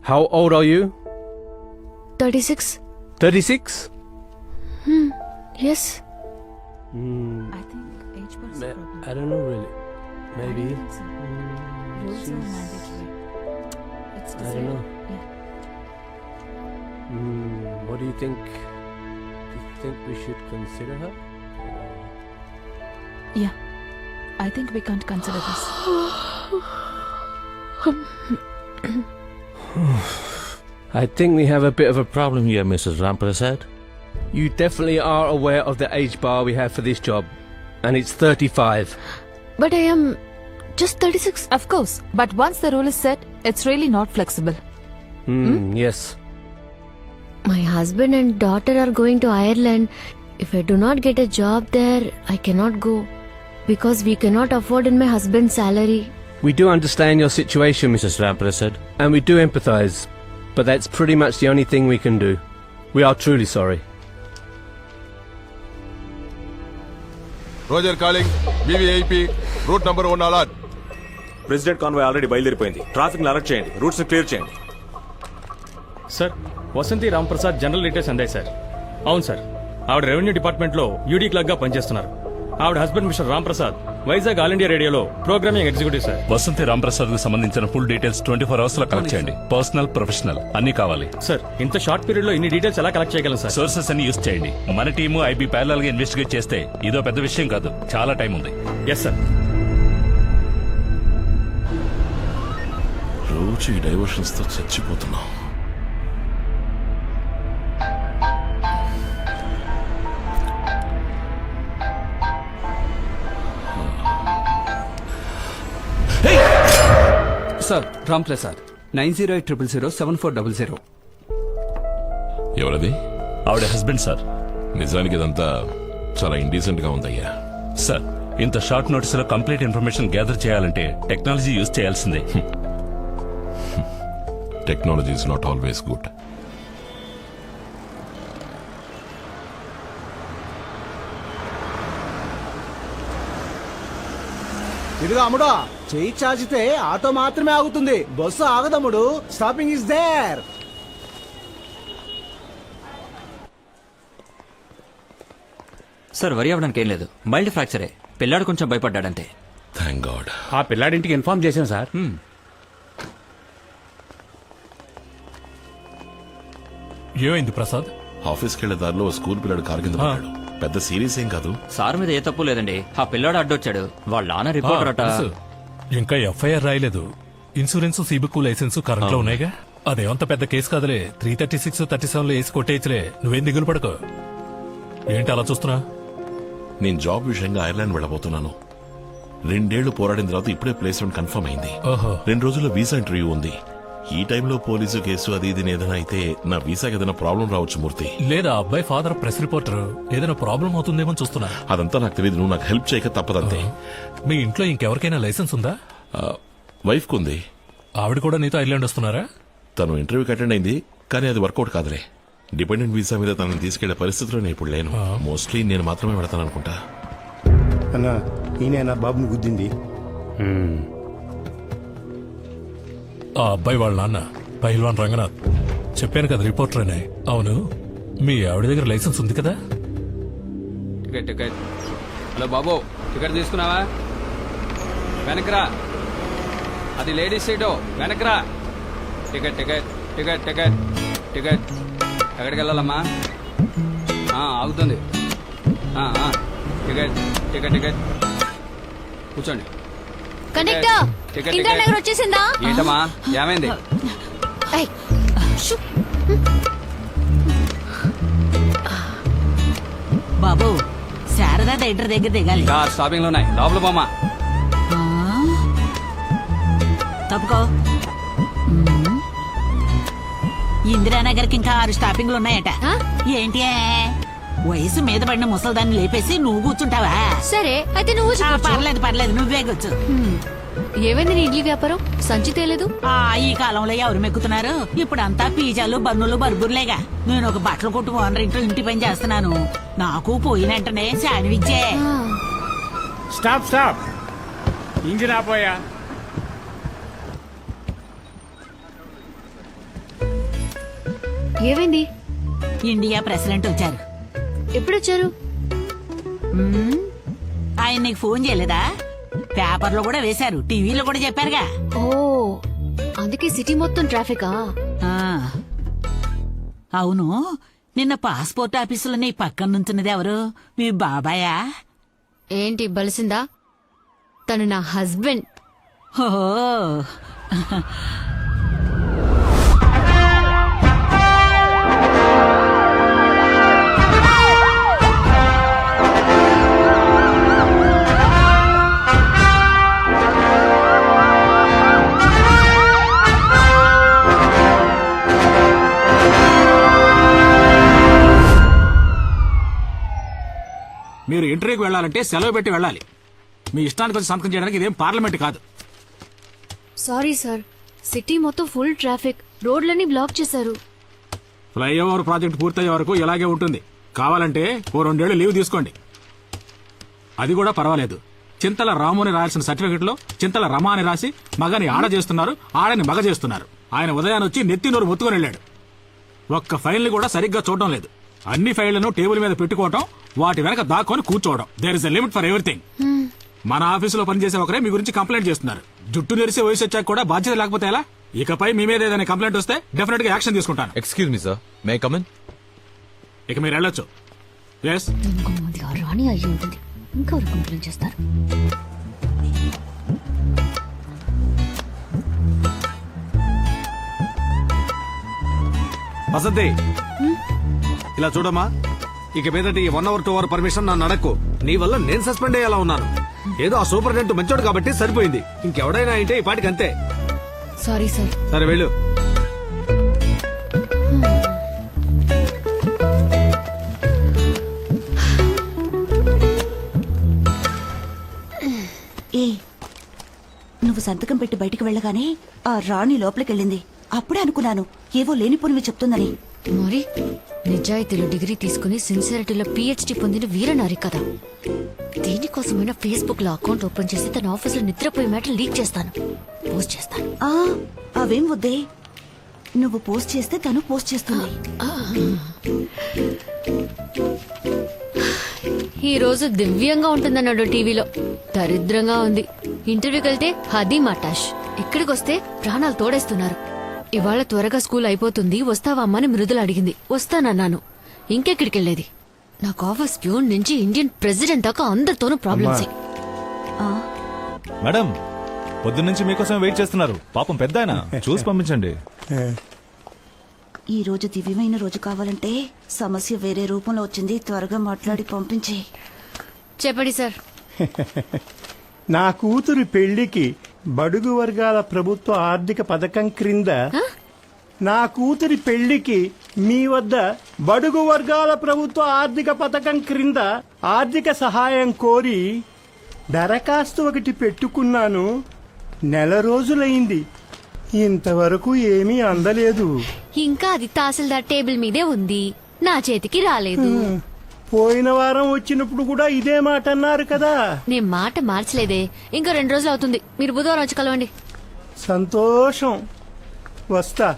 How old are you? 36. 36? Yes. I think age birth's I problem. don't know really. Maybe. I don't think so. Rules are mandatory. It's I don't know. Yeah. What do you think? Do you think we should consider her? Yeah. I think we can't consider this. I think we have a bit of a Problem here, Mrs. Ramprasad. You definitely are aware of the age bar we have for this job, and it's 35. But I am just 36. Of course. But once the rule is set, it's really not flexible. Yes. My husband and daughter are going to Ireland. If I do not get a job there, I cannot go. Because we cannot afford in my husband's salary. We do understand your situation, Mrs. Ramprasad. and we do empathize, but that's pretty much the only thing we can do. We are truly sorry. Roger calling BVIP route number 1 allot. President convoy already బయలుదేరిపోయింది. Traffic ని alert చేయండి. Routes ని clear చేయండి. Sir Vasanthi Ramprasad general details అందాయి sir. అవును sir, ఆవిడ revenue department లో UD clerk గా పనిచేస్తున్నారు. ఆవిడ husband mister Ramprasad Vizag all India రేడియోలో programming executive sir. Vasanthi Ramprasad కు సంబంధించిన ఫుల్ డీటెయిల్స్ 24 అవర్స్ లో కలెక్ట్ చేయండి. పర్సనల్, ప్రొఫెషనల్ అన్ని కావాలి. సార్ ఇంత షార్ట్ పీరియడ్ లో ఇన్ని డీటెయిల్స్ ఎలా కలెక్ట్ చేయగలం సార్? సోర్సెస్ అన్ని యూస్ చేయండి. మన టీము ఐబీ ప్యారలల్ గా ఇన్వెస్టిగేట్ చేస్తే ఇదో పెద్ద విషయం కాదు. చాలా టైం ఉంది. Yes sir. రోజు ఈ డైవర్షన్స్ తో చచ్చిపోతున్నాం. సార్ రామ్ ప్రసాద్ 9080007400. ఎవరది? ఆవిడ హస్బెండ్ సార్. నిజానికి ఇదంతా చాలా ఇండీసెంట్ గా ఉందయ్యా. సార్ ఇంత షార్ట్ నోటీస్ లో కంప్లీట్ ఇన్ఫర్మేషన్ గ్యాదర్ చేయాలంటే టెక్నాలజీ యూజ్ చేయాల్సిందే. Technology is not always good. ఇదిగో అమ్ముడు, చెయ్యి చాచితే ఆటో మాత్రమే ఆగుతుంది, బస్సు ఆగదమ్ముడు. Stopping is there. Sir worry అవ్వడానికి ఏం లేదు. మైల్డ్ ఫ్రాక్చరే. పిల్లాడు కొంచెం భయపడ్డాడంతే. Thank God. ఆ పిల్లాడింటికి ఇన్ఫార్మ్ చేశాను సార్. ఏమైంది ప్రసాద్? ఆఫీస్కి వెళ్లే దారిలో స్కూల్ పిల్లడు కారు కింద పడ్డాడు. పెద్ద సీరియస్ ఏం కాదు. సార్ మీద ఏ తప్పు లేదండి. ఆ పిల్లాడు అడ్డొచ్చాడు. వాళ్ళ నాన్న రిపోర్టర్ అట. ఇంకా ఎఫ్ఐఆర్ రాయలేదు. ఇన్సూరెన్స్, సిబుక్, లైసెన్స్ కరెంట్ లో ఉన్నాయిగా. అదేమంత పెద్ద కేసు కాదులే. 336, 37 వేసి కొట్టేయచ్చులే. నువ్వేం దిగులు పడకు. ఏంటి అలా చూస్తున్నా? నేను జాబ్ విషయంగా ఐర్లాండ్ వెళ్ళబోతున్నాను. 2 ఏళ్లు పోరాడిన తర్వాత ఇప్పుడే ప్లేస్మెంట్ కన్ఫర్మ్ అయింది. 2 రోజుల్లో వీసా ఇంటర్వ్యూ ఉంది. ఈ టైంలో పోలీసు కేసు అది ఇది ఏదైనా అయితే నా వీసాకి ఏదైనా ప్రాబ్లం రావచ్చు మూర్తి. లేదా అబ్బాయి ఫాదర్ ప్రెస్ రిపోర్టర్, ఏదైనా ప్రాబ్లం అవుతుందేమో చూస్తున్నా. అదంతా నాకు తెలియదు. నువ్వు నాకు హెల్ప్ చేయక తప్పదంతే. మీ ఇంట్లో ఇంకెవరికైనా లైసెన్స్ ఉందా? వైఫ్ కుంది. ఆవిడ కూడా నీతో ఐర్లాండ్ వస్తున్నారా? తను ఇంటర్వ్యూకి అటెండ్ అయింది, కానీ అది వర్కౌట్ కాదులే. డిపెండెంట్ వీసా మీద తనని తీసుకెళ్లే పరిస్థితిలో నేను ఇప్పుడు లేను. మోస్ట్లీ నేను మాత్రమే పెడతాను అనుకుంటా. అన్నా, ఈయన బాబుని గుద్దింది. ఆ అబ్బాయి వాళ్ళ నాన్న పైల్వాన్ రంగనాథ్. చెప్పాను కదా రిపోర్టర్ అని. అవును, మీ ఆవిడ దగ్గర లైసెన్స్ ఉంది కదా? టికెట్. హలో బాబు, టికెట్ తీసుకున్నావా? వెనకరా, అది లేడీస్ సీటు. వెనకరా. టికెట్. ఎక్కడికి వెళ్ళాలమ్మా? ఆగుతుంది. టికెట్. కూర్చోండి. కండక్టర్, ఇంటర్ నగర్ వచ్చేసిందా? ఏంటమ్మా, ఏమైంది? ఏయ్, షూ. బాబు, శారదా థియేటర్ దగ్గర దిగాలి. కార్ స్టాపింగ్ లో ఉన్నాయి. లోపల పోమ్మా. తప్పుకో. ఇందిరానగర్కి ఇంకా 6 స్టాపింగ్లు ఉన్నాయట. ఏంటి వయసు మీద పడిన ముసల్దాన్ని లేపేసి నువ్వు కూర్చుంటావా? సరే అయితే నువ్వు పర్లేదు నువ్వే కూర్చో. ఏమైంది నీ ఇడ్లీ వ్యాపారం? సంచి తేలేదు. ఈ కాలంలో ఎవరు మెక్కుతున్నారు? ఇప్పుడంతా పిజ్జాలు, బన్నులు, బర్బుర్లేగా. నేను ఒక బట్టల కొట్టు ఓనర్ ఇంటి పని చేస్తున్నాను. నాకు పోయిన వెంటనే శాండ్విచ్చే. స్టాప్. ఇంజిన్ ఆపోయా. ఏమైంది? ఇండియా ప్రెసిడెంట్ వచ్చారు. ఎప్పుడొచ్చారు? ఆయన నీకు ఫోన్ చేయలేదా? పేపర్లో కూడా వేశారు, టీవీలో కూడా చెప్పారుగా. ఓ, అందుకే సిటీ మొత్తం ట్రాఫికా? ఆ. అవును, నిన్న పాస్పోర్ట్ ఆఫీసులో నీ పక్కన నుంచున్నది ఎవరు? మీ బాబాయా? ఏంటి బలిసిందా? తను నా హస్బెండ్. ఓహో. మీరు ఇంటర్వ్యూకి వెళ్ళాలంటే సెలవు పెట్టి వెళ్ళాలి. మీ ఇష్టానికి వచ్చి సంతకం చేయడానికి ఇదేం పార్లమెంట్ కాదు. సారీ సార్, సిటీ మొత్తం ఫుల్ ట్రాఫిక్, రోడ్లన్నీ బ్లాక్ చేశారు. ఫ్లైఓవర్ ప్రాజెక్ట్ పూర్తయ్యే వరకు ఇలాగే ఉంటుంది. కావాలంటే ఓ 2 ఏళ్లు లీవ్ తీసుకోండి. అది కూడా పర్వాలేదు. చింతల రాము అని రాయాల్సిన సర్టిఫికెట్ లో చింతల రమ అని రాసి మగని ఆడ చేస్తున్నారు, ఆడని మగ చేస్తున్నారు. ఆయన ఉదయాన్ని వచ్చి నెత్తి నోరు మొత్తుకొని వెళ్ళాడు. ఒక్క ఫైల్ని కూడా సరిగ్గా చూడటం లేదు. అన్ని ఫైళ్లను టేబుల్ మీద పెట్టుకోవటం, వాటి వెనక దాక్కొని కూర్చోవడం. There is a limit for everything. మన ఆఫీసులో పనిచేసే ఒకరే మీ గురించి కంప్లైంట్ చేస్తున్నారు. జుట్టు నెరిసే వయసు వచ్చాక కూడా బాధ్యత లేకపోతే ఎలా? ఇకపై మీ మీద ఏదైనా కంప్లైంట్ వస్తే డెఫినెట్ గా యాక్షన్ తీసుకుంటాను. Excuse me sir, may come in? ఇక మీరు వెళ్ళొచ్చు. ఎస్. ఇంకొంతమంది ఆ రాణి అయ్యి ఉంటుంది, ఇంకెవరు కంప్లైంట్ చేస్తారు? వసంతి, ఇలా చూడమ్మా. ఇక మీదటి 1 hour 2 hour పర్మిషన్ నన్ను అడక్కు. నీ వల్ల నేను సస్పెండ్ అయ్యేలా ఉన్నాను. ఏదో ఆ సూపరింటెండెంట్ మంచోడు కాబట్టి సరిపోయింది. ఇంకెవడైనా అయితే ఈ పాటికి అంతే. Sorry sir. సరే వెళ్ళు. ఏ, నువ్వు సంతకం పెట్టి బయటికి వెళ్ళగానే ఆ రాణి లోపలికెళ్ళింది. అప్పుడే అనుకున్నాను ఏవో లేనిపోనివి చెప్తుందని. మరి నిజాయితీలో డిగ్రీ తీసుకుని సిన్సియరిటీలో PhD పొందిన వీరనారి కదా. దేనికోసమైనా ఫేస్బుక్ లో అకౌంట్ ఓపెన్ చేసి తన ఆఫీస్ లో నిద్రపోయే మ్యాటర్ లీక్ చేస్తాను, పోస్ట్ చేస్తాను. అవేం వద్దే, నువ్వు పోస్ట్ చేస్తే తను పోస్ట్ చేస్తుంది. ఈ రోజు దివ్యంగా ఉంటుందన్నాడు టీవీలో, దరిద్రంగా ఉంది. ఇంటర్వ్యూకి వెళ్తే హదీ మటాష్, ఇక్కడికి వస్తే ప్రాణాలు తోడేస్తున్నారు. ఇవాళ త్వరగా స్కూల్ అయిపోతుంది, వస్తావా అమ్మని మృదుల అడిగింది. వస్తానన్నాను. ఇంకెక్కడికి వెళ్ళేది? నాకు ఆఫీస్ ప్యూన్ నుంచి ఇండియన్ ప్రెసిడెంట్ దాకా అందరితోనూ ప్రాబ్లమ్స్. మేడం, పొద్దున్నుంచి మీకోసం వెయిట్ చేస్తున్నారు. పాపం పెద్ద ఆయన, చూసి పంపించండి. ఈ రోజు దివ్యమైన రోజు కావాలంటే సమస్య వేరే రూపంలో వచ్చింది. త్వరగా మాట్లాడి పంపించే. చెప్పండి సార్. నా కూతురు పెళ్లికి బడుగు వర్గాల ప్రభుత్వ ఆర్థిక పథకం క్రింద నా కూతురి పెళ్లికి మీ వద్ద బడుగు వర్గాల ప్రభుత్వ ఆర్థిక పథకం క్రింద ఆర్థిక సహాయం కోరి దరఖాస్తు ఒకటి పెట్టుకున్నాను. 1 నెల రోజులైంది, ఇంతవరకు ఏమీ అందలేదు. ఇంకా అది తహసీల్దార్ టేబుల్ మీదే ఉంది, నా చేతికి రాలేదు. పోయిన వారం వచ్చినప్పుడు కూడా ఇదే మాట అన్నారు కదా. నేను మాట మార్చలేదే. ఇంకా 2 రోజులు అవుతుంది. మీరు బుధవారం వచ్చి కలవండి. సంతోషం, వస్తా.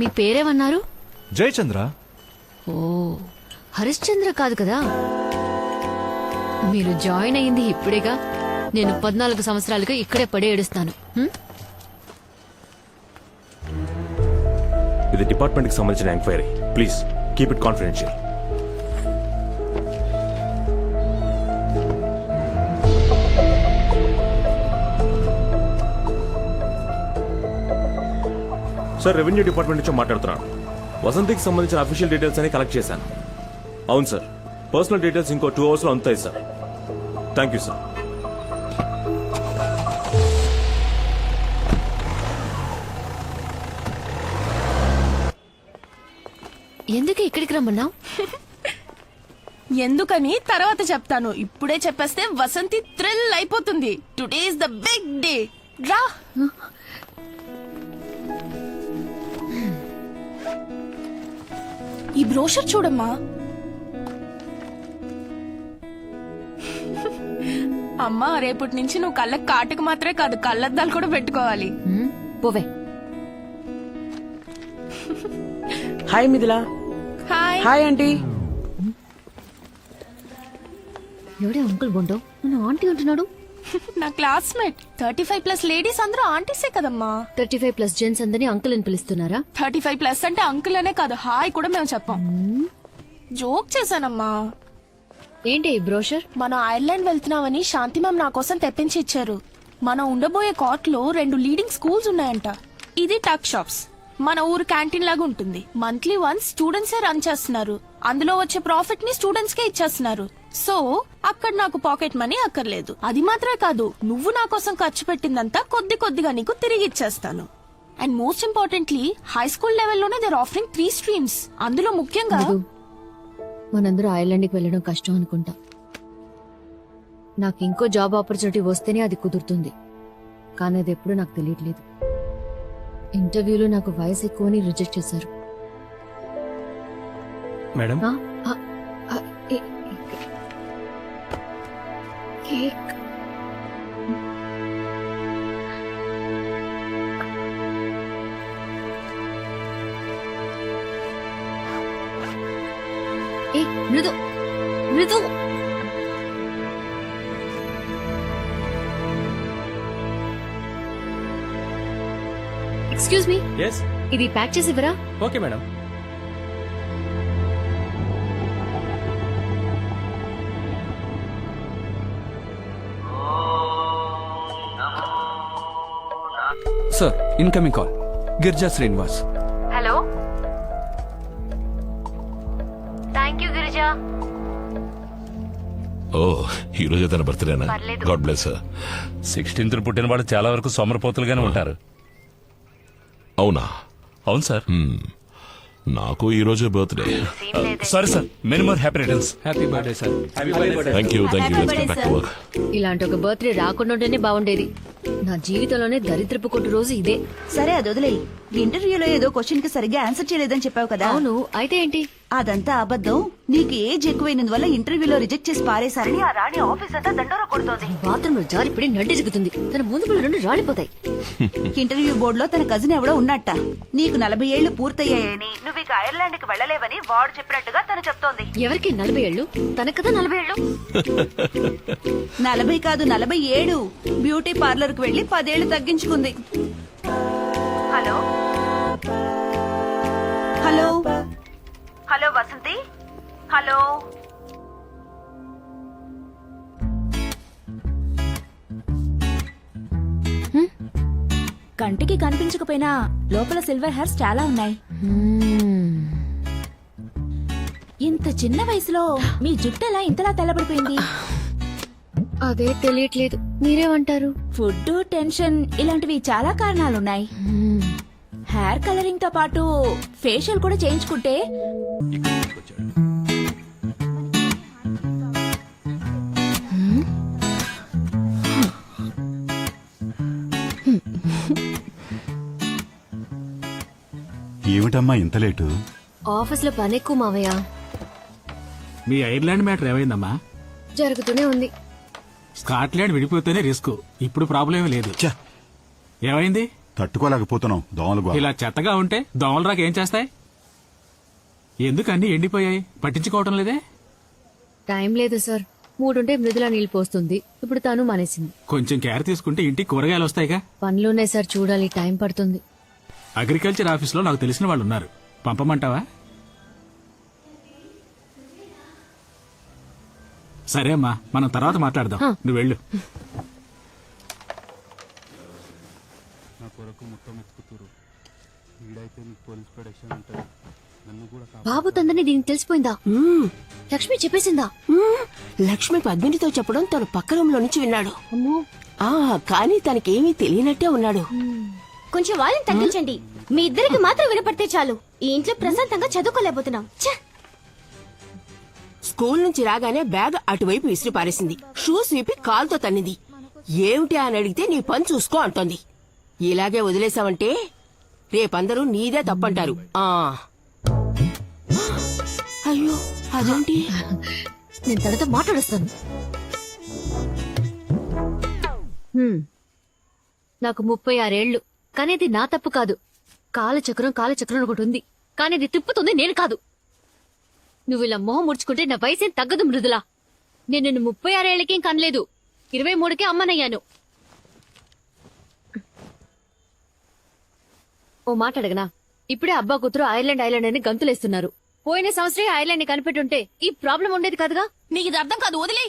మీ పేరేమన్నారు? జయచంద్ర. ఓ, హరిశ్చంద్ర కాదు కదా. మీరు జాయిన్ అయింది ఇప్పుడేగా. నేను 14 సంవత్సరాలుగా ఇక్కడే పడి ఏడుస్తాను. ఇది డిపార్ట్మెంట్ కి సంబంధించిన enquiry. Please keep it confidential. Sir, revenue department నుంచి మాట్లాడుతున్నాను. వసంతికి సంబంధించిన అఫీషియల్ డీటెయిల్స్ అని కలెక్ట్ చేశాను. అవును సార్, పర్సనల్ డీటెయిల్స్ ఇంకో 2 hours లో అందుతాయి సార్. Thank you sir. ఎందుకు ఇక్కడికి రమ్మన్నావు? ఎందుకని తర్వాత చెప్తాను. ఇప్పుడే చెప్పేస్తే వసంతి థ్రిల్ అయిపోతుంది. Today is the big day. రా. ఈ బ్రోషర్ చూడమ్మా. అమ్మా రేపటి నుంచి నువ్వు కళ్ళకి కాటుకు మాత్రమే కాదు కళ్ళద్దాలు కూడా పెట్టుకోవాలి. పోవే. Hi Mithila. Hi. Hi aunty. ఎవడే అంకుల్ బొండో నన్ను ఆంటీ అంటున్నాడు? నా క్లాస్మేట్. 35+ లేడీస్ అందరూ ఆంటీసే కదమ్మా. 35+ జెంట్స్ అందరినీ అంకుల్ అని పిలుస్తున్నారా? 35+ అంటే అంకుల్ అనే కాదు హాయ్ కూడా మేము చెప్పాం. జోక్ చేశానమ్మా. ఏంటి ఈ బ్రోషర్? మనం ఐర్లాండ్ వెళ్తున్నామని శాంతి మ్యామ్ నా కోసం తెప్పించి ఇచ్చారు. మనం ఉండబోయే కాట్ లో 2 లీడింగ్ స్కూల్స్ ఉన్నాయంట. ఇది టక్ షాప్స్, మన ఊరు క్యాంటీన్ లాగా ఉంటుంది. మంత్లీ వన్స్ స్టూడెంట్సే రన్ చేస్తున్నారు. అందులో వచ్చే ప్రాఫిట్ ని స్టూడెంట్స్ కే ఇచ్చేస్తున్నారు. సో అక్కడ నాకు పాకెట్ మనీ అక్కర్లేదు. అది మాత్రమే కాదు, నువ్వు నా కోసం ఖర్చు పెట్టిందంతా కొద్ది కొద్దిగా నీకు తిరిగి ఇచ్చేస్తాను. And most importantly high school లెవెల్లోనే దేర్ ఆఫరింగ్ 3 స్ట్రీమ్స్. అందులో ముఖ్యంగా మనందరూ ఐర్లాండ్కి వెళ్ళడం కష్టం అనుకుంటా. నాకు ఇంకో జాబ్ ఆపర్చునిటీ వస్తేనే అది కుదురుతుంది, కానీ అది ఎప్పుడూ నాకు తెలియట్లేదు. ఇంటర్వ్యూలో నాకు వయసు ఎక్కువని రిజెక్ట్ చేశారు. మేడం ఆ, ఆ, ఆ, కేక్. ఏ Mridu Mridu excuse me, yes. ఇది ప్యాక్ చేసి ఇవ్వరా? Okay madam. Sir incoming call. Girija Srinivas. Hello, thank you Girija. ఓ ఈ రోజు తన బర్త్డేనా? God bless. 16th పుట్టిన వాళ్ళు చాలా వరకు సోమరపోతులుగానే ఉంటారు. అవునా? అవును సార్. నాకు ఈ రోజే birthday. Sorry sir, many more happy returns. Happy birthday sir. Thank you. Let's get back to work. ఇలాంటి ఒక బర్త్డే రాకుండా ఉంటేనే బాగుండేది. నా జీవితంలోనే దరిద్రపు కొట్టు రోజు ఇదే. సరే అది వదిలేయి. ఇంటర్వ్యూలో ఏదో క్వశ్చన్ కి సరిగ్గా ఆన్సర్ చేయలేదని చెప్పావు కదా. అవును, అయితే ఏంటి? అదంతా అబద్ధం. నీకు ఏజ్ ఎక్కువైనందువల్ల ఇంటర్వ్యూలో రిజెక్ట్ చేసి పారేశారని ఆ రాణి ఆఫీస్ అంతా దండోరా కొడుతోంది. బాత్రూమ్ లో జారిపడి నడ్డి జిగుతుంది. తన ముందు 2 రాలిపోతాయి. ఇంటర్వ్యూ బోర్డులో తన కజిన్ ఎవడో ఉన్నట్ట. నీకు 40 ఏళ్లు పూర్తయ్యాయని, నువ్వు ఇక ఐర్లాండ్ కి వెళ్ళలేవని వాడు చెప్పినట్టుగా తను చెప్తోంది. ఎవరికి 40 ఏళ్ళు? తన కదా 40 ఏళ్ళు. 40 కాదు 47. బ్యూటీ పార్లర్ కు వెళ్లి 10 ఏళ్లు తగ్గించుకుంది. Hello hello hello Vasanthi. Hello. కంటికి కనిపించకపోయినా లోపల సిల్వర్ హెయిర్స్ చాలా ఉన్నాయి. ఇంత చిన్న వయసులో మీ జుట్టు ఎలా ఇంతలా తెల్లబడిపోయింది? అదే తెలియట్లేదు. మీరేమంటారు? ఫుడ్, టెన్షన్ ఇలాంటివి చాలా కారణాలున్నాయి. హెయిర్ కలరింగ్ తో పాటు ఫేషియల్ కూడా చేయించుకుంటే ఏమిటమ్మా ఇంత లేటు? ఆఫీస్ లో పని ఎక్కువ మావయ్య. మీ ఐర్లాండ్ మ్యాటర్ ఏమైందమ్మా? జరుగుతూనే ఉంది. స్కాట్లాండ్ విడిపోతేనే రిస్క్. ఇప్పుడు ప్రాబ్లం లేదు. ఏమైంది? తట్టుకోలేకపోతున్నాం. దోమలు ఇలా చెత్తగా ఉంటే దోమలు రాక ఏం చేస్తాయి? ఎందుకు అన్ని ఎండిపోయాయి? పట్టించుకోవటం లేదే? టైం లేదు సార్. 3 ఉంటే మృదులా నీళ్ళు పోస్తుంది. ఇప్పుడు తాను మానేసింది. కొంచెం కేర్ తీసుకుంటే ఇంటికి కూరగాయలు వస్తాయిగా. పనులున్నాయి సార్, చూడాలి. టైం పడుతుంది. అగ్రికల్చర్ ఆఫీస్లో నాకు తెలిసిన వాళ్ళు ఉన్నారు. పంపమంటావా? సరే అమ్మా, మనం తర్వాత మాట్లాడదాం. నువ్వు వెళ్ళు. బాబు తందని దీనికి తెలిసిపోయిందా? లక్ష్మి చెప్పేసిందా? లక్ష్మి పద్మినితో చెప్పడం తను పక్క రూమ్ లో నుంచి విన్నాడు. కానీ తనకేమీ తెలియనట్టే ఉన్నాడు. కొంచెం వాళ్ళని తగ్గించండి. మీ ఇద్దరికి మాత్రం వినపడితే చాలు. ఈ ఇంట్లో ప్రశాంతంగా చదువుకోలేకపోతున్నాం. స్కూల్ నుంచి రాగానే బ్యాగ్ అటువైపు విసిరి పారేసింది. షూస్ విప్పి కాలుతో తన్నింది. ఏమిటి అని అడిగితే నీ పని చూసుకో అంటోంది. ఇలాగే వదిలేసావంటే రేపందరూ నీదే తప్పంటారు. అయ్యో అదేంటి? నేను తనతో మాట్లాడొస్తాను. నాకు 36 ఏళ్లు. కానీ అది నా తప్పు కాదు. కాలచక్రం ఒకటి ఉంది, కానీ అది తిప్పుతుంది నేను కాదు. నువ్వు ఇలా మొహం ముడుచుకుంటే నా వయసేం తగ్గదు మృదులా. నేను నిన్ను 36 ఏళ్లకేం కనలేదు, 23కే అమ్మనయ్యాను. ఓ మాట అడగనా? ఇప్పుడే అబ్బా కూతురు ఐర్లాండ్ అని గంతులేస్తున్నారు. పోయిన సంవత్సరం ఐర్లాండ్ ని కనిపెట్టుంటే ఈ ప్రాబ్లం ఉండేది కాదుగా. నీకు ఇది అర్థం కాదు, వదిలే.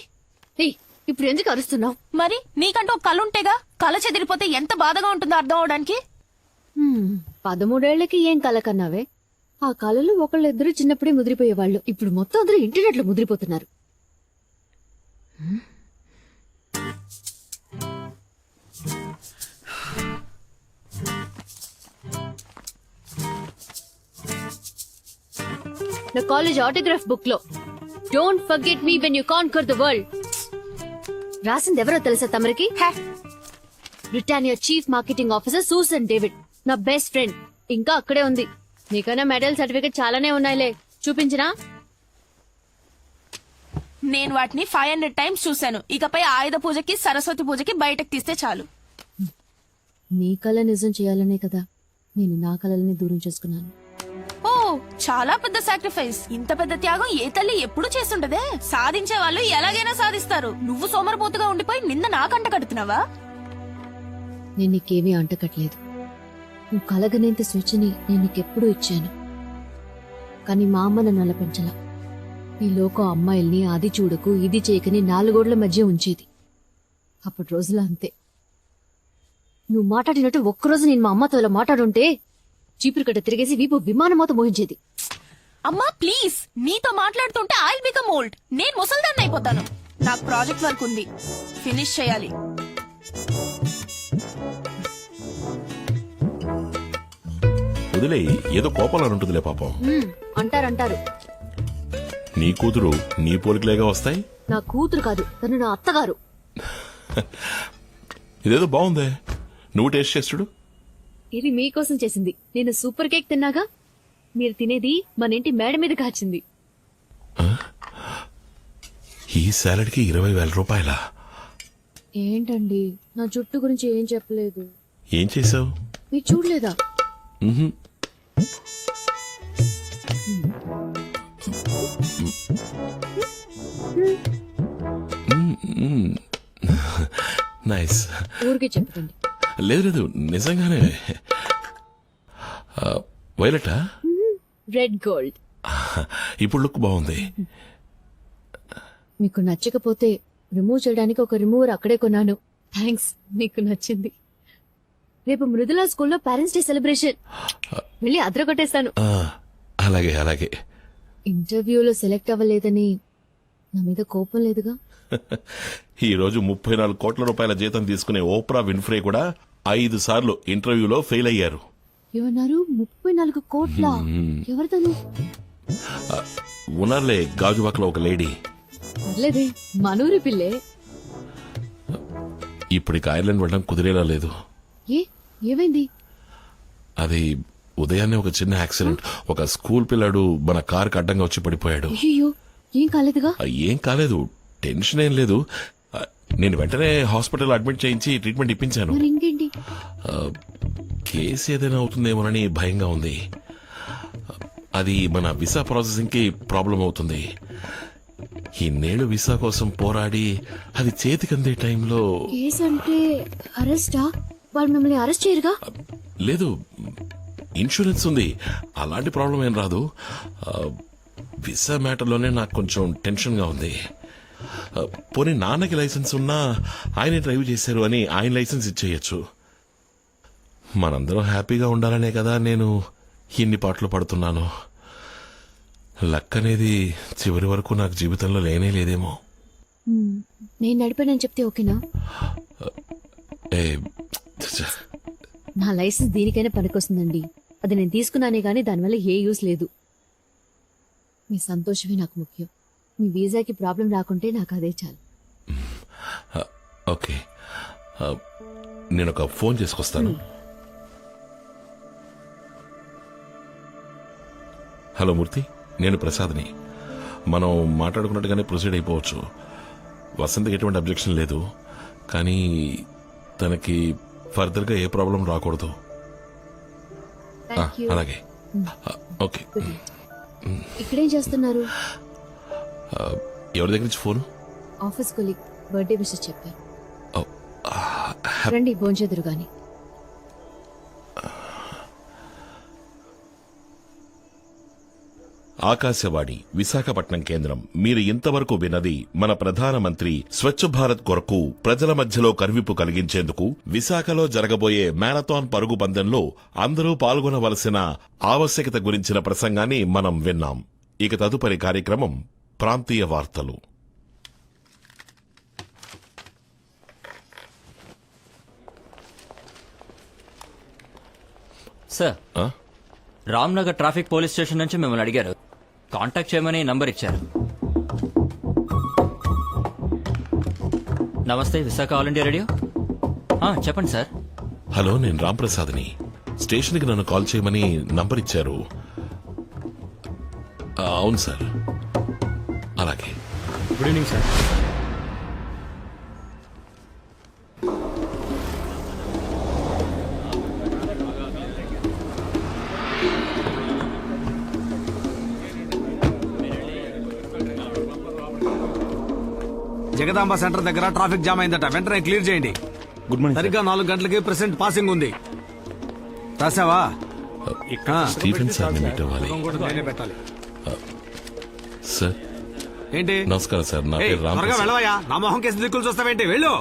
ఇప్పుడు ఎందుకు అరుస్తున్నావు? మరి నీకంటూ ఒక కళ ఉంటేగా, కళ చెదిరిపోతే ఎంత బాధగా ఉంటుందో అర్థం అవడానికి. 13 ఏళ్లకి ఏం కళ కన్నావే? ఆ కళలు ఒకళ్ళిద్దరు చిన్నప్పుడే ముదిరిపోయేవాళ్ళు. ఇప్పుడు మొత్తం అందరూ ఇంటర్నెట్ లో ముదిరిపోతున్నారు. నా కాలేజ్ ఆటోగ్రాఫ్ బుక్ లో don't forget me when you conquer the world రాసింది ఎవరో తెలుసా తమరికి? Britannia chief marketing officer Susan David, నా బెస్ట్ ఫ్రెండ్. ఇంకా అక్కడే ఉంది. నీకైనా మెడల్ సర్టిఫికేట్ చాలానే ఉన్నాయిలే, చూపించినా? నేను వాటిని 500 టైమ్స్ చూశాను. ఇకపై ఆయుధ పూజకి సరస్వతి పూజకి బయటకు తీస్తే చాలు. నీ కళ నిజం చేయాలనే కదా నేను నా కళల్ని దూరం చేసుకున్నాను. ఓ, చాలా పెద్ద సాక్రిఫైస్. ఇంత పెద్ద త్యాగం ఏ తల్లి ఎప్పుడు చేస్తుంటదే. సాధించే వాళ్ళు ఎలాగైనా సాధిస్తారు. నువ్వు సోమరపోతుగా ఉండిపోయి నిన్న నాకంట కడుతున్నావా? నేను నీకేమీ అంటకట్లేదు. నువ్వు కలగనేంత స్వేచ్ఛని నేను నీకెప్పుడూ ఇచ్చాను. కానీ మా అమ్మ నన్ను అలా పెంచలా. ఈ లోకం అమ్మాయిల్ని అది చూడకు ఇది చేయకని 4 గోడల మధ్య ఉంచేది. అప్పటి రోజులో అంతే. నువ్వు మాట్లాడినట్టు ఒక్కరోజు నేను మా అమ్మతో ఇలా మాట్లాడుంటే చీపురు కట్ట తిరిగేసి వీపు విమానమోత మోహించేది. అమ్మా ప్లీజ్, నీతో మాట్లాడుతుంటే ఐల్ బికమ్ ఓల్డ్. నేను ముసల్దాన్ని అయిపోతాను. నాకు ప్రాజెక్ట్ వర్క్ ఉంది, ఫినిష్ చేయాలి. వదిలే, ఏదో కోపంలో ఉంటుందిలే పాపం. అంటారు. నీ కూతురు నీ పోలికలేగా వస్తాయి. నా కూతురు కాదు, తను నా అత్తగారు. ఇదేదో బాగుందే, నువ్వు టేస్ట్ చేస్తుడు. ఇది మీకోసం చేసింది. నేను సూపర్ కేక్ తిన్నాగా, మీరు తినేది మన ఇంటి మేడ మీద కాచింది. ఈ సాలడ్ కి 20,000 రూపాయలా? ఏంటండి, నా జుట్టు గురించి ఏం చెప్పలేదు. ఏం చేసావు? మీరు చూడలేదా? నైస్. ఊరికే చెప్పండి. లేదు నిజంగానే. వైలెటా? Red gold. ఇప్పుడు లుక్ బాగుంది. మీకు నచ్చకపోతే రిమూవ్ చేయడానికి ఒక రిమూవర్ అక్కడే కొన్నాను. థ్యాంక్స్, మీకు నచ్చింది. రేపు మృదులా స్కూల్లో పేరెంట్స్ డే సెలబ్రేషన్, వెళ్ళి అద్ర కొట్టేస్తాను. అలాగే అలాగే. ఇంటర్వ్యూలో సెలెక్ట్ అవ్వలేదని నా మీద కోపం లేదుగా? ఈ రోజు 34 కోట్ల రూపాయల జీతం తీసుకునే ఓప్రా విన్ఫ్రే కూడా 5 సార్లు ఇంటర్వ్యూలో ఫెయిల్ అయ్యారు. ఏమన్నారు? 34 కోట్ల? ఎవరితను? ఉన్నారులే, గాజువాకలో ఒక లేడీ. పర్లేదే, మనూరి పిల్లే. ఇప్పటికి ఐర్లాండ్ వెళ్ళడం కుదిరేలా లేదు. ఏమైంది? అది ఉదయాన్నే ఒక చిన్న యాక్సిడెంట్. ఒక స్కూల్ పిల్లాడు మన కారుకి అడ్డంగా వచ్చి పడిపోయాడు. అయ్యో, ఏం కాలేదుగా? ఏం కాలేదు, టెన్షన్ ఏం లేదు. నేను వెంటనే హాస్పిటల్ అడ్మిట్ చేయించి ట్రీట్మెంట్ ఇప్పించాను. మరి ఇంకేంటి? కేసు ఏదైనా అవుతుందేమోనని భయంగా ఉంది. అది మన వీసా ప్రాసెసింగ్ కి ప్రాబ్లం అవుతుంది. ఇన్నేళ్లు వీసా కోసం పోరాడి అది చేతికందే టైంలో. కేసు అంటే అరెస్టా? వాళ్ళు మిమ్మల్ని అరెస్ట్ చేయరుగా? లేదు, ఇన్సూరెన్స్ ఉంది, అలాంటి ప్రాబ్లం ఏం రాదు. వీసా మ్యాటర్లోనే నాకు కొంచెం టెన్షన్ గా ఉంది. పోనీ నాన్నకి లైసెన్స్ ఉన్నా ఆయనే డ్రైవ్ చేశారు అని ఆయన లైసెన్స్ ఇచ్చేయచ్చు. మనందరం హ్యాపీగా ఉండాలనే కదా నేను ఇన్ని పాటలు పడుతున్నాను. లక్ అనేది చివరి వరకు నాకు జీవితంలో లేనే లేదేమో. నేను నడిపానని చెప్తే ఓకేనా? నా లైసెన్స్ దీనికైనా పనికొస్తుందండి. అది నేను తీసుకున్నానే గానీ దానివల్ల ఏ యూస్ లేదు. మీ సంతోషమే నాకు ముఖ్యం. మీ వీసాకి ప్రాబ్లం రాకుంటే నాకు అదే చాలు. ఓకే, నేను ఒక ఫోన్ చేసుకొస్తాను. హలో మూర్తి, నేను ప్రసాద్ని. మనం మాట్లాడుకున్నట్టుగానే ప్రొసీడ్ అయిపోవచ్చు. వసంతకి ఎటువంటి అబ్జెక్షన్ లేదు. కానీ తనకి ఫర్దర్ గా ఏ ప్రాబ్లం రాకూడదు. అలాగే ఓకే. ఇక్కడేం చేస్తున్నారు? ఎవరి దగ్గర నుంచి phone? Office colleague birthday wishes చెప్పారు. రండి భోంచెదురు గాని. ఆకాశవాణి విశాఖపట్నం కేంద్రం. మీరు ఇంతవరకు విన్నది మన ప్రధానమంత్రి స్వచ్ఛ భారత్ కొరకు ప్రజల మధ్యలో కనువిప్పు కలిగించేందుకు విశాఖలో జరగబోయే మ్యారథాన్ పరుగు పందెంలో అందరూ పాల్గొనవలసిన ఆవశ్యకత గురించిన ప్రసంగాన్ని మనం విన్నాం. ఇక తదుపరి కార్యక్రమం ప్రాంతీయ వార్తలు. Sir, Ramnagar traffic police station నుంచి మిమ్మల్ని అడిగారు. కాంటాక్ట్ చేయమని నంబర్ ఇచ్చారు. నమస్తే, విశాఖ ఆల్ ఇండియా రేడియో. చెప్పండి సార్. హలో, నేను రాంప్రసాద్ని. స్టేషన్కి నన్ను కాల్ చేయమని నంబర్ ఇచ్చారు. అవును సార్. అలాగే. Good evening sir. Jagadamba centre దగ్గర ట్రాఫిక్ జామ్ అయిందట, వెంటనే క్లియర్ చేయండి. Good morning. సరిగ్గా 4 గంటలకి ప్రెసెంట్ పాసింగ్ ఉంది. రాసావా? స్టీఫెన్ సార్ మీట్ అవ్వాలి. నేనే పెట్టాలి. సార్ ఏంటి? నమస్కారం సార్. నా ఏయ్, పేరు త్వరగా రాంప్రసాద్. వెళ్ళవయ్యా. నా మొహం కేసు దిక్కులు చూస్తావేంటి? వెళ్ళు.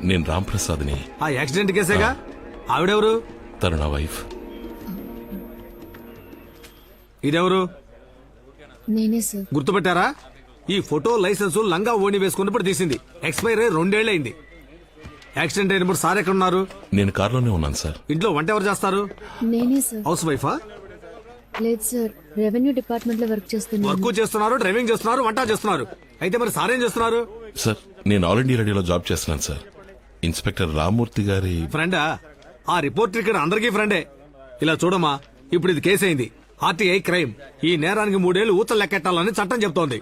నేను రాంప్రసాద్ని. ఆ యాక్సిడెంట్ కేసేగా. ఆవిడెవరు? తను నా వైఫ్. ఇదెవరు? నేనే సార్. గుర్తుపెట్టారా? ఈ ఫోటో లైసెన్స్ లంగా ఓణి వేసుకున్నప్పుడు తీసింది. ఎక్స్పైర్ అయ్యి 2 ఏళ్లైంది. యాక్సిడెంట్ అయినప్పుడు సార్ ఎక్కడున్నారు? నేను కారులోనే ఉన్నాను సార్. ఇంట్లో వంట ఎవరు చేస్తారు? నేనే సార్. హౌస్ వైఫా? లేదు సార్, రెవెన్యూ డిపార్ట్మెంట్ లో వర్క్ చేస్తున్నాను. వర్క్ చేస్తున్నారు, డ్రైవింగ్ చేస్తున్నారు, వంట చేస్తున్నారు. అయితే మరి సార్ ఏం చేస్తున్నారు? సార్, నేను ఆల్ ఇండియా రేడియోలో జాబ్ చేస్తున్నాను సార్. ఇన్స్పెక్టర్ రామ్మూర్తి గారి ఫ్రెండా? ఆ రిపోర్టర్ ఇక్కడ అందరికీ ఫ్రెండే. ఇలా చూడమ్మా, ఇప్పుడు ఇది కేసు అయింది. RTI crime. ఈ నేరానికి 3 ఏళ్లు ఊతలు లెక్కెట్టాలని చట్టం చెప్తోంది.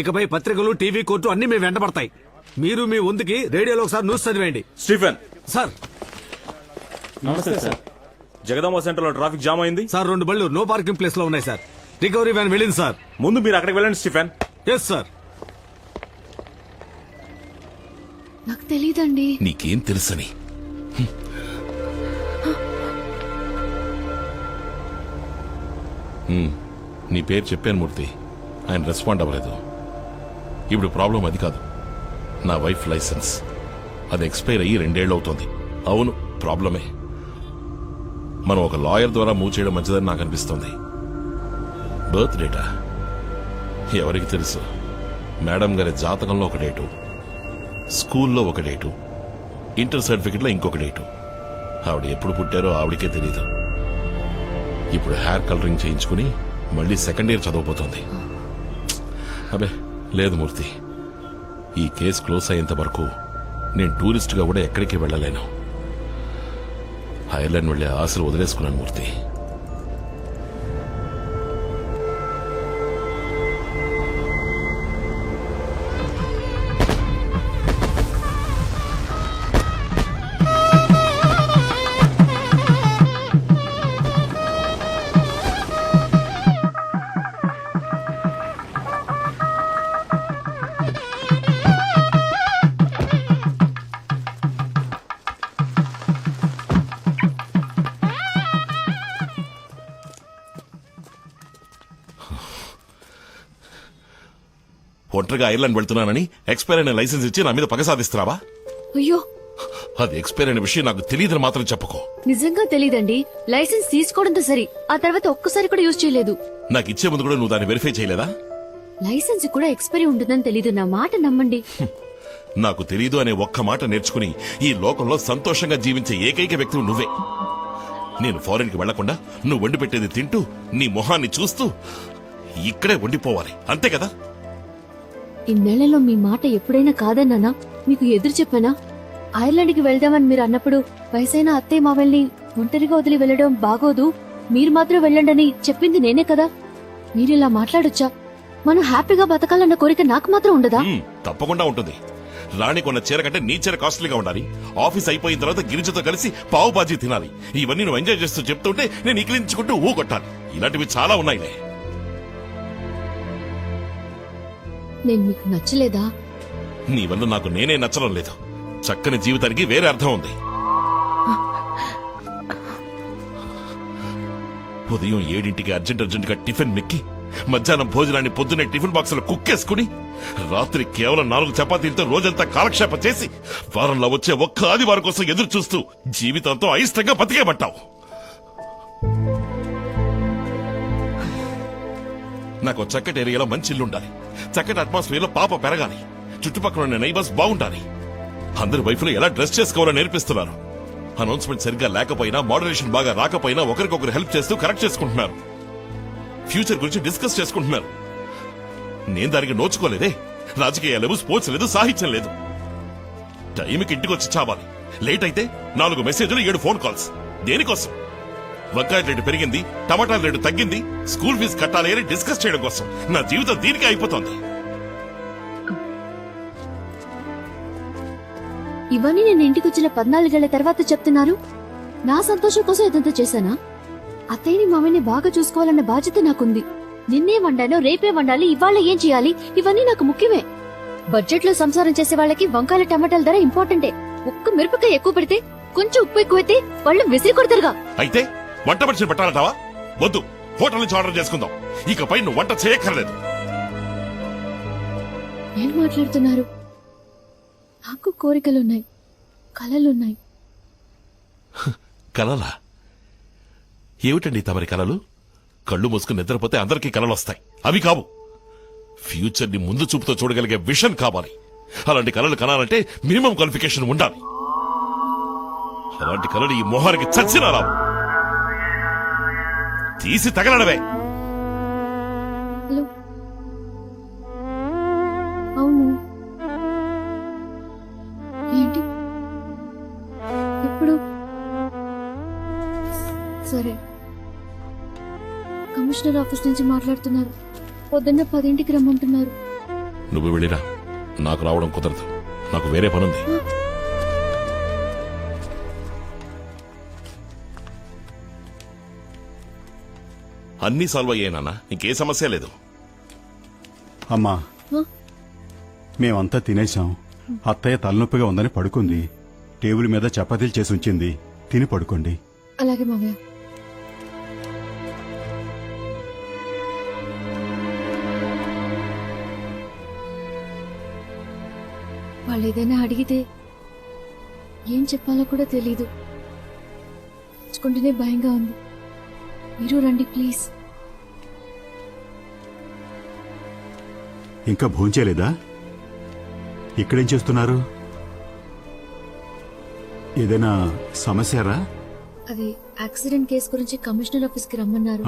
ఇకపై పత్రికలు, టీవీ, కోర్టు అన్ని మేము వెంటబడతాయి. మీరు మీ వంతుకి రేడియోలో ఒకసారి న్యూస్ చదివేయండి. Stephen sir. నమస్తే సార్. జగదాంబ సెంటర్ లో ట్రాఫిక్ జామ్ అయింది సార్. 2 బళ్ళు నో పార్కింగ్ ప్లేస్ లో ఉన్నాయి సార్. రికవరీ వ్యాన్ వెళ్ళింది సార్. ముందు మీరు అక్కడికి వెళ్ళండి స్టీఫెన్. Yes sir. నాకు తెలీదండి. నీకేం తెలుసని? నీ పేరు చెప్పాను మూర్తి. ఆయన రెస్పాండ్ అవ్వలేదు. ఇప్పుడు ప్రాబ్లం అది కాదు. నా వైఫ్ లైసెన్స్ అది ఎక్స్పైర్ అయ్యి 2 ఏళ్ళు అవుతోంది. అవును, ప్రాబ్లమే. మనం ఒక లాయర్ ద్వారా మూవ్ చేయడం మంచిదని నాకు అనిపిస్తోంది. బర్త్ డేటా ఎవరికి తెలుసు? మేడం గారి జాతకంలో ఒక డేటు, స్కూల్లో ఒక డేటు, ఇంటర్ సర్టిఫికెట్లో ఇంకొక డేటు. ఆవిడ ఎప్పుడు పుట్టారో ఆవిడకే తెలియదు. ఇప్పుడు హెయిర్ కలరింగ్ చేయించుకుని మళ్ళీ 2nd ఇయర్ చదవబోతోంది. అబే లేదు మూర్తి, ఈ కేసు క్లోజ్ అయ్యేంత వరకు నేను టూరిస్ట్గా కూడా ఎక్కడికి వెళ్ళలేను. ఐర్లాండ్ వెళ్లే ఆశలు వదిలేసుకున్నాను మూర్తి. ఒంటరిగా ఐర్లాండ్ వెళ్తున్నానని ఎక్స్పైర్ అయిన లైసెన్స్ ఇచ్చి నా మీద పగ సాధిస్తున్నావా? అయ్యో, అది ఎక్స్పైర్ అయిన విషయం నాకు తెలియదని మాత్రం చెప్పుకో. నిజంగా తెలీదండి. లైసెన్స్ తీసుకోవడంతో సరి, ఆ తర్వాత ఒక్కసారి కూడా యూజ్ చేయలేదు. నాకు ఇచ్చే ముందు కూడా నువ్వు దాన్ని వెరిఫై చేయలేదా? లైసెన్స్ కూడా ఎక్స్పైరీ ఉంటుందని తెలీదు. నా మాట నమ్మండి. నాకు తెలీదు అనే ఒక్క మాట నేర్చుకుని ఈ లోకంలో సంతోషంగా జీవించే ఏకైక వ్యక్తి నువ్వే. నేను ఫారెన్ కి వెళ్లకుండా నువ్వు వండి పెట్టేది తింటూ నీ మొహాన్ని చూస్తూ ఇక్కడే వండిపోవాలి, అంతే కదా? ఇన్నేళ్లలో మీ మాట ఎప్పుడైనా కాదన్నానా? మీకు ఎదురు చెప్పానా? ఐర్లాండ్కి వెళ్దామని మీరు అన్నప్పుడు వయసైన అత్తయ్య మావల్ని ఒంటరిగా వదిలి వెళ్లడం బాగోదు, మీరు మాత్రం వెళ్ళండని చెప్పింది నేనే కదా. మీరిలా మాట్లాడొచ్చా? మనం హ్యాపీగా బతకాలన్న కోరిక నాకు మాత్రం ఉండదా? తప్పకుండా ఉంటుంది. రాణి కొన్న చీర కంటే నీ చీర కాస్ట్లీగా ఉండాలి, ఆఫీస్ అయిపోయిన తర్వాత గిరిజతో కలిసి పావు బాజీ తినాలి, ఇవన్నీ నువ్వు ఎంజాయ్ చేస్తూ చెప్తుంటే నేను ఇకిలించుకుంటూ ఊ కొట్టాలి. ఇలాంటివి చాలా ఉన్నాయిలే. నేను మీకు నచ్చలేదా? నీ వల్ల నాకు నేనే నచ్చడం లేదు. చక్కని జీవితానికి వేరే అర్థం ఉంది. ఉదయం 7ంటికి అర్జెంటుగా టిఫిన్ మెక్కి, మధ్యాహ్నం భోజనాన్ని పొద్దున్నే టిఫిన్ బాక్సులో కుక్కేసుకుని, రాత్రి కేవలం 4 చపాతీలతో రోజంతా కాలక్షేపం చేసి, వారంలో వచ్చే ఒక్క ఆదివారం కోసం ఎదురు చూస్తూ జీవితంతో అయిష్టంగా బతికేబట్టావు. నాకు చక్కటి ఏరియాలో మంచి ఇల్లు ఉండాలి, చక్కటి అట్మాస్ఫియర్ లో పాప పెరగాలి, చుట్టుపక్కల ఉన్న నైబర్స్ బాగుండాలి. అందరి వైఫ్లు ఎలా డ్రెస్ చేసుకోవాలో నేర్పిస్తున్నారు. అనౌన్స్మెంట్ సరిగ్గా లేకపోయినా, మోడరేషన్ బాగా రాకపోయినా ఒకరికొకరు హెల్ప్ చేస్తూ కరెక్ట్ చేసుకుంటున్నారు. ఫ్యూచర్ గురించి డిస్కస్ చేసుకుంటున్నారు. నేను దానికి నోచుకోలేదే. రాజకీయాలు లేవు, స్పోర్ట్స్ లేదు, సాహిత్యం లేదు. టైంకి ఇంటికి వచ్చి చావాలి. లేట్ అయితే 4 మెసేజ్లు, 7 ఫోన్ కాల్స్. దేనికోసం? వంకాయ రేటు పెరిగింది, టమాటాల రేటు తగ్గింది, స్కూల్ ఫీజు కట్టాలి అని డిస్కస్ చేయడం కోసం. నా జీవితం దీనికే అయిపోతుంది. ఇవన్నీ నేను ఇంటికి వచ్చిన 14 ఏళ్ల తర్వాత చెప్తున్నారు. నా సంతోషం కోసం ఇదంతా చేశానా? అత్తయ్యని మామని బాగా చూసుకోవాలన్న బాధ్యత నాకుంది. నిన్నే వండానో, రేపే వండాలి, ఇవాళ ఏం చేయాలి, ఇవన్నీ నాకు ముఖ్యమే. బడ్జెట్ లో సంసారం చేసే వాళ్ళకి వంకాయల టమాటాల ధర ఇంపార్టెంటే. ఒక్క మిరపకాయ ఎక్కువ పెడితే, కొంచెం ఉప్పు ఎక్కువైతే వాళ్ళు విసిరి కొడతారుగా. అయితే వంట మనిషిని పెట్టాలంటావా? వద్దు, హోటల్ నుంచి ఆర్డర్ చేసుకుందాం. ఇకపై నువ్వు వంట చేయక్కర్లేదు. ఏం మాట్లాడుతున్నారు? నాకు కోరికలున్నాయి, కలలున్నాయి. కలలా? ఏమిటండి తమరి కలలు? కళ్ళు మూసుకుని నిద్రపోతే అందరికీ కలలు వస్తాయి. అవి కావు. ఫ్యూచర్ ని ముందు చూపుతో చూడగలిగే విషన్ కావాలి. అలాంటి కలలు కనాలంటే మినిమం క్వాలిఫికేషన్ ఉండాలి. అలాంటి కలలు ఈ మొహానికి చచ్చినా రావు. తీసి తగలడవే. హలో, అవును, ఏంటి ఎప్పుడు? సరే, కమిషనర్ ఆఫీస్ నుంచి మాట్లాడుతున్నారు. పొద్దున్న 10ంటికి రమ్మంటున్నారు. నువ్వు వెళ్ళిరా, నాకు రావడం కుదరదు. నాకు వేరే పనుంది. అన్నీ సాల్వ్ అయ్యాయి నాన్న, ఇంకే సమస్య లేదు. అమ్మా, మేమంతా తినేశాం. అత్తయ్య తలనొప్పిగా ఉందని పడుకుంది. టేబుల్ మీద చపాతీలు చేసి ఉంచింది, తిని పడుకోండి. అలాగే మామయ్య. వాళ్ళు ఏదైనా అడిగితే ఏం చెప్పాలో కూడా తెలీదు. తెచ్చుకుంటేనే భయంగా ఉంది. మీరు రండి ప్లీజ్. ఇంకా భోంచేలేదా? ఇక్కడేం చేస్తున్నారు? ఏదైనా సమస్యరా? అది యాక్సిడెంట్ కేసు గురించి కమిషనర్ ఆఫీస్ కి రమ్మన్నారు.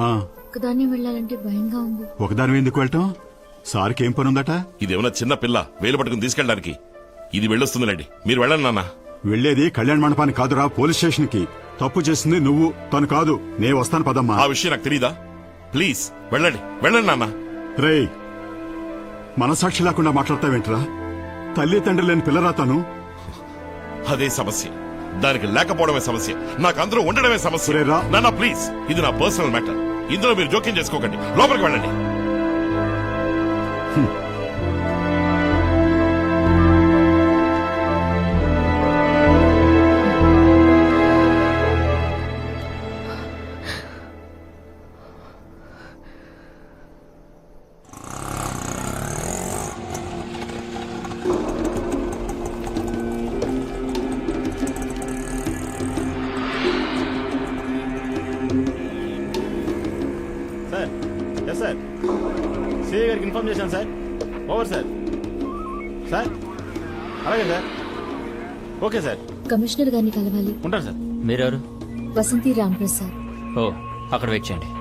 ఒకదాన్ని వెళ్ళాలంటే భయంగా ఉంది. ఒకదాని ఎందుకు వెళ్ళటం? సార్కి ఏం పని ఉందట? ఇదేమన్నా చిన్న పిల్ల వేలు పట్టుకుని తీసుకెళ్ళడానికి? ఇది వెళ్ళొస్తుందిలేండి, మీరు వెళ్ళండి నాన్న. వెళ్లేది కళ్యాణ మండపానికి కాదురా, పోలీస్ స్టేషన్ కి. తప్పు చేసింది నువ్వు, తను కాదు. నే వస్తాను పదమ్మా. ఆ విషయం నాకు తెలీదా? ప్లీజ్ వెళ్ళండి, వెళ్ళండి నాన్న. రేయ్, మనసాక్షి లేకుండా మాట్లాడతావేంట్రా? తల్లి తండ్రి లేని పిల్లరా తను. అదే సమస్య, దానికి లేకపోవడమే సమస్య, నాకు అందరూ ఉండడమే సమస్య. నాన్న ప్లీజ్, ఇది నా పర్సనల్ మ్యాటర్. ఇందులో మీరు జోక్యం చేసుకోకండి. లోపలికి వెళ్ళండి. సార్, సిఐ గారికి ఇన్ఫార్మ్ చేశాను సార్. Over sir. సార్, అలాగే సార్. Okay sir. కమిషనర్ గారిని కలవాలి. ఉంటాను సార్. మీరెవరు? వసంతి రాంప్రసాద్. ఓ, అక్కడ వెయిట్ చేయండి.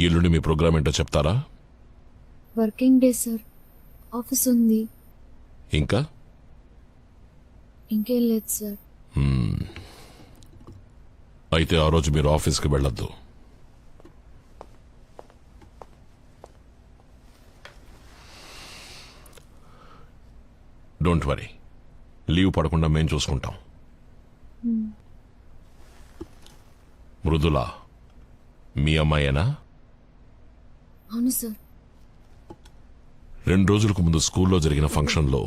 ఎల్లుండి మీ ప్రోగ్రామ్ ఏంటో చెప్తారా? వర్కింగ్ డే సార్, ఆఫీస్ ఉంది. ఇంకా ఇంకేం లేదు సార్. అయితే ఆ రోజు మీరు ఆఫీస్కి వెళ్ళొద్దు. డోంట్ వరీ, లీవ్ పడకుండా మేం చూసుకుంటాం. మృదుల మీ అమ్మాయేనా? అవును సార్. 2 రోజులకు ముందు స్కూల్లో జరిగిన ఫంక్షన్లో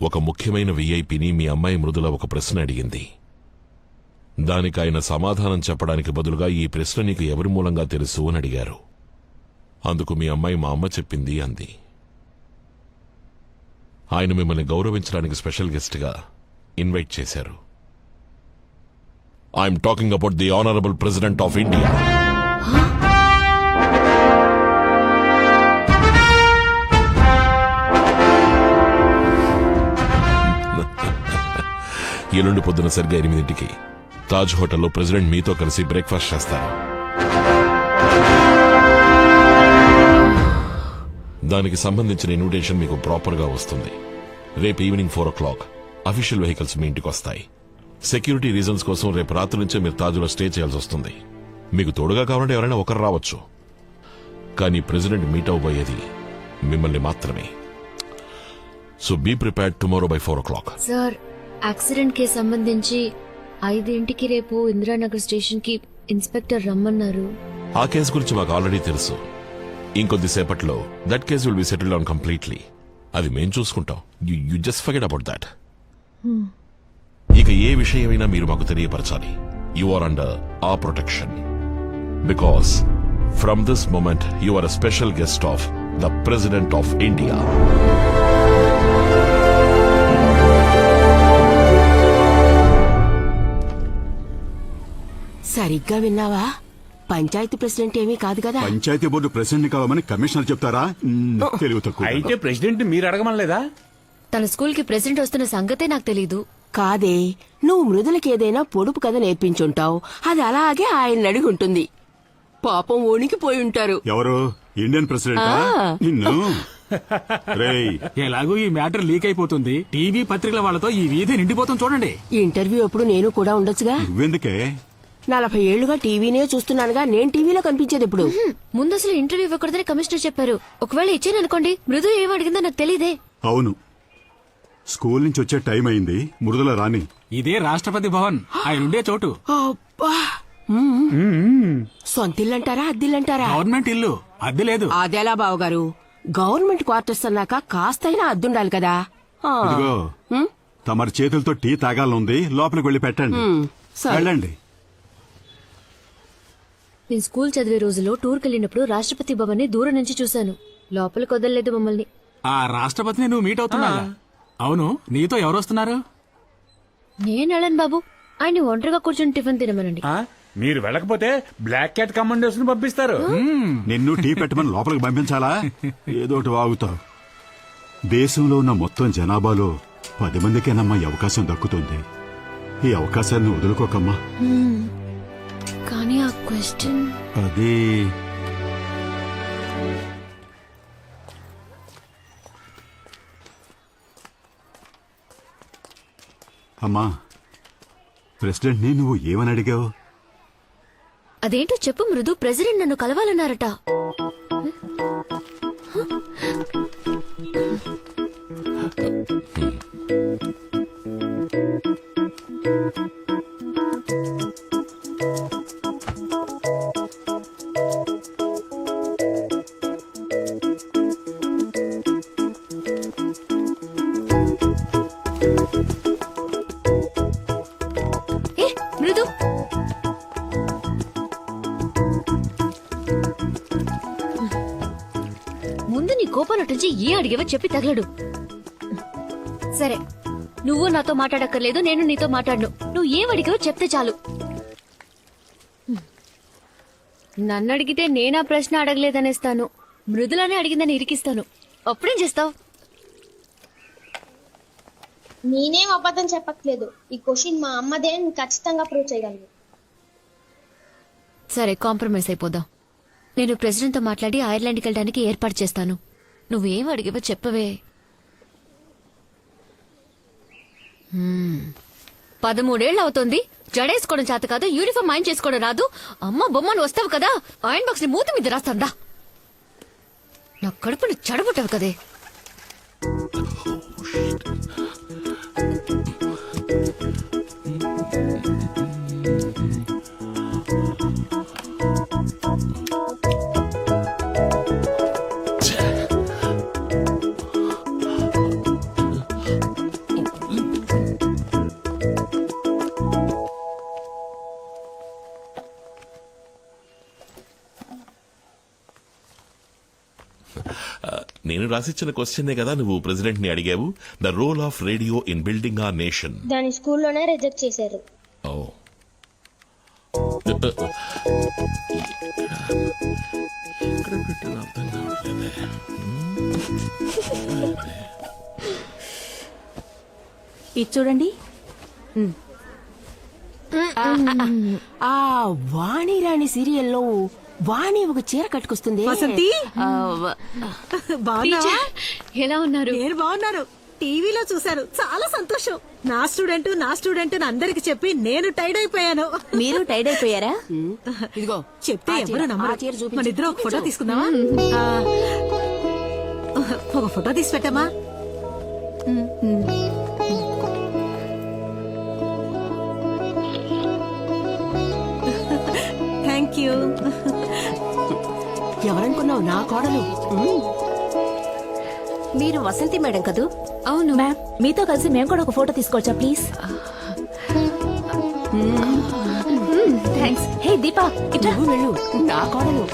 ఒక ముఖ్యమైన విఐపిని మీ అమ్మాయి మృదుల ఒక ప్రశ్న అడిగింది. దానికి ఆయన సమాధానం చెప్పడానికి బదులుగా ఈ ప్రశ్న నీకు ఎవరి మూలంగా తెలుసు అని అడిగారు. అందుకు మీ అమ్మాయి మా అమ్మ చెప్పింది అంది. ఆయన మిమ్మల్ని గౌరవించడానికి స్పెషల్ గెస్ట్గా ఇన్వైట్ చేశారు. I'm talking about the honourable president of India. ఎల్లుండి పొద్దున సరిగ్గా 8ంటికి తాజ్ హోటల్లో ప్రెసిడెంట్ మీతో కలిసి బ్రేక్ఫాస్ట్ చేస్తారు. దానికి సంబంధించిన ఇన్విటేషన్ మీకు ప్రాపర్గా వస్తుంది. రేపు ఈవినింగ్ 4 o'clock అఫీషియల్ వెహికల్స్ మీ ఇంటికి వస్తాయి. సెక్యూరిటీ రీజన్స్ కోసం రేపు రాత్రి నుంచే మీరు తాజ్లో స్టే చేయాల్సి వస్తుంది. మీకు తోడుగా కావాలంటే ఎవరైనా ఒకరు రావచ్చు, కానీ ప్రెసిడెంట్ మీట్ అవ్వబోయేది మిమ్మల్ని మాత్రమే. So be prepared tomorrow by 4 o'clock. Sir, accident కి సంబంధించి 5ంటికి రేపు ఇందిరానగర్ స్టేషన్ కి ఇన్స్పెక్టర్ రమ్మన్నారు. ఆ కేసు గురించి మాకు ఆల్రెడీ తెలుసు. ఇంకొద్దిసేపట్లో that case will be settled on completely. అది మేం చూసుకుంటాం. You just forget about that. ఇక ఏ విషయమైనా మీరు మాకు తెలియపరచాలి. You are under our protection. Because from this moment you are a special guest of the president of India. సరిగ్గా విన్నావా? పంచాయతీ ప్రెసిడెంట్ ఏమీ కాదు కదా. పంచాయతీ బోర్డు ప్రెసిడెంట్ కావాలని కమిషనర్ చెప్తారా? తెలివి తక్కువ. అయితే ప్రెసిడెంట్ మీరు అడగమనలేదా? తన స్కూల్ కి ప్రెసిడెంట్ వస్తున్న సంగతే నాకు తెలీదు. కాదే, నువ్వు మృదులకి ఏదైనా పొడుపు కథ నేర్పించుంటావు. అది అలాగే ఆయన అడిగి ఉంటుంది. పాపం ఓణికిపోయి ఉంటారు. ఎవరు? Indian president? నిన్ను రేయ్, ఎలాగూ ఈ మ్యాటర్ లీక్ అయిపోతుంది. టీవీ పత్రికల వాళ్ళతో ఈ వీధి నిండిపోతుంది చూడండి. ఇంటర్వ్యూ అప్పుడు నేను కూడా ఉండొచ్చుగా. నువ్వెందుకే? 40 ఏళ్లుగా టీవీనే చూస్తున్నానుగా, నేను టీవీలో కనిపించేది ఇప్పుడు. ముందు అసలు ఇంటర్వ్యూ ఇవ్వకూడదని కమిషనర్ చెప్పారు. ఒకవేళ ఇచ్చాను అనుకోండి, మృదు ఏం అడిగిందో నాకు తెలీదే. అవును, స్కూల్ నుంచి వచ్చే టైం అయింది. మృదుల రాని. ఇదే రాష్ట్రపతి భవన్, ఆయన ఉండే చోటు. అబ్బా, సొంతిల్లంటారా అద్దిల్లంటారా? గవర్నమెంట్ ఇల్లు, అద్దె లేదు. అదేలా బావగారు, గవర్నమెంట్ క్వార్టర్స్ అన్నాక కాస్తైనా అద్దుండాలి కదా. ఇదిగో, తమరి చేతులతో టీ తాగాలనుంది. లోపలికి వెళ్ళి పెట్టండి. వెళ్ళండి. నేను స్కూల్ చదివే రోజుల్లో టూర్కి వెళ్ళినప్పుడు రాష్ట్రపతి భవన్ ని దూరం నుంచి చూశాను. లోపలికి వదలలేదు మమ్మల్ని. ఆ రాష్ట్రపతిని నువ్వు మీట్ అవుతున్నా? అవును, నీతో ఎవరు వస్తున్నారు? నేను వెళ్ళను బాబు, ఆయన ఒంటరిగా కూర్చొని టిఫిన్ తినమనండి. మీరు వెళ్ళకపోతే బ్లాక్ క్యాట్ కమాండర్స్ ని పంపిస్తారు. నిన్ను టీ పెట్టమని లోపలికి పంపించాలా? ఏదోటి వాగుతావు. దేశంలో ఉన్న మొత్తం జనాభాలో 10 మందికేనమ్మా ఈ అవకాశం దక్కుతుంది. ఈ అవకాశాన్ని వదులుకోకమ్మా. కానీ ఆ క్వశ్చన్ అది అమ్మా, ప్రెసిడెంట్ ని నువ్వు ఏమని అడిగావు? అదేంటో చెప్పు మృదు. ప్రెసిడెంట్ నన్ను కలవాలన్నారట. మృదు, ముందు నీ కోపం నటించి ఏ అడిగేవో చెప్పి తగలడు. సరే, నువ్వు నాతో మాట్లాడక్కర్లేదు, నేను నీతో మాట్లాడను. నువ్వు ఏం అడిగావో చెప్తే చాలు. నన్ను అడిగితే నేనా ప్రశ్న అడగలేదనేస్తాను. మృదులానే అడిగిందని ఇరికిస్తాను. అప్పుడేం చేస్తావు? నేనేం అబద్ధం చెప్పట్లేదు. ఈ క్వశ్చన్ మా అమ్మదే, ఖచ్చితంగా ప్రూవ్ చేయగలను. సరే, కాంప్రమైజ్ అయిపోదాం. నేను ప్రెసిడెంట్ తో మాట్లాడి ఐర్లాండ్కి వెళ్ళడానికి ఏర్పాటు చేస్తాను. నువ్వేం అడిగావో చెప్పవే. 13 అవుతోంది, జడేసుకోవడం చేత కాదు, యూనిఫామ్ ఆయన చేసుకోవడం రాదు. అమ్మ బొమ్మను వస్తావు కదా, ఆయన బాక్స్ ని మూతి మీద రాస్తాందా. నా కడుపును చెడబుట్టావు కదే. నేను రాసిచ్చిన క్వశ్చనే కదా నువ్వు ప్రెసిడెంట్ ని అడిగావు. The role of radio in building our nation. దాని స్కూల్లోనే రిజెక్ట్ చేశారు. ఎక్కడ పెట్టాను అర్థం కావట్లేదే. ఇది చూడండి. ఆ వాణిరాణి సీరియల్లో వాణి ఒక చీర కట్టుకొస్తుంది. వసంతి? టీచర్, ఎలా ఉన్నారు? నేను బాగున్నాను. టీవీలో చూశాను, చాలా సంతోషం. నా స్టూడెంట్ అందరికి చెప్పి నేను టైడ్ అయిపోయాను. మీరు టైడ్ అయిపోయారా? ఇదిగో చెప్తే ఎవరు నమ్మరు. మన ఇద్దరు ఒక ఫోటో తీసుకుందామా? ఒక ఫోటో తీసి పెట్టమ్మా. Thank you. ఎవరనుకున్నావు? నా కోడలు. మీరు వసంతి మేడం కదూ? అవును మ్యామ్, మీతో కలిసి మేము కూడా ఒక ఫోటో తీసుకోవచ్చా ప్లీజ్? థ్యాంక్స్. హే దీపా, ఇట్లా వెళ్ళు. నా కోడలు.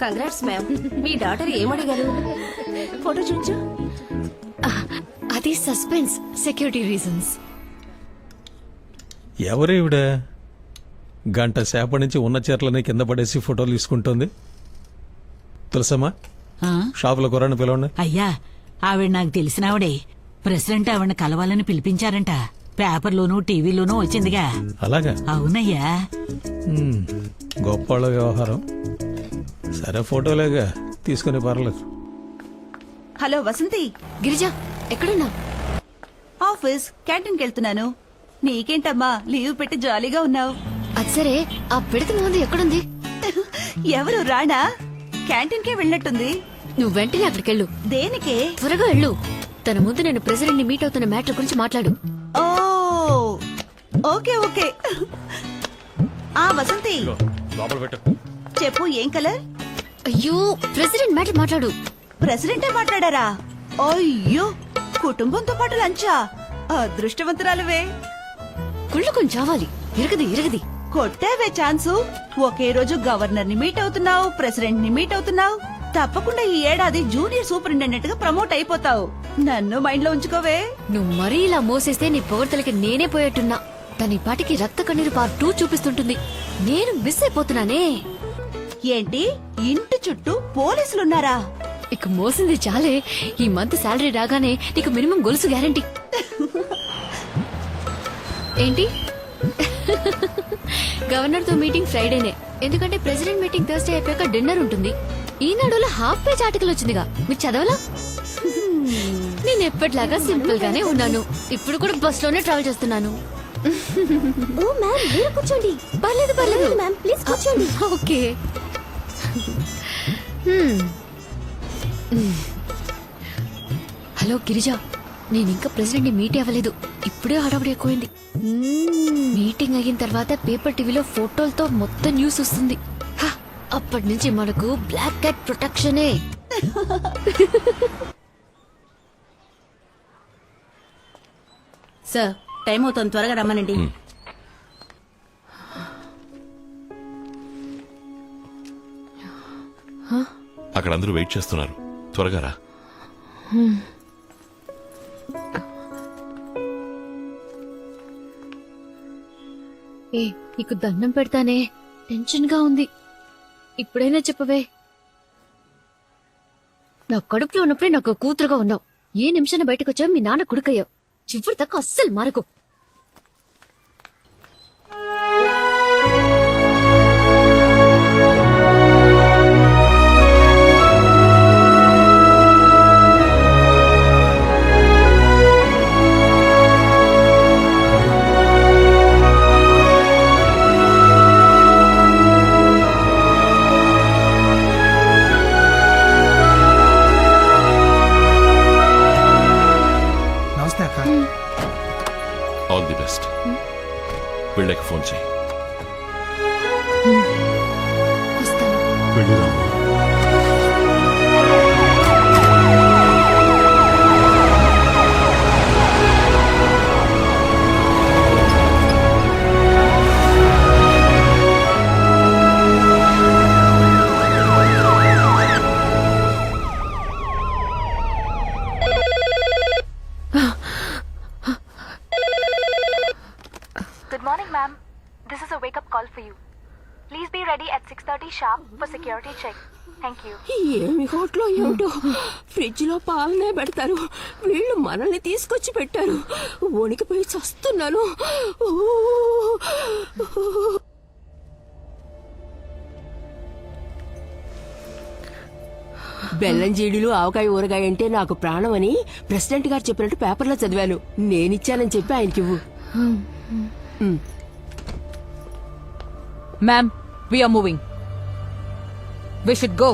Congrats ma'am. మీ డాటర్ ఏమడిగారు? ఫోటో చూచు. అది సస్పెన్స్, సెక్యూరిటీ రీజన్స్. ఎవరేవిడ గంట సేపటి నుంచి ఉన్న చీరలని కింద పడేసి ఫోటోలు తీసుకుంటుంది? తెలుసమ్మా, షాపులో కుర్రాన్ని పిలవండి. అయ్యా, ఆవిడ నాకు తెలిసినావిడే. ప్రెసిడెంట్ ఆవిడ కలవాలని పిలిపించారంట. పేపర్లోనూ టీవీలోనూ వచ్చిందిగా. అలాగా? అవునయ్యా. గొప్ప వ్యవహారం. సరే, ఫోటోలేగా తీసుకుని పర్లేదు. హలో వసంతి. గిరిజా, ఎక్కడున్నా? ఆఫీస్ క్యాంటీన్కి వెళ్తున్నాను. నీకేంటమ్మా లీవ్ పెట్టి జాలీగా ఉన్నావు? అది సరే, ఆ పిడత ముందు ఎక్కడుంది? ఎవరు రాణా? క్యాంటీన్కే వెళ్ళినట్టుంది. నువ్వు వెంటనే అక్కడికెళ్ళు. దేనికే? త్వరగా వెళ్ళు. తన ముందు నేను ప్రెసిడెంట్ ని మీట్ అవుతున్న మ్యాటర్ గురించి మాట్లాడు. ఓ ఓకే ఓకే. ఆ వసంతి, చెప్పు, ఏం కలర్? అయ్యో, ప్రెసిడెంట్ మ్యాటర్ మాట్లాడు. ప్రెసిడెంటే మాట్లాడారా? అయ్యో, కుటుంబంతో పాటు లంచా? అదృష్టవంతురాలువే. కుళ్ళు కొంచెం చావాలి. ఇరగది కొట్టావే ఛాన్సు. ఒకే రోజు గవర్నర్ ని మీట్ అవుతున్నావు, ప్రెసిడెంట్ ని మీట్ అవుతున్నావు. తప్పకుండా ఈ ఏడాది జూనియర్ సూపరింటెండెంట్ గా ప్రమోట్ అయిపోతావు. నన్ను మైండ్ లో ఉంచుకోవే. నువ్వు మరీ ఇలా మోసేస్తే నీ పొగడ్తలకి నేనే పోయేట్టున్నా. తన పాటికి రక్త కన్నీరు పార్ట్ 2 చూపిస్తుంటుంది. నేను మిస్ అయిపోతున్నానే. ఏంటి, ఇంటి చుట్టూ పోలీసులున్నారా? ఇక మోసింది చాలే. ఈ మంత్ శాలరీ రాగానే నీకు మినిమం గొలుసు గ్యారంటీ. ఏంటి? గవర్నర్ తో మీటింగ్ ఫ్రైడేనే, ఎందుకంటే ప్రెసిడెంట్ మీటింగ్ థర్స్డే అయిపోయాక డిన్నర్ ఉంటుంది. ఈనాడులో హాఫ్ పేజ్ ఆర్టికల్ వచ్చిందిగా, మీరు చదవలా? నేను ఎప్పటిలాగా సింపుల్ గానే ఉన్నాను. ఇప్పుడు కూడా బస్ లోనే ట్రావెల్ చేస్తున్నాను. కూర్చోండి. పర్లేదు మ్యామ్, ప్లీజ్ కూర్చోండి. ఓకే. హలో గిరిజా, నేను ఇంకా ప్రెసిడెంట్ ని మీట్ అవ్వలేదు. ఇప్పుడే హడావుడి ఎక్కువైంది. మీటింగ్ అయిన తర్వాత పేపర్ టీవీలో ఫోటోలతో మొత్తం న్యూస్ వస్తుంది. అప్పటి నుంచి మనకు బ్లాక్ క్యాట్ ప్రొటెక్షనే. సార్, టైం అవుతుంది, త్వరగా రమ్మనండి. అక్కడ అందరూ వెయిట్ చేస్తున్నారు, త్వరగా రా. ఏ, నీకు దండం పెడతానే, టెన్షన్ గా ఉంది. ఇప్పుడైనా చెప్పవే. నా కడుపులో ఉన్నప్పుడే నాకు కూతురుగా ఉన్నావు. ఏ నిమిషాన్ని బయటకు వచ్చావు మీ నాన్న కొడుకయ్యావు. చివరి దాకా అస్సలు మారకు. for you. Please be ready at 6:30 sharp for security check. Thank you. ఏమి హోటలో ఏమిటో ఫ్రిడ్జ్ లో పాలనే పెడతారు, వీళ్ళు మనల్ని తీసుకొచ్చి పెట్టారు. వణికిపోయి చస్తున్నాను. బెల్లం జీడులు ఆవకాయ ఊరగాయ అంటే నాకు ప్రాణం అని ప్రెసిడెంట్ గారు చెప్పినట్టు పేపర్లో చదివాను. నేనిచ్చానని చెప్పి ఆయనకివ్వు. Ma'am, we are moving. We should go.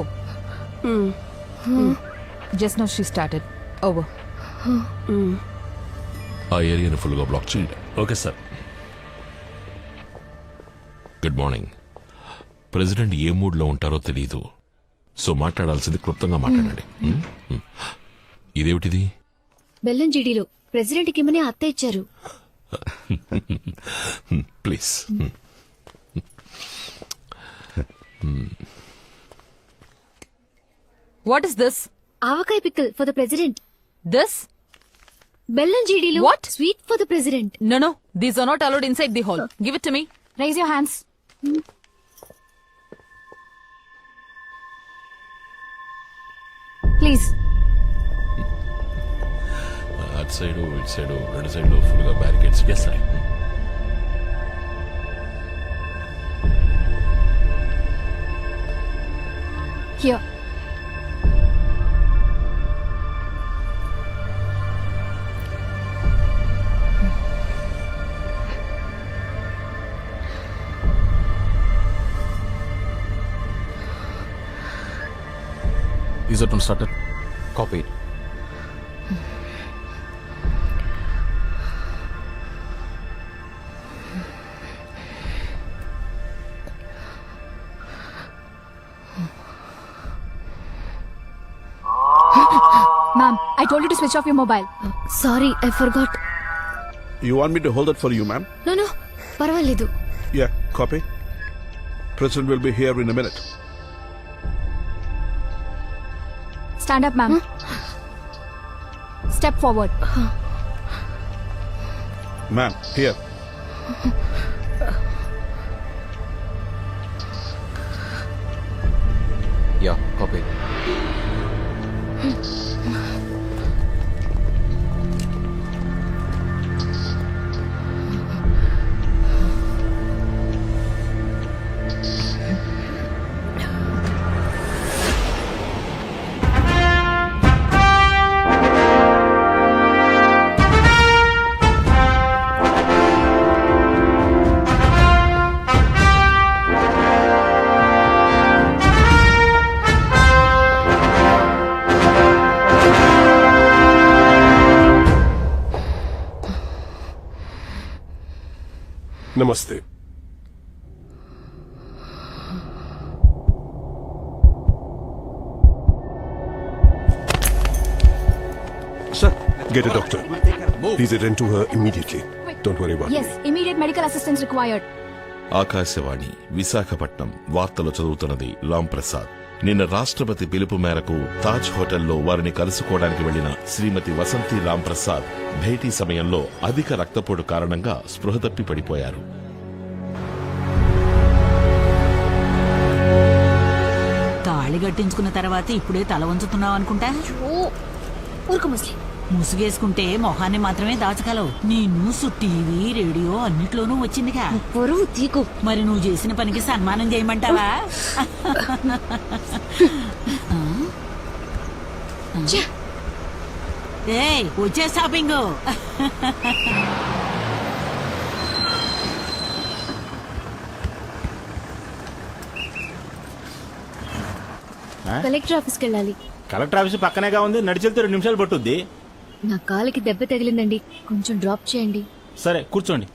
Just now she started. Over. ఆ ఏరియాను ఫుల్గా బ్లాక్ చేయండి. Okay sir. Good morning. President ఏ మూడ్లో ఉంటారో తెలియదు, సో మాట్లాడాల్సింది క్లుప్తంగా మాట్లాడండి. ఇదేమిటిది? బెల్లం జీడీలో ప్రెసిడెంట్కి ఇమ్మని అత్త ఇచ్చారు. Please. What is this? Avakaya pickle for the president. This? బెల్లం జీడీలో What? Sweet for the president. No, no. These are not allowed inside the hall. Give it to me. Raise your hands. Please. అటు side ఇటు side రెండు సైడ్లో ఫుల్గా barricades. Yes sir. Here. Is it started? Copied. Ma'am, I told you to switch off your mobile. Sorry, I forgot. You want me to hold it for you, ma'am? No పర్వాలేదు. Yeah, copy. President will be here in a minute. Stand up, ma'am. Step forward. Ma'am, here. Yeah, copied. Namaste. Sir, get a doctor. Please attend to her immediately. Don't worry about Yes, immediate medical assistance required. Akashvani Visakhapatnam వార్తలు చదువుతున్నది రామ్ ప్రసాద్. నిన్న రాష్ట్రపతి పిలుపు మేరకు తాజ్ హోటల్లో వారిని కలుసుకోవడానికి వెళ్లిన శ్రీమతి వసంతి రామ్ ప్రసాద్ భేటీ సమయంలో అధిక రక్తపోటు కారణంగా స్పృహ తప్పి పడిపోయారు. తాళి కట్టించుకున్న తర్వాత ఇప్పుడే తల వంచుతున్నావు అనుకుంటా. ఊరుకు ముస్లిం. ముసుగేసుకుంటే మొహాన్ని మాత్రమే దాచగలవు. నీ న్యూస్ టీవీ రేడియో అన్నిట్లోనూ వచ్చిందిగా. పొరుగు తీకు. మరి నువ్వు చేసిన పనికి సన్మానం చేయమంటావా? ఏయ్, వచ్చే షాపింగ్. కలెక్టర్ ఆఫీస్కి వెళ్ళాలి. కలెక్టర్ ఆఫీస్ పక్కనేగా ఉంది, నడిచెళ్తే 2 నిమిషాలు పట్టుద్ది. నా కాలికి దెబ్బ తగిలిందండి, కొంచెం డ్రాప్ చేయండి. సరే కూర్చోండి.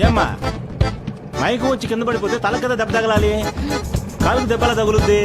ఏమ్మా, మైకు వచ్చి కింద పడిపోతే తల కదా దెబ్బ తగలాలి, కాలుకు దెబ్బలా తగులుద్ది.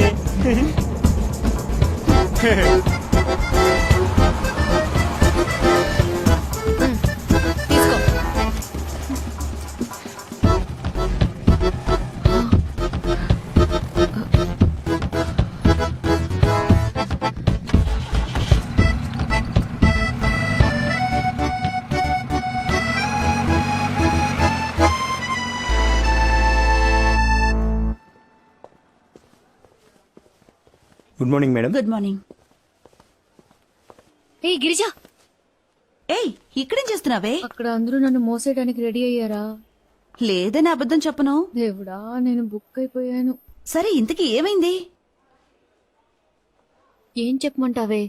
Good morning madam. Good morning. ఏ గిరిజా, ఏయ్ ఇక్కడేం చేస్తున్నావే? అక్కడ అందరూ నన్ను మోసేయడానికి రెడీ అయ్యారా? లేదని అబద్ధం చెప్పను. దేవుడా, నేను బుక్ అయిపోయాను. సరే ఇంతకీ ఏమైంది? ఏం చెప్పమంటావే?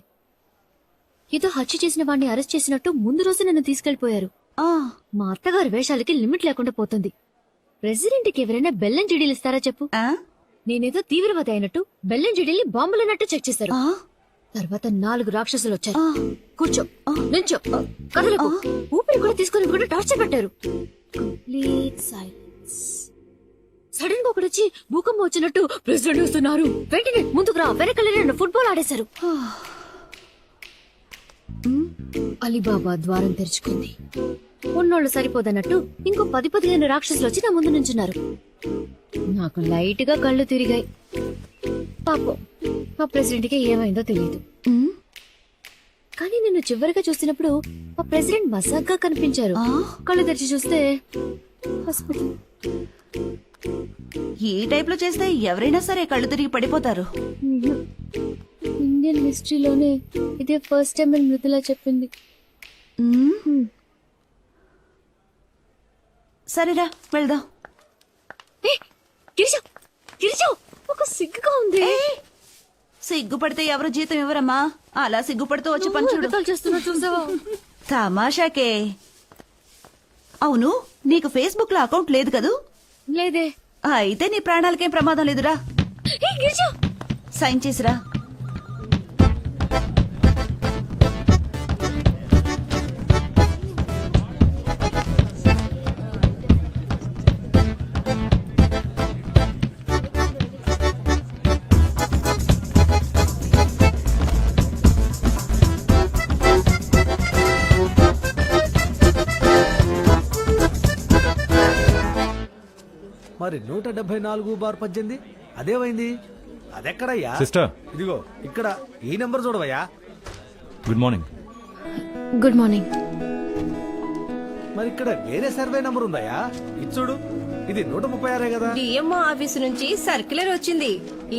ఏదో హత్య చేసిన వాడిని అరెస్ట్ చేసినట్టు ముందు రోజు నన్ను తీసుకెళ్లిపోయారు. మా అత్తగారి వేషాలకి లిమిట్ లేకుండా పోతుంది. ప్రెసిడెంట్కి ఎవరైనా బెల్లం చెడీలు ఇస్తారా చెప్పు? నేనేదో తీవ్రవాది అయినట్టు బెల్లం చెడీల్ని బాంబులన్నట్టు చెక్ చేశారు. తర్వాత 4 రాక్షసులు వచ్చారు. కూర్చో, నించో, కదలకు, ఊపిరి కూడా తీసుకుని కూడా టార్చర్ పెట్టారు. Complete silence. సడన్ గా ఒకటి వచ్చి భూకంపం వచ్చినట్టు ప్రెసిడెంట్ వస్తున్నారు, వెంటనే ముందుకు రా, వెనకాల నన్ను ఫుట్బాల్ ఆడేశారు. అలీబాబా ద్వారం తెరుచుకుంది. ఉన్నోళ్ళు సరిపోదన్నట్టు ఇంకో 10-15 రాక్షసులు వచ్చి నా ముందు నుంచున్నారు. నాకు లైట్ గా కళ్ళు తిరిగాయి. పాపం మా ప్రెసిడెంట్ కి ఏమైందో తెలియదు. కానీ నిన్ను చివరిగా చూసినప్పుడు మా ప్రెసిడెంట్ మసాగ్గా కనిపించారు. కళ్ళు తెరిచి చూస్తే హాస్పిటల్. ఈ టైప్ లో చేస్తే ఎవరైనా సరే కళ్ళు తిరిగి పడిపోతారు. ఇండియన్ హిస్టరీలోనే ఇదే ఫస్ట్ టైం అని మృదులా చెప్పింది. సరేరా వెళ్దాం. ఒక సిగ్గుగా ఉంది. సిగ్గుపడితే ఎవరు జీతం ఇవ్వరమ్మా. అలా సిగ్గుపడుతూ వచ్చి పంచుడు చేస్తున్నా చూసావా? తమాషాకే. అవును, నీకు ఫేస్బుక్ లో అకౌంట్ లేదు కదూ? లేదే. అయితే నీ ప్రాణాలకేం ప్రమాదం లేదురా. సైన్ చేసిరా. మరి 174/18 అదేమైంది? అదెక్కడయ్యా? సిస్టర్, ఇదిగో ఇక్కడ ఈ నెంబర్ చూడవయ్యా. Good morning. Good morning. మరి ఇక్కడ వేరే సర్వే నంబర్ ఉందయ్యా. ఇది చూడు, ఇది 136 కదా. డిఎంఓ ఆఫీసు నుంచి సర్క్యులర్ వచ్చింది.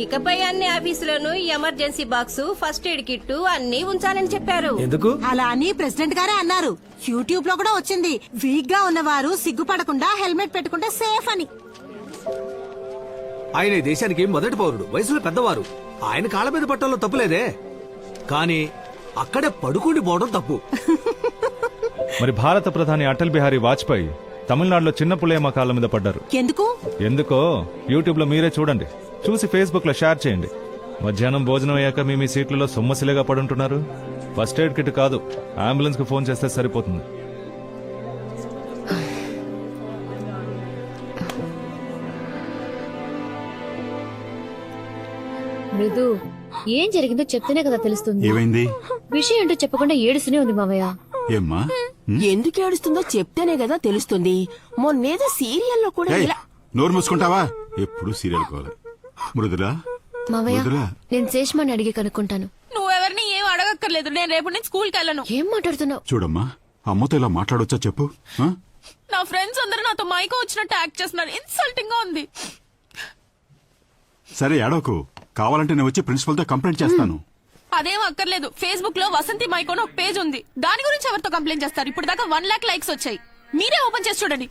ఇకపై అన్ని ఆఫీసులను emergency box, first aid kit అన్ని ఉంచాలని చెప్పారు. ఎందుకు అలా అని ప్రెసిడెంట్ గారే అన్నారు. యూట్యూబ్ లో కూడా వచ్చింది. వీక్ గా ఉన్నవారు సిగ్గుపడకుండా హెల్మెట్ పెట్టుకుంటే సేఫ్ అని. ఆయన ఈ దేశానికి మొదటి పౌరుడు, వయసులో పెద్దవారు. ఆయన కాళ్ళ మీద పట్టడంలో తప్పులేదే, కానీ అక్కడే పడుకుని పోవడం తప్పు. మరి భారత ప్రధాని అటల్ బిహారీ వాజ్పేయి తమిళనాడులో చిన్న పులేమ కాళ్ళ మీద పడ్డారు. ఎందుకో యూట్యూబ్ లో మీరే చూడండి. చూసి ఫేస్బుక్ లో షేర్ చేయండి. మధ్యాహ్నం భోజనం అయ్యాక మీ సీట్లలో సొమ్మసిలేగా పడుంటున్నారు. ఫస్ట్ ఎయిడ్ కిట్ కాదు, అంబులెన్స్ కు ఫోన్ చేస్తే సరిపోతుంది. మృదు, ఏం జరిగిందో చెప్తేనే కదా తెలుస్తుంది. ఏమైంది? విషయం ఏంటో చెప్పకుండా ఏడుస్తూనే ఉంది మావయ్య. ఏమ్మా? ఎందుకు ఏడుస్తుందో చెప్తేనే కదా తెలుస్తుంది. మొన్నేదో సీరియల్లో కూడా ఏయ్, ఇలా. నోరు మూసుకుంటావా? ఎప్పుడు సీరియల్ కావాలి. మృదులా, మావయ్య, మృదులా. నేను శేష్మాని అడిగి కనుక్కుంటాను. నువ్వెవరిని ఏం అడగక్కర్లేదు. నేను రేపు నుంచి స్కూల్కి వెళ్ళను. ఏం మాట్లాడుతున్నావు? చూడమ్మా, అమ్మతో ఇలా మాట్లాడొచ్చా చెప్పు. ఆ? నా ఫ్రెండ్స్ అందరూ నాతో మైకో వచ్చినట్టు యాక్ట్ చేస్తున్నారు. ఇన్సల్టింగ్ గా ఉంది. సరే ఏడవకు, కావాలంటే నేను వచ్చి ప్రిన్సిపల్ తో కంప్లైంట్ చేస్తాను. అదేం అక్కర్లేదు. ఫేస్బుక్ లో వసంతి మైకోన్ ఒక పేజ్ ఉంది. దాని గురించి ఎవరితో కంప్లైంట్ చేస్తారు? ఇప్పుడు దాకా 1 lakh లైక్స్ వచ్చాయి. మీరే ఓపెన్ చేసి చూడండి.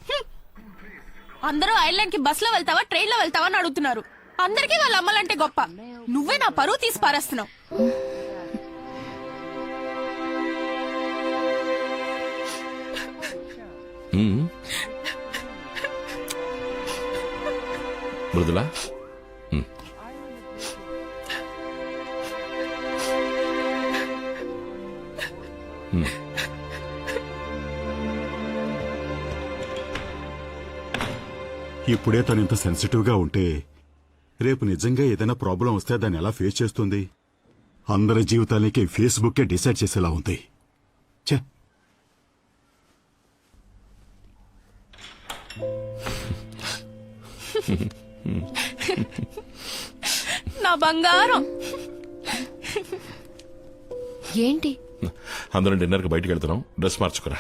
అందరూ ఐర్లాండ్ కి బస్ లో వెళ్తావా, ట్రైన్ లో వెళ్తావా అని అడుగుతున్నారు. అందరికీ వాళ్ళ అమ్మలంటే గొప్ప. నువ్వే నా పరువు తీసి పారేస్తున్నావు. మృదులా, ఇప్పుడే తను ఇంత సెన్సిటివ్ గా ఉంటే రేపు నిజంగా ఏదైనా ప్రాబ్లం వస్తే దాన్ని ఎలా ఫేస్ చేస్తుంది? అందరి జీవితాలకి ఫేస్బుక్కే డిసైడ్ చేసేలా ఉంది. ఛే, నా బంగారం. ఏంటి? అందరం డిన్నర్ కి బయటికి వెళ్తున్నాం. డ్రెస్ మార్చుకురా.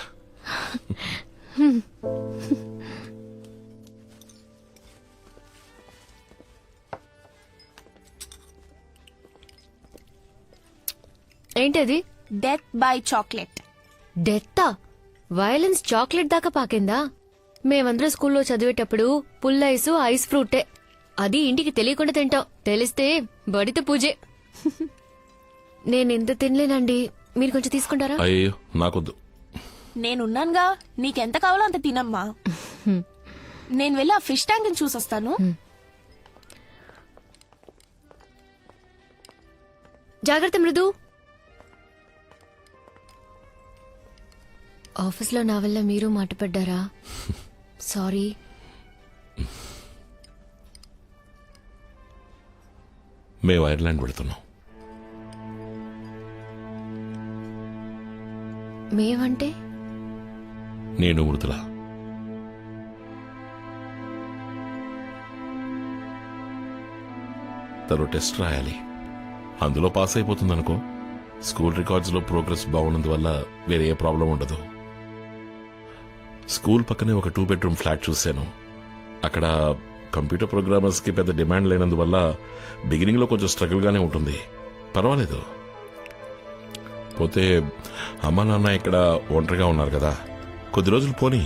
ఏంటది? Death by chocolate. డెత్తా? వైలెన్స్ చాక్లెట్ దాకా పాకిందా? మేమందరం స్కూల్లో చదివేటప్పుడు పుల్ల ఐస్ ఫ్రూటే. అది ఇంటికి తెలియకుండా తింటాం, తెలిస్తే బడిత పూజే. నేనెంత తినలేనండి, మీరు కొంచెం తీసుకుంటారా? అయ్యో నాకొద్దు. నేనున్నానుగా, నీకెంత కావాలో అంత తినమ్మా. నేను వెళ్ళి ఆ ఫిష్ ట్యాంక్ చూసొస్తాను. జాగ్రత్త మృదు. ఆఫీస్లో నా వల్ల మీరు మాట పడ్డారా? సారీ. మేము ఐర్లాండ్ వెళుతున్నాం. మేమంటే? నేను మృదుల. తను టెస్ట్ రాయాలి, అందులో పాస్ అయిపోతుందనుకో. స్కూల్ రికార్డ్స్లో ప్రోగ్రెస్ బాగున్నందువల్ల వేరే ఏ ప్రాబ్లం ఉండదు. స్కూల్ పక్కనే ఒక 2 బెడ్రూమ్ ఫ్లాట్ చూశాను. అక్కడ కంప్యూటర్ ప్రోగ్రామర్స్కి పెద్ద డిమాండ్ లేనందువల్ల బిగినింగ్లో కొంచెం స్ట్రగుల్గానే ఉంటుంది. పర్వాలేదు. పోతే అమ్మ నాన్న ఇక్కడ ఒంటరిగా ఉన్నారు కదా, కొద్ది రోజులు పోని.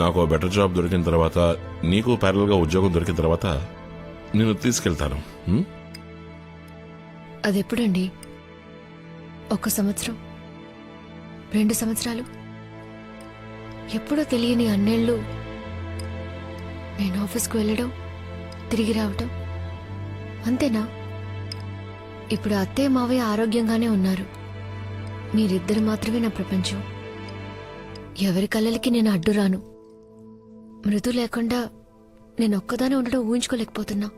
నాకు బెటర్ జాబ్ దొరికిన తర్వాత, నీకు ప్యారల్గా ఉద్యోగం దొరికిన తర్వాత నేను తీసుకెళ్తాను. అదెప్పుడండి? 1 సంవత్సరం, 2 సంవత్సరాలు, ఎప్పుడో తెలియని అన్నేళ్ళు నేను ఆఫీస్కు వెళ్ళడం, తిరిగి రావటం, అంతేనా? ఇప్పుడు అత్తయ్య మావయ్య ఆరోగ్యంగానే ఉన్నారు. మీరిద్దరు మాత్రమే నా ప్రపంచం. ఎవరి కళ్ళకి నేను అడ్డు రాను. మృదు లేకుండా నేను ఒక్కదానే ఉండడం ఊహించుకోలేకపోతున్నా.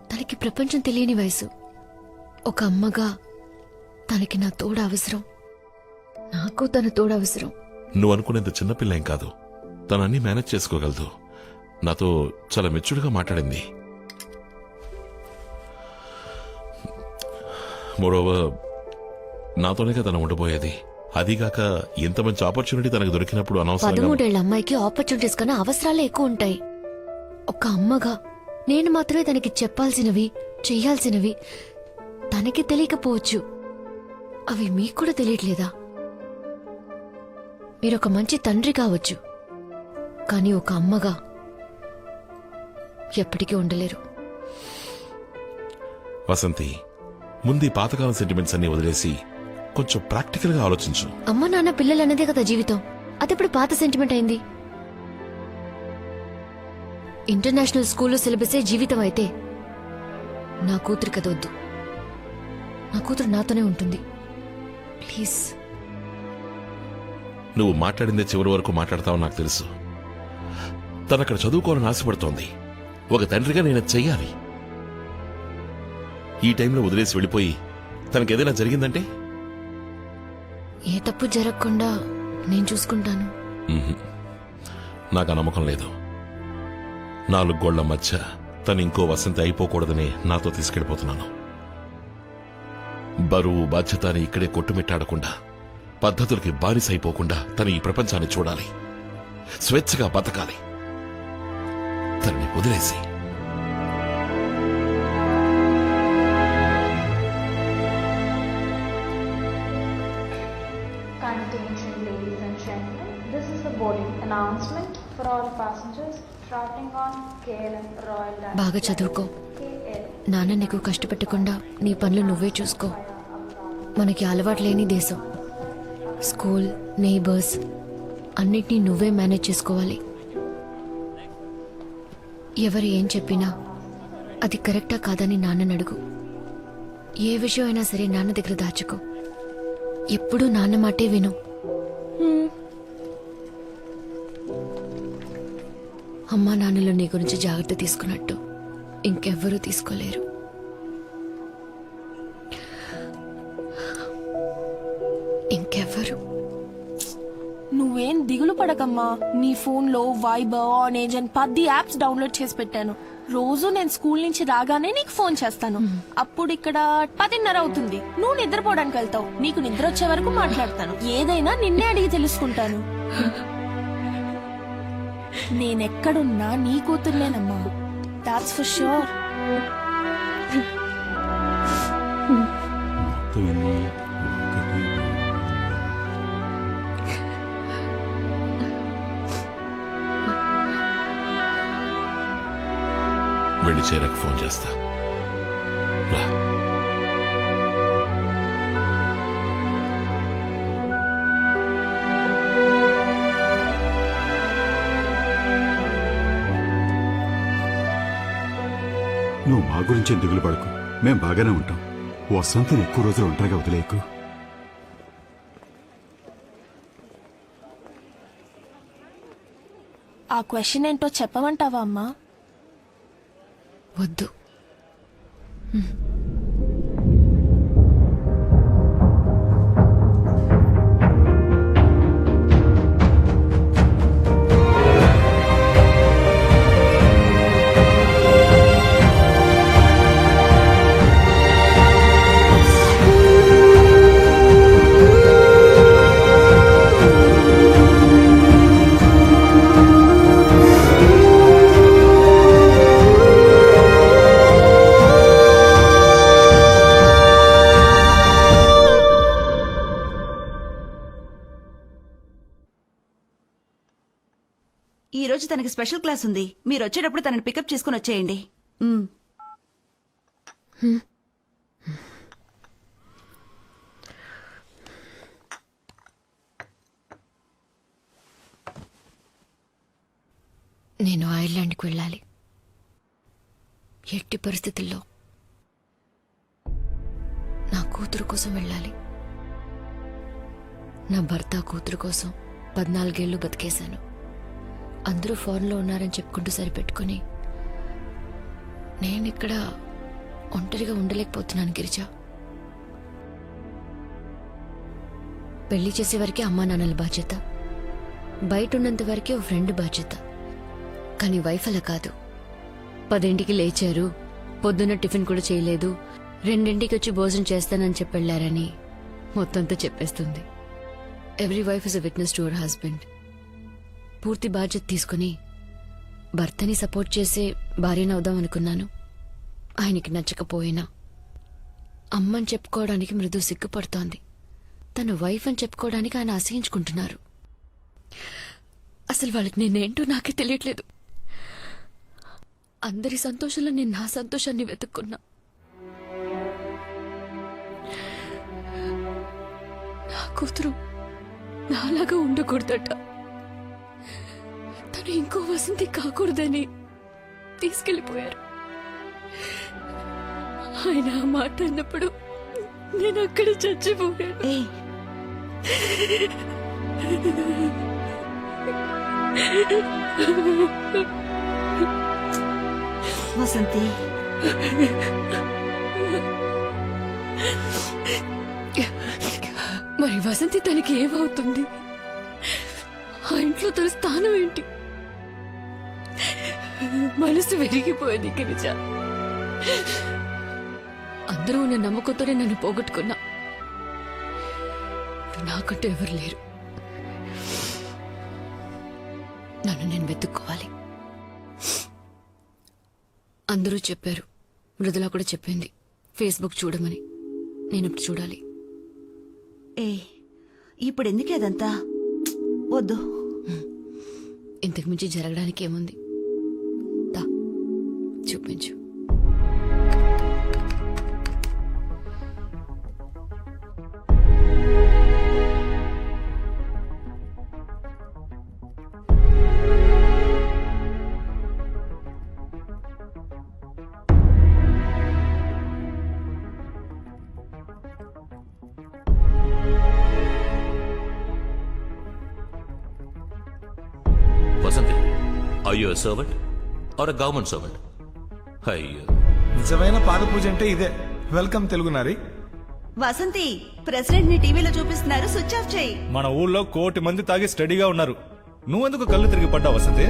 తనకి ప్రపంచం తెలియని వయసు. ఒక అమ్మగా తనకి నా తోడు అవసరం, నాకు తన తోడు అవసరం. నువ్వు అనుకునేంత చిన్నపిల్ల ఏం కాదు. తను అన్నీ మేనేజ్ చేసుకోగలదు. నాతో చాలా మెచ్యూర్డ్గా మాట్లాడింది. మోరోవర్, నాతోనే కదా తను ఉండబోయేది. అదిగాక ఎంత మంచి ఆపర్చునిటీ తనకు దొరికినప్పుడు అనవసరంగా 13 ఏళ్ల అమ్మాయికి ఆపర్చునిటీస్ కన్నా అవసరాలే ఎక్కువ ఉంటాయి. ఒక అమ్మగా నేను మాత్రమే తనకి చెప్పాల్సినవి, చెయ్యాల్సినవి తనకి తెలియకపోవచ్చు. అవి మీకు కూడా తెలియట్లేదా? మీరొక మంచి తండ్రి కావచ్చు, కానీ ఒక అమ్మగా ఎప్పటికీ ఉండలేరు. వసంతి, ముందు పాతకాలం సెంటిమెంట్స్ అన్ని వదిలేసి కొంచెం ప్రాక్టికల్ గా ఆలోచించు. అమ్మ నాన్న పిల్లలు అన్నదే కదా జీవితం. అదెప్పుడు పాత సెంటిమెంట్ అయింది? ఇంటర్నేషనల్ స్కూల్లో సిలబసే జీవితం అయితే నా కూతురు కదొద్దు. నా కూతురు నాతోనే ఉంటుంది. ప్లీజ్. నువ్వు మాట్లాడిందే చివరి వరకు మాట్లాడతావు నాకు తెలుసు. తనక్కడ చదువుకోవాలని ఆశపడుతోంది. ఒక తండ్రిగా నేను చెయ్యాలి. ఈ టైంలో వదిలేసి వెళ్ళిపోయి తనకేదైనా జరిగిందంటే? ఏ తప్పు జరగకుండా నేను చూసుకుంటాను. నాకు ఆ నమ్మకం లేదు. 4 గోళ్ల మధ్య తను ఇంకో వసంతి అయిపోకూడదని నాతో తీసుకెళ్లిపోతున్నాను. బరువు బాధ్యత అని ఇక్కడే కొట్టుమిట్టాడకుండా, పద్ధతులకి బానిస అయిపోకుండా తను ఈ ప్రపంచాన్ని చూడాలి, స్వేచ్ఛగా బతకాలి. తనని వదిలేసి Attention ladies and gentlemen, this is the boarding announcement for all passengers traveling on KLM Royal Dutch బాగా చదువుకో. నాన్న నీకు కష్టపెట్టకుండా నీ పనులు నువ్వే చూసుకో. మనకి అలవాటు లేని దేశం. స్కూల్, నేబర్స్ అన్నిటినీ నువ్వే మేనేజ్ చేసుకోవాలి. ఎవరు ఏం చెప్పినా అది కరెక్టా కాదని నాన్నని అడుగు. ఏ విషయం అయినా సరే నాన్న దగ్గర దాచుకో. ఎప్పుడూ నాన్న మాటే విను. అమ్మా నాన్నలు నీ గురించి జాగ్రత్త తీసుకున్నట్టు ఇంకెవ్వరూ తీసుకోలేరు. ఇంకెవ్వరు. నువ్వేం దిగులు పడకమ్మా. నీ ఫోన్ లో వైబర్, ఆనేజ్ అని 10 యాప్స్ డౌన్లోడ్ చేసి పెట్టాను. రోజు నేను స్కూల్ నుంచి రాగానే నీకు ఫోన్ చేస్తాను. అప్పుడు ఇక్కడ 10:30 అవుతుంది. నువ్వు నిద్రపోవడానికి వెళ్తావు. నీకు నిద్ర వచ్చే వరకు మాట్లాడతాను. ఏదైనా నిన్నే అడిగి తెలుసుకుంటాను. నేనెక్కడున్నా నీ కూతుర్నేనమ్మా. That's for sure. వెళ్ళి చేరాక ఫోన్ చేస్తా. రా. నువ్వు మా గురించి దిగులు పడకు, మేం బాగానే ఉంటాం. వసంతిని ఎక్కువ రోజులు ఒంటరిగా వదిలేయకు. ఆ క్వశ్చన్ ఏంటో చెప్పమంటావా అమ్మా? వద్దు. ఈ రోజు తనకి స్పెషల్ క్లాస్ ఉంది. మీరు వచ్చేటప్పుడు తనని పికప్ చేసుకుని వచ్చేయండి. నేను ఐర్లాండ్కి వెళ్ళాలి. ఎట్టి పరిస్థితుల్లో నా కూతురు కోసం వెళ్ళాలి. నా భర్త కూతురు కోసం 14 ఏళ్ళు బతికేశాను. అందరూ ఫారెన్లో ఉన్నారని చెప్పుకుంటూ సరిపెట్టుకుని నేను ఇక్కడ ఒంటరిగా ఉండలేకపోతున్నాను గిరిజా. పెళ్లి చేసే వరకే అమ్మా నాన్నల బాధ్యత, బయట ఉన్నంత వరకే ఓ ఫ్రెండ్ బాధ్యత. కానీ వైఫ్ అలా కాదు. 10ంటికి లేచారు, పొద్దున్న టిఫిన్ కూడా చేయలేదు, 2ంటికి వచ్చి భోజనం చేస్తానని చెప్పెళ్లారని మొత్తంతో చెప్పేస్తుంది. Every wife is a witness to our husband. పూర్తి బాధ్యత తీసుకుని భర్తని సపోర్ట్ చేసే భార్యనవుదాం అనుకున్నాను. ఆయనకి నచ్చకపోయినా అమ్మని చెప్పుకోవడానికి మృదు సిగ్గుపడుతోంది. తన వైఫ్ అని చెప్పుకోవడానికి ఆయన అసహించుకుంటున్నారు. అసలు వాళ్ళకి నేనేంటో నాకే తెలియట్లేదు. అందరి సంతోషంలో నేను నా సంతోషాన్ని వెతుక్కున్నా. నా కూతురు నాలాగా ఉండకూడదట. తను ఇంకో వసంతి కాకూడదని తీసుకెళ్లిపోయారు. ఆయన ఆ మాట అన్నప్పుడు నేను అక్కడ చచ్చిపోయాను. వసంతి, మరి వసంతి తనకి ఏమవుతుంది? ఆ ఇంట్లో తన స్థానం ఏంటి? మనసు విరిగిపోయింది గిరిజ. అందరూ ఉన్న నమ్మకంతోనే నన్ను పోగొట్టుకున్నా. నాకంటూ ఎవరు లేరు. నన్ను నేను వెతుక్కోవాలి. అందరూ చెప్పారు, మృదులా కూడా చెప్పింది ఫేస్బుక్ చూడమని. నేను ఇప్పుడు చూడాలి. ఇప్పుడు ఎందుకు అదంతా? వద్దు. ఇంతకు మించి జరగడానికి ఏముంది? చూపించు. Vasanthi, are you a servant or a government servant? అయ్యో, నిజమైన పాద పూజ అంటే ఇదే. వెల్కమ్ తెలుగు నారి. వసంతి, ప్రెసిడెంట్ ని టీవీలో చూపిస్తున్నారు, స్విచ్ ఆఫ్ చేయి. మన ఊళ్ళో 1 కోటి మంది తాగి స్టడీగా ఉన్నారు. నువ్వెందుకు కళ్ళు తిరిగి పడ్డావు Vasanthi?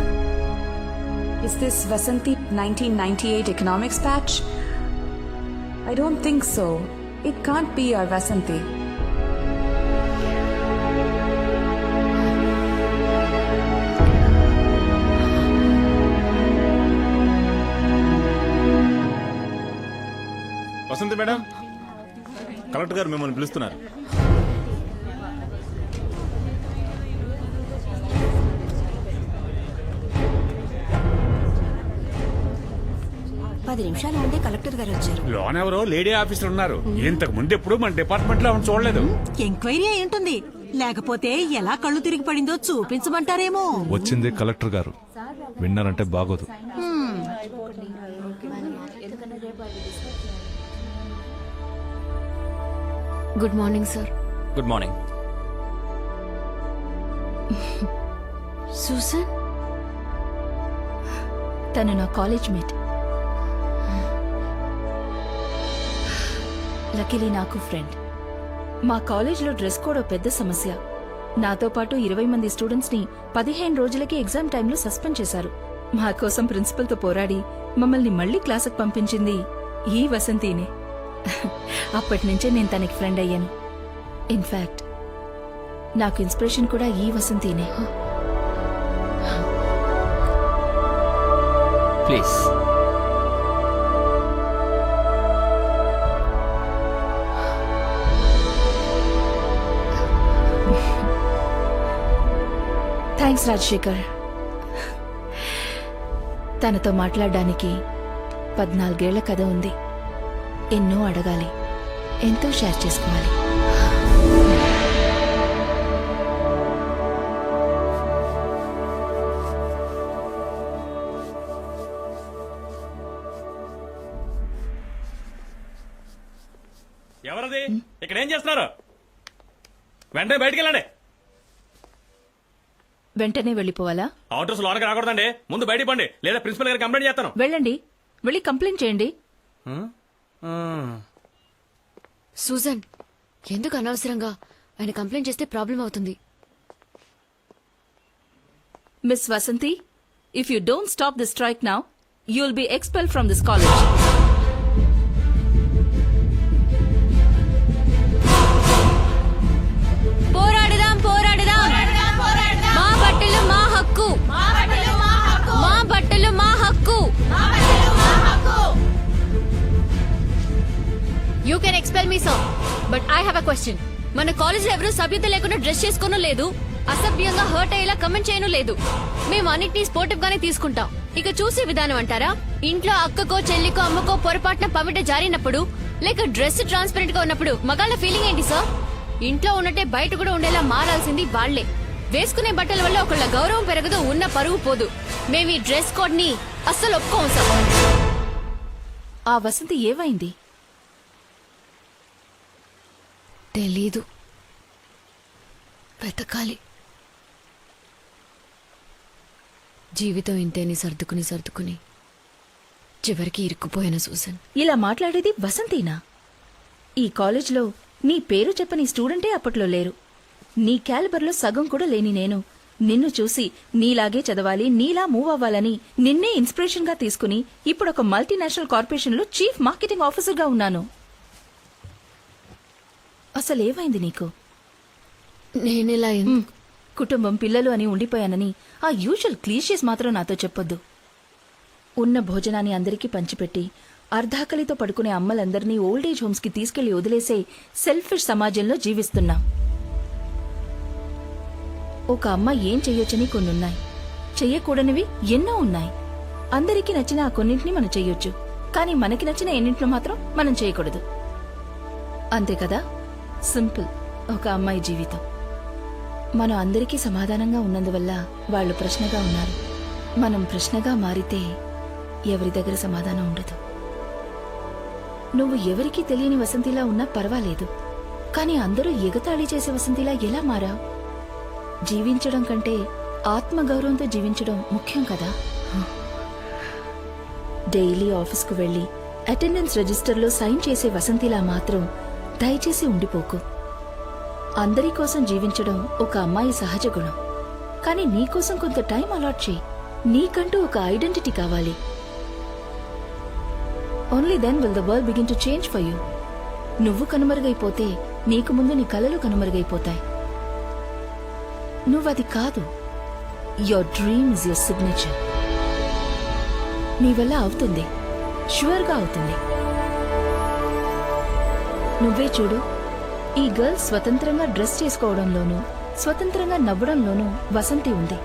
Is this Vasanti 1998 economics patch? I don't think so. It can't be our Vasanti. Vasanthi madam, collector గారు మిమ్మల్ని పిలుస్తున్నారు. 10 నిమిషాల ముందే కలెక్టర్ గారు వచ్చారు. లోన్ ఎవరో లేడీ ఆఫీసర్ ఉన్నారు. ఇంతకు ముందు ఎప్పుడు మన డిపార్ట్మెంట్ లో ఆవిడ చూడలేదు. ఎంక్వైరీ అయి ఉంటుంది, లేకపోతే ఎలా కళ్ళు తిరిగి పడిందో చూపించమంటారేమో. వచ్చింది కలెక్టర్ గారు, విన్నారంటే బాగోదు. Good morning sir. Good morning. Susan తను నా కాలేజ్ మేట్. లక్కీలీ నాకు ఫ్రెండ్. మా కాలేజ్లో డ్రెస్ కోడ్ పెద్ద సమస్య. నాతో పాటు 20 మంది స్టూడెంట్స్ ని 15 రోజులకి ఎగ్జామ్ టైంలో సస్పెండ్ చేశారు. మా కోసం ప్రిన్సిపల్ తో పోరాడి మమ్మల్ని మళ్లీ క్లాసుకు పంపించింది ఈ వసంతినే. అప్పటి నుంచే నేను తనకి ఫ్రెండ్ అయ్యాను. ఇన్ఫాక్ట్ నాకు ఇన్స్పిరేషన్ కూడా ఈ వసంతినే. ప్లీజ్. థ్యాంక్స్ రాజశేఖర్. తనతో మాట్లాడడానికి 14 ఏళ్ల కథ ఉంది. ఎన్నో అడగాలి, ఎంతో షేర్ చేసుకోవాలి. ఎవరది? ఇక్కడ ఏం చేస్తున్నారు? వెంటనే బయటికి వెళ్ళండి. వెంటనే వెళ్ళిపోవాలా? ఆర్డర్స్ లోనకి రాకూడదండి. ముందు బయటికి పండి, లేదా ప్రిన్సిపల్ గారికి కంప్లైంట్ చేస్తాను. వెళ్ళండి, వెళ్ళి కంప్లైంట్ చేయండి. సూజన్, ఎందుకు అనవసరంగా ఆయన కంప్లైంట్ చేస్తే ప్రాబ్లం అవుతుంది. Miss Vasanthi, if you don't stop the strike now, you will be expelled from this college. పోరాడదాం, పోరాడదాం. మా బట్టలు మా హక్కు, మా బట్టలు మా హక్కు. You can expel me sir, but I have a question. మన కాలేజ్ లో ఎవరు సభ్యత లేకుండా డ్రెస్ చేసుకోను లేదు, అసభ్యంగా హర్ట్ అయ్యేలా కమెంట్ చేయను లేదు. మేము అన్నిటినీ స్పోర్టివ్ గానే తీసుకుంటాం. ఇక చూసే విధానం అంటారా? ఇంట్లో అక్కకో చెల్లికో అమ్మకో పొరపాటున పమిట జారినప్పుడు, లేక డ్రెస్ ట్రాన్స్పరెంట్ గా ఉన్నప్పుడు మగాళ్ళ ఫీలింగ్ ఏంటి సార్? ఇంట్లో ఉన్నట్టే బయట కూడా ఉండేలా మారాల్సింది వాళ్లే. వేసుకునే బట్టల వల్ల ఒకళ్ళ గౌరవం పెరగదు, ఉన్న పరువు పోదు. మేము ఈ డ్రెస్ కోడ్ ని అస్సలు ఒప్పుకోం సార్. ఆ వసంతి ఏమైంది? తెలీదు, వెతకాలి. జీవితం ఇంతేని సర్దుకుని సర్దుకుని చివరికి ఇరుక్కుపోయిన సూసన్. ఇలా మాట్లాడేది వసంతినా? ఈ కాలేజ్లో నీ పేరు చెప్పని స్టూడెంటే అప్పట్లో లేరు. నీ క్యాలిబర్లో సగం కూడా లేని నేను నిన్ను చూసి నీలాగే చదవాలి, నీలా మూవ్ అవ్వాలని నిన్నే ఇన్స్పిరేషన్ గా తీసుకుని ఇప్పుడు ఒక మల్టీనేషనల్ కార్పొరేషన్ లో చీఫ్ మార్కెటింగ్ ఆఫీసర్ గా ఉన్నాను. అసలేమైంది నీకు? నేనెలా కుటుంబం పిల్లలు అని ఉండిపోయానని ఆ యూజువల్ క్లీషీస్ మాత్రం నాతో చెప్పొద్దు. ఉన్న భోజనాన్ని అందరికీ పంచిపెట్టి అర్ధాకలితో పడుకునే అమ్మలందరినీ ఓల్డేజ్ హోమ్స్ కి తీసుకెళ్లి వదిలేసే సెల్ఫిష్ సమాజంలో జీవిస్తున్నాం. ఒక అమ్మ ఏం చెయ్యొచ్చని కొన్నున్నాయి, చెయ్యకూడనివి ఎన్నో ఉన్నాయి. అందరికీ నచ్చిన ఆ కొన్నింటిని మనం చెయ్యొచ్చు, కానీ మనకి నచ్చిన ఎన్నింటిని మాత్రం మనం చేయకూడదు. అంతే కదా? సింపుల్ ఒక అమ్మాయి జీవితం. మనం అందరికీ సమాధానంగా ఉన్నందువల్ల వాళ్ళు ప్రశ్నగా ఉన్నారు. మనం ప్రశ్నగా మారితే ఎవరి దగ్గర సమాధానం ఉండదు. నువ్వు ఎవరికీ తెలియని వసంతిలా ఉన్నా పర్వాలేదు, కానీ అందరూ ఎగతాళి చేసే వసంతిలా ఎలా మారా? జీవించడం కంటే ఆత్మగౌరవంతో జీవించడం ముఖ్యం కదా. డైలీ ఆఫీస్కు వెళ్లి అటెండెన్స్ రిజిస్టర్లో సైన్ చేసే వసంతిలా మాత్రం దయచేసి ఉండిపోకు. అందరి కోసం జీవించడం ఒక అమ్మాయి సహజ గుణం, కానీ నీకోసం కొంత టైం అలాట్ చేయి. నీకంటూ ఒక ఐడెంటిటీ కావాలి. Only then will the world begin to change for you. నువ్వు కనుమరుగైపోతే నీకు ముందు నీ కలలు కనుమరుగైపోతాయి. నువ్వది కాదు. Your dream is your signature. నీ వల్ల అవుతుంది, ష్యూర్గా అవుతుంది. నువ్వే చూడు, ఈ గర్ల్స్ స్వతంత్రంగా డ్రెస్ చేసుకోవడంలోనూ స్వతంత్రంగా నవ్వడంలోనూ వసంతి ఉంది.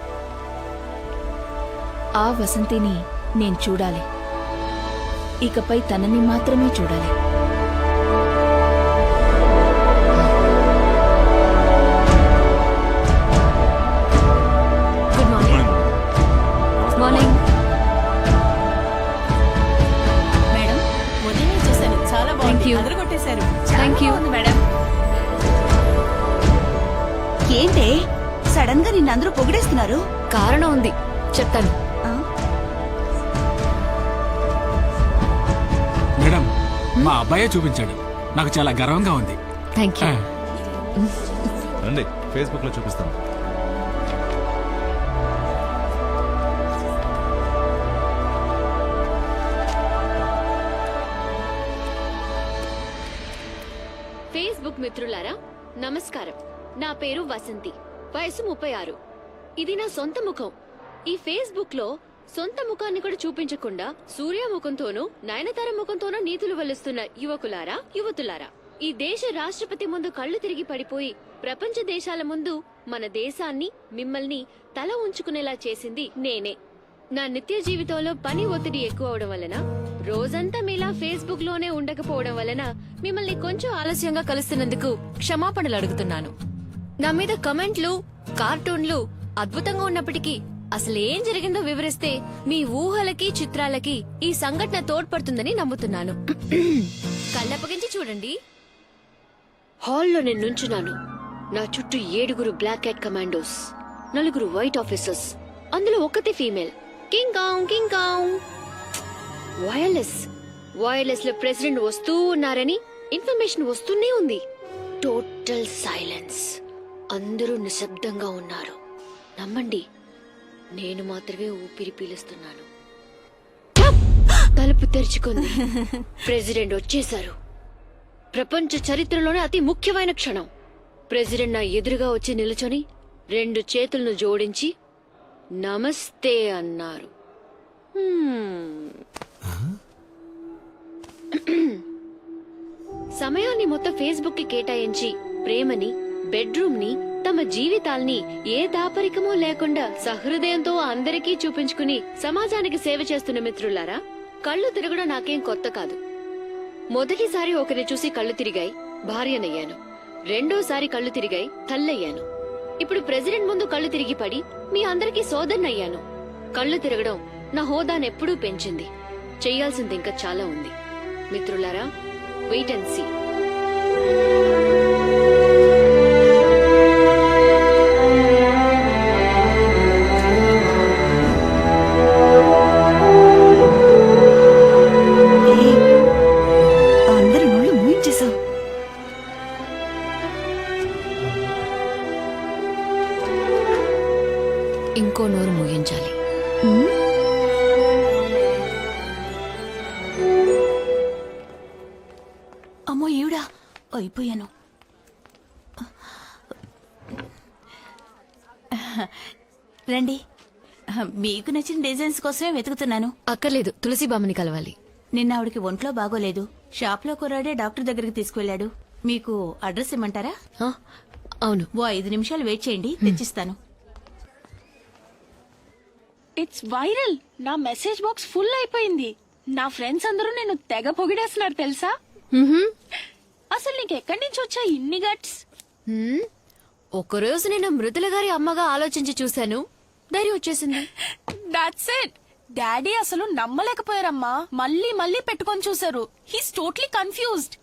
ఆ వసంతిని నేను చూడాలి. ఇకపై తనని మాత్రమే చూడాలి. Good morning. మార్నింగ్. మేడం ఉదయం చూశాను, చాలా Thank బాగుంది, you. అదరగొట్టేశారు. Thank you. మేడం ఏంటే సడన్ గా నిన్నందరూ పొగిడేస్తున్నారు? కారణం ఉంది, చెప్తాను. మేడం మా అబ్బాయే చూపించాడు, నాకు చాలా గర్వంగా ఉంది. Thank you. రండి, ఫేస్బుక్ లో చూపిస్తాను. ఫేస్బుక్ మిత్రులారా నమస్కారం. నా పేరు వసంతి, వయసు 36. ఇది నా సొంత ముఖం. ఈ ఫేస్బుక్ లో సొంత ముఖాన్ని కూడా చూపించకుండా సూర్య ముఖంతోనూ నయనతార ముఖంతోనూ నీతులు వల్లిస్తున్న యువకులారా, యువతులారా, ఈ దేశ రాష్ట్రపతి ముందు కళ్ళు తిరిగి పడిపోయి ప్రపంచ దేశాల ముందు మన దేశాన్ని, మిమ్మల్ని తల ఉంచుకునేలా చేసింది నేనే. నా నిత్య జీవితంలో పని ఒత్తిడి ఎక్కువ అవడం వలన, రోజంతా మీలా ఫేస్బుక్ లోనే ఉండకపోవడం వలన మిమ్మల్ని కొంచెం ఆలస్యంగా కలుస్తున్నందుకు క్షమాపణలు అడుగుతున్నాను. నా మీద కమెంట్లు, కార్టూన్లు అద్భుతంగా ఉన్నప్పటికీ అసలు ఏం జరిగిందో వివరిస్తే మీ ఊహలకి, చిత్రాలకి ఈ సంఘటన తోడ్పడుతుందని నమ్ముతున్నాను. కళ్ళప్పగించి చూడండి. హాల్లో నేను నుంచున్నాను. నా చుట్టూ 7 black cat commandos, 4 white officers, అందులో ఒక్కతే female. King Kong King Kong. Wireless లో ప్రెసిడెంట్ వస్తూ ఉన్నారని ఇన్ఫర్మేషన్ వస్తూనే ఉంది. Total silence. అందరూ నిశ్శబ్దంగా ఉన్నారు. నమ్మండి, నేను మాత్రమే ఊపిరి పీలుస్తున్నాను. తలుపు తెరుచుకుంది. ప్రెసిడెంట్ వచ్చేశారు. ప్రపంచ చరిత్రలోనే అతి ముఖ్యమైన క్షణం. ప్రెసిడెంట్ నా ఎదురుగా వచ్చి నిలుచొని 2 చేతులను జోడించి నమస్తే అన్నారు. సమయాన్ని మొత్తం ఫేస్బుక్ కి కేటాయించి ప్రేమని, బెడ్రూమ్ ని, తమ జీవితాల్ని ఏ దాపరికమూ లేకుండా సహృదయంతో అందరికీ చూపించుకుని సమాజానికి సేవ చేస్తున్న మిత్రులారా, కళ్ళు తిరగడం నాకేం కొత్త కాదు. మొదటిసారి ఒకరిని చూసి కళ్ళు తిరిగాయి, భార్యనయ్యాను. రెండోసారి కళ్ళు తిరిగాయి, తల్లయ్యాను. ఇప్పుడు ప్రెసిడెంట్ ముందు కళ్ళు తిరిగి పడి మీ అందరికీ సోదరునయ్యాను. కళ్ళు తిరగడం నా హోదానెప్పుడూ పెంచింది. చెయ్యాల్సింది ఇంకా చాలా ఉంది. మిత్రులారా, వెయిట్ అండ్ సీ. అందరి నోళ్ళు మూయించేశావు. ఇంకో నోరు ముగించాలి. అమ్మో ఈవిడా, అయిపోయాను. రండి, మీకు నచ్చిన డిజైన్స్ కోసమే వెతుకుతున్నాను. అక్కర్లేదు, తులసి బామ్మని కలవాలి. నిన్న ఆవిడకి ఒంట్లో బాగోలేదు. షాప్ లో కుర్రాడే డాక్టర్ దగ్గరికి తీసుకువెళ్ళాడు. మీకు అడ్రస్ ఇమ్మంటారా? అవును. ఓ 5 నిమిషాలు వెయిట్ చేయండి, తెచ్చిస్తాను. It's viral. నా మెసేజ్ బాక్స్ ఫుల్ అయిపోయింది. నా ఫ్రెండ్స్ అందరూ నేను తెగ పొగిడేస్తున్నారు తెలుసా. అసలు నీకు ఎక్కడి నుంచి వచ్చా ఇన్ని గట్స్? ఒకరోజు నేను మృదుల గారి అమ్మగా ఆలోచించి చూశాను, ధైర్యం వచ్చేసింది. That's it. డాడీ అసలు నమ్మలేకపోయారమ్మా. మళ్ళీ మళ్ళీ పెట్టుకొని చూసారు. He's totally confused.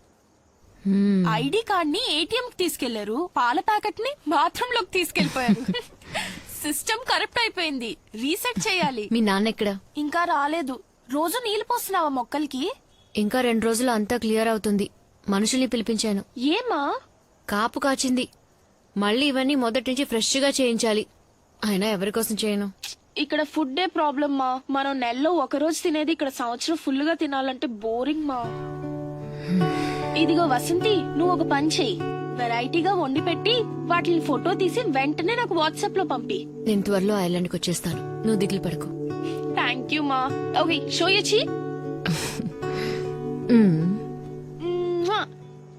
ID card ని ఏటీఎం కి తీసుకెళ్లారు, పాల ప్యాకెట్ ని బాత్రూమ్ లోకి తీసుకెళ్లిపోయారు. సిస్టమ్ కరప్ట్ అయిపోయింది, రీసెట్ చేయాలి. మీ నాన్న ఎక్కడ? ఇంకా రాలేదు. రోజు నీళ్లు పోస్తున్నావా మొక్కలకి? ఇంకా 2 రోజులు అంతా క్లియర్ అవుతుంది. మనుషుల్ని పిలిపించాను. ఏమా? కాపు కాచింది. మళ్ళీ ఇవన్నీ మొదటి నుంచి ఫ్రెష్ గా చేయించాలి. అయినా ఎవరి కోసం చేయను. ఇక్కడ ఫుడ్ ప్రాబ్లమ్ మా. మనం నెలలో 1 రోజు తినేది ఇక్కడ సంవత్సరం ఫుల్ గా తినాలంటే బోరింగ్ మా. ఇదిగో వసంతి, నువ్వు ఒక పని చెయ్యి. వెరైటీగా వండి పెట్టి వాటిని ఫోటో తీసి వెంటనే నాకు వాట్సాప్ లో పంపి. నేను త్వరలో ఐలాండ్కి వచ్చేస్తాను, నువ్వు దిగులు పడకు. థ్యాంక్ యూ మా. ఓకే, షో యచ్చి.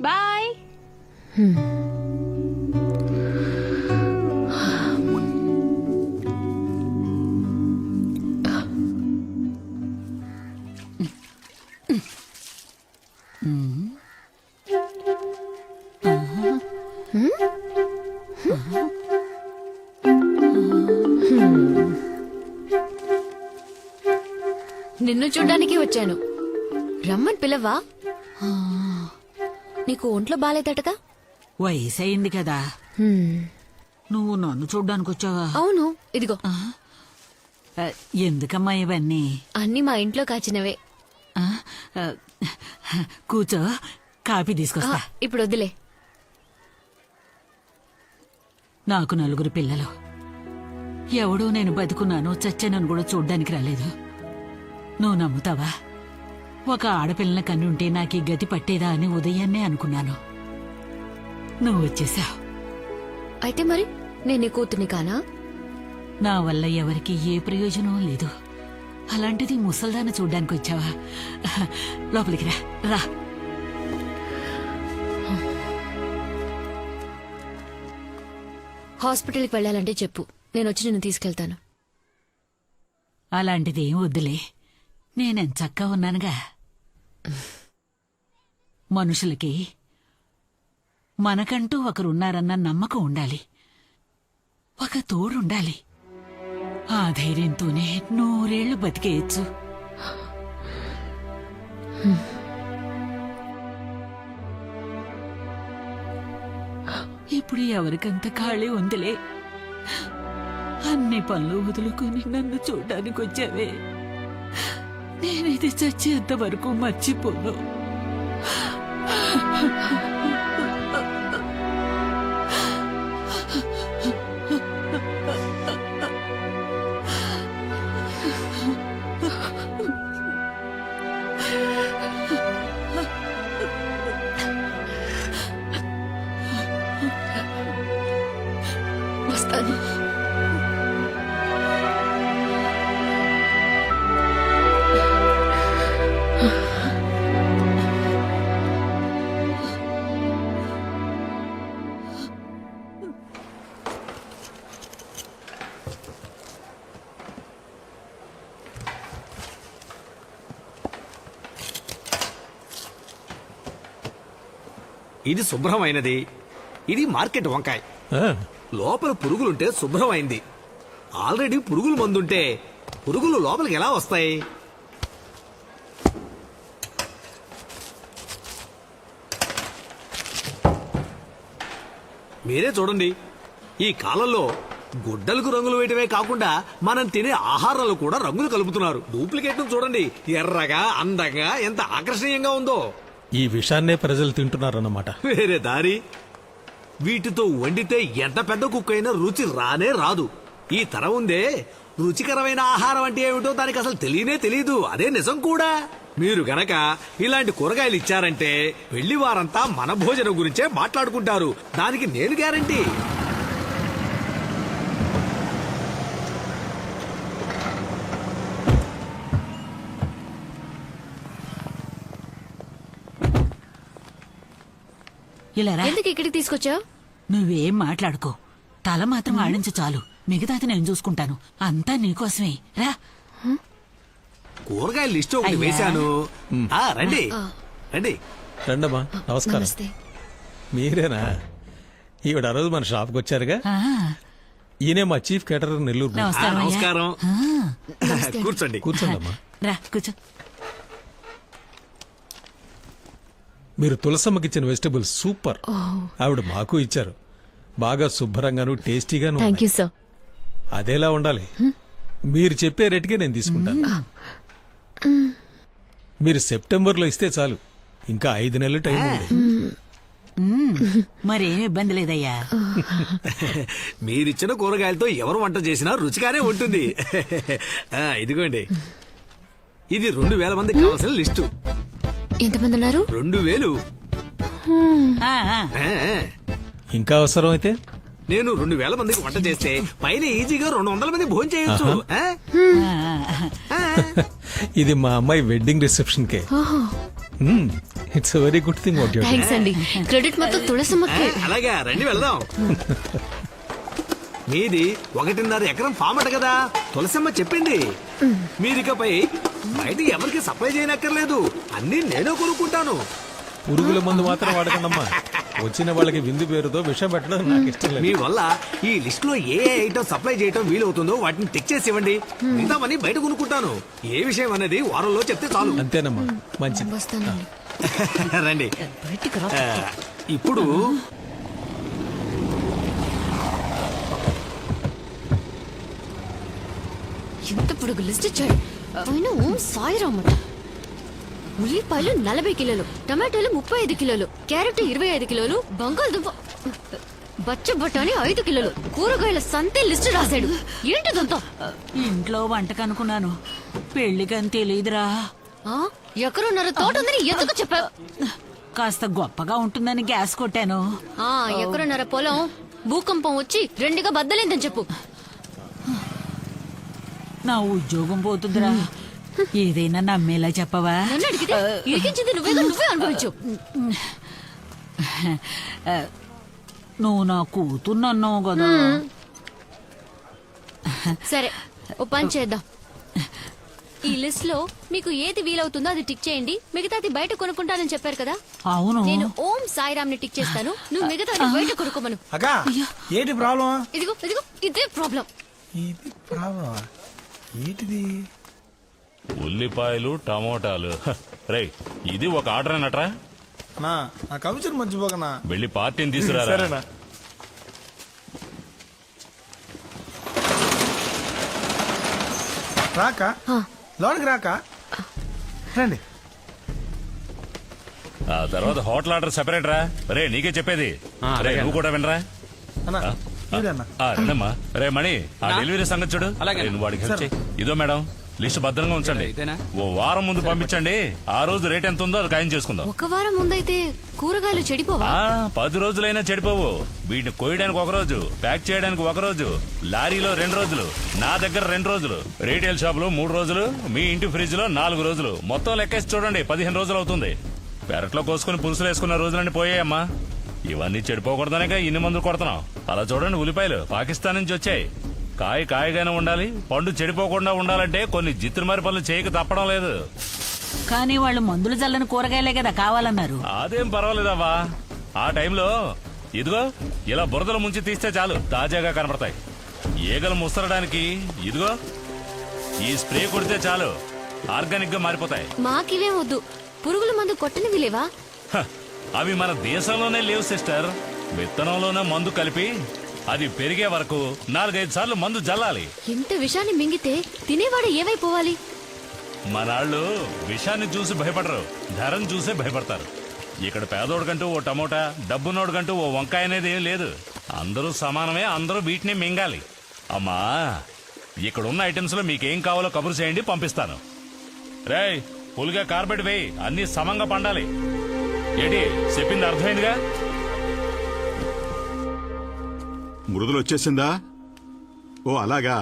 బాయ్. నిన్ను చూడ్డానికి వచ్చాను. రమ్మని పిలవా? నీకు ఒంట్లో బాలేదటగా? వయసు అయింది కదా, నువ్వు నన్ను చూడ్డానికి వచ్చావా? అవును, ఇదిగో. ఎందుకమ్మా ఇవన్నీ? అన్ని మా ఇంట్లో కాచినవే. కూర్చో, కాఫీ తీసుకొస్తా. ఇప్పుడు వద్దులే. నాకు 4 పిల్లలు. ఎవడో నేను బతుకున్నాను చచ్చానని కూడా చూడ్డానికి రాలేదు. నువ్వు నమ్ముతావా? ఒక ఆడపిల్లని కన్నుంటే నాకు ఈ గతి పట్టేదా అని ఉదయాన్నే అనుకున్నాను. నువ్వు వచ్చేసావు. అయితే మరి నేను నీ కూతుర్ని కానా? నా వల్ల ఎవరికి ఏ ప్రయోజనం లేదు. అలాంటిది ముసల్దాన్ని చూడ్డానికి వచ్చావా? లోపలికి రా రా. హాస్పిటల్కి వెళ్ళాలంటే చెప్పు, నేను వచ్చి నిన్ను తీసుకెళ్తాను. అలాంటిది ఏం వద్దులే, నేనెంచక్కా ఉన్నానుగా. మనుషులకి మనకంటూ ఒకరున్నారన్న నమ్మకం ఉండాలి, ఒక తోడుండాలి. ఆ ధైర్యంతోనే 100 ఏళ్లు బతికేయచ్చు. ఇప్పుడు ఎవరికంత ఖాళీ ఉందిలే. అన్ని పనులు వదులుకొని నన్ను చూడ్డానికి వచ్చావే. నేనిది చచ్చేంత వరకు మర్చిపోను. వస్తాను. ఇది శుభ్రమైనది, ఇది మార్కెట్ వంకాయ. లోపల పురుగులుంటే శుభ్రమైంది. ఆల్రెడీ పురుగుల మందుంటే పురుగులు లోపలికి ఎలా వస్తాయి? మీరే చూడండి, ఈ కాలంలో గుడ్డలకు రంగులు వేయటమే కాకుండా మనం తినే ఆహారాలు కూడా రంగులు కలుపుతున్నారు. డూప్లికేట్ చూడండి, ఎర్రగా అందంగా ఎంత ఆకర్షణీయంగా ఉందో. ఈ విషాన్నే ప్రజలు తింటున్నారన్నమాట. వేరే దారి. వీటితో వండితే ఎంత పెద్ద కుక్ అయినా రుచి రానే రాదు. ఈ తరం ఉందే, రుచికరమైన ఆహారం అంటే ఏమిటో దానికి అసలు తెలియదు. అదే నిజం కూడా. మీరు గనక ఇలాంటి కూరగాయలు ఇచ్చారంటే వెళ్లి వారంతా మన భోజనం గురించే మాట్లాడుకుంటారు. దానికి నేను గ్యారంటీ. ఎందుకు ఇక్కడికి తీసుకొచ్చావు? నువ్వేం మాట్లాడుకో, తల మాత్రం ఆడించు చాలు. మిగతాది నేను చూసుకుంటాను. అంతా నీకోసమే. రా. కూరగాయల లిస్ట్ ఒకటి వేశాను. రండి రండి. రండమ్మా, నమస్కారం. మీరేనా? ఈవిడ ఆ రోజు మన షాప్కి వచ్చారుగా. ఈయనే మా చీఫ్ కేటరర్ నెల్లూరు. నమస్కారం. కూర్చోండి. కూర్చోండమ్మా. రా కూర్చో. మీరు తులసమ్మకి ఇచ్చిన వెజిటబుల్స్ సూపర్. ఆవిడ మాకు ఇచ్చారు. బాగా శుభ్రంగాను టేస్టీగాను. Thank you sir. అదేలా ఉండాలి. మీరు చెప్పే రేటుకే నేను తీసుకుంటాను. మీరు సెప్టెంబర్లో ఇస్తే చాలు. ఇంకా 5 నెలలు టైం ఉంది. మరేం ఇబ్బంది లేదయ్యా. మీరిచ్చిన కూరగాయలతో ఎవరు వంట చేసినా రుచిగానే ఉంటుంది. ఇదిగోండి, ఇది 2000 మందికి కావాల్సిన లిస్టు. ఎంతమంది ఉన్నారు? 2000. ఇంకా అవసరం అయితే నేను 2000 మందికి వంట చేస్తే పైన ఈజీగా 200 మంది భోజనం చేయొచ్చు. ఇది మా అమ్మాయి wedding reception K. It's very good thing. Thanks అండి. క్రెడిట్ మొత్తం తులసమ్మకి. అలాగా, రండి వెళ్దాం. మీది 1.5 ఎకరం ఫామ్ అట కదా, తులసమ్మ చెప్పింది. మీరికపై బయట ఎవరికి సప్లై చేయనక్కర్లేదు. అన్ని నేనే కొనుక్కుంటాను. పురుగుల మందు మాత్రం వాడకండమ్మా. వచ్చిన వాళ్ళకి విందు పేరుతో విషయం పెట్టడం నాకు ఇష్టం మీ లేదు. వల్ల ఈ లిస్ట్ లో ఏ ఐటమ్ సప్లై చేయటం వీలవుతుందో వాటిని టిక్ చేసి ఇవ్వండి. మిగతావన్నీ బయట కొనుక్కుంటాను. ఏ విషయం అనేది వారంలో చెప్తే చాలు. అంతేనమ్మా, మంచిది. వస్తానండి. రండి. బయటికి రా. ఇప్పుడు ఎంత పొడుగు లిస్ట్ ఇచ్చాడు. పైన ఓం సాయిరామట. ఉల్లిపాయలు 40 కిలోలు, టమాటాలు 35 కిలోలు, క్యారెట్ 25 కిలోలు, బంగాళదుంప బచ్చ బఠానీ 5 కిలోలు, కూరగాయల సంతే లిస్ట్ రాశాడు. ఏంటిదంతా? ఇంట్లో వంటకు అనుకున్నాను, పెళ్లికని తెలియదురా. ఎక్కడున్నారు తోట ఉందని ఎందుకు చెప్పావు? కాస్త గొప్పగా ఉంటుందని గ్యాస్ కొట్టాను. ఎక్కడున్నారా పొలం? భూకంపం వచ్చి 2గా బద్దలేందని చెప్పు. నా ఉద్యోగం పోతుందిరా. ఏదైనా నమ్మేలా చెప్పవా? నన్ను అడిగితే ఇరికించింది నువ్వే అనుభవించు. నువ్వు నా కూతుర్నన్నావు కదా. సరే, ఓ పని చేద్దాం. ఈ లిస్ట్ లో మీకు ఏది వీలవుతుందో అది టిక్ చేయండి. మిగతాది బయట కొనుక్కుంటానని చెప్పారు కదా. అవును. నేను ఓం సాయిరామ్ ని టిక్ చేస్తాను. నువ్వు మిగతాది బయట కొనుక్కోమను. ఏంటి ప్రాబ్లం? ఇదిగో ఇదే ప్రాబ్లం. ఇది ప్రాబ్లం ఏంటిది? ఉల్లిపాయలు టమోటాలు. రై, ఇది ఒక ఆర్డర్ అన్నట్రా. నా కమిషన్ మర్చిపోకనా. వెళ్ళి పార్టీని తీసుకురా. సరేనా? రాక లోనికి రాక రండి. ఆ తర్వాత హోటల్ ఆర్డర్ సెపరేట్ రా. రే, నీకే చెప్పేది. రే, నువ్వు కూడా వినరా. అన్నా ఇదన్నా. రండమ్మా. రే మణి, ఆ డెలివరీ సంగతి చూడు. నువ్వు వాడికి హెల్ప్ చెయ్. ఇదో మేడం, లిస్ట్ భద్రంగా ఉంచండి. ఓ వారం ముందు పంపించండి. ఆ రోజు రేట్ ఎంత ఉందో అది ఖాయం చేసుకుందాం. ఒక వారం ముందైతే కూరగాయలు చెడిపోవా? 10 రోజులైనా చెడిపోవు. వీటిని కోయడానికి 1 రోజు, ప్యాక్ చేయడానికి 1 రోజు, లారీలో 2 రోజులు, నా దగ్గర 2 రోజులు, రీటైల్ షాప్ లో 3 రోజులు, మీ ఇంటి ఫ్రిడ్జ్ లో 4 రోజులు. మొత్తం లెక్కేసి చూడండి, 15 రోజులు అవుతుంది. పెరట్లో కోసుకుని పులుసులు వేసుకున్న రోజులన్నీ పోయాయమ్మా. ఇవన్నీ చెడిపోకూడదనేగా ఇన్ని మందులు కొడుతున్నాం. అలా చూడండి, ఉల్లిపాయలు పాకిస్తాన్ నుంచి వచ్చాయి. కాయగానే ఉండాలి, పండు చెడిపోకుండా ఉండాలంటే కొన్ని జిత్తుమారి పనులు చేయక తప్పడం లేదు. కానీ వాళ్ళు మందులు జల్లని కూరగాయలే కదా కావాలన్నారు. అదేం పర్వాలేదవ్వా. ఆ టైంలో ఇదిగో ఇలా బురదలు ముంచి తీస్తే చాలు, తాజాగా కనపడతాయి. ఈగలు ముసరడానికి ఇదిగో ఈ స్ప్రే కొడితే చాలు, ఆర్గానిక్ గా మారిపోతాయి. మాకివే వద్దు. పురుగుల మందు కొట్టనివి లేవా? అవి మన దేశంలోనే లేవు సిస్టర్. విత్తనంలోనే మందు కలిపి అది పెరిగే వరకు 4-5 సార్లు మందు జల్లాలి. ఇంత విషాన్ని మింగితే తినేవాడు ఏమైపోవాలి? మనాళ్ళు విషాన్ని చూసి భయపడరు, ధరను చూసే భయపడతారు. ఇక్కడ పేదోడికంటూ ఓ టమోటా, డబ్బునోడికంటూ ఓ వంకాయ అనేది ఏం లేదు. అందరూ సమానమే, అందరూ వీటిని మింగాలి. అమ్మా, ఇక్కడున్న ఐటమ్స్ లో మీకేం కావాలో కబురు చేయండి, పంపిస్తాను. రేయ్, పులిగా కార్బెట్ వేయి, అన్ని సమంగా పండాలి. ఏంటి చెప్పింది అర్థమైందిగా? మృదులు వచ్చేసిందా? ఓ అలాగా,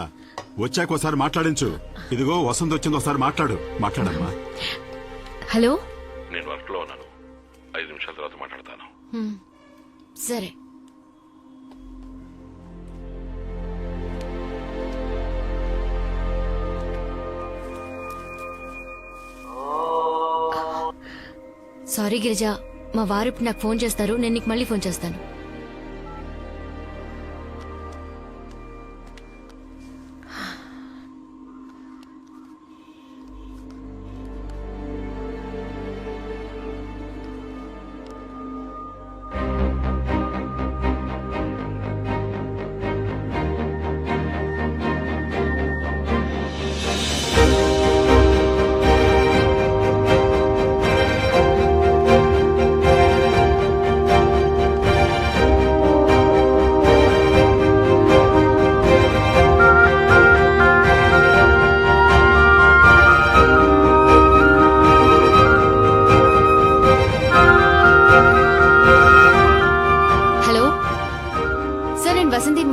వచ్చాక ఒకసారి మాట్లాడించు. ఇదిగో వసంత్ వచ్చింది, ఒకసారి మాట్లాడమ్మా. హలో, నేను వర్క్ లో ఉన్నాను, 5 నిమిషాల తర్వాత మాట్లాడతాను. సరే. సారీ గిరిజ, మా వారు ఇప్పుడు నాకు ఫోన్ చేస్తారు. నేను నీకు మళ్ళీ ఫోన్ చేస్తాను.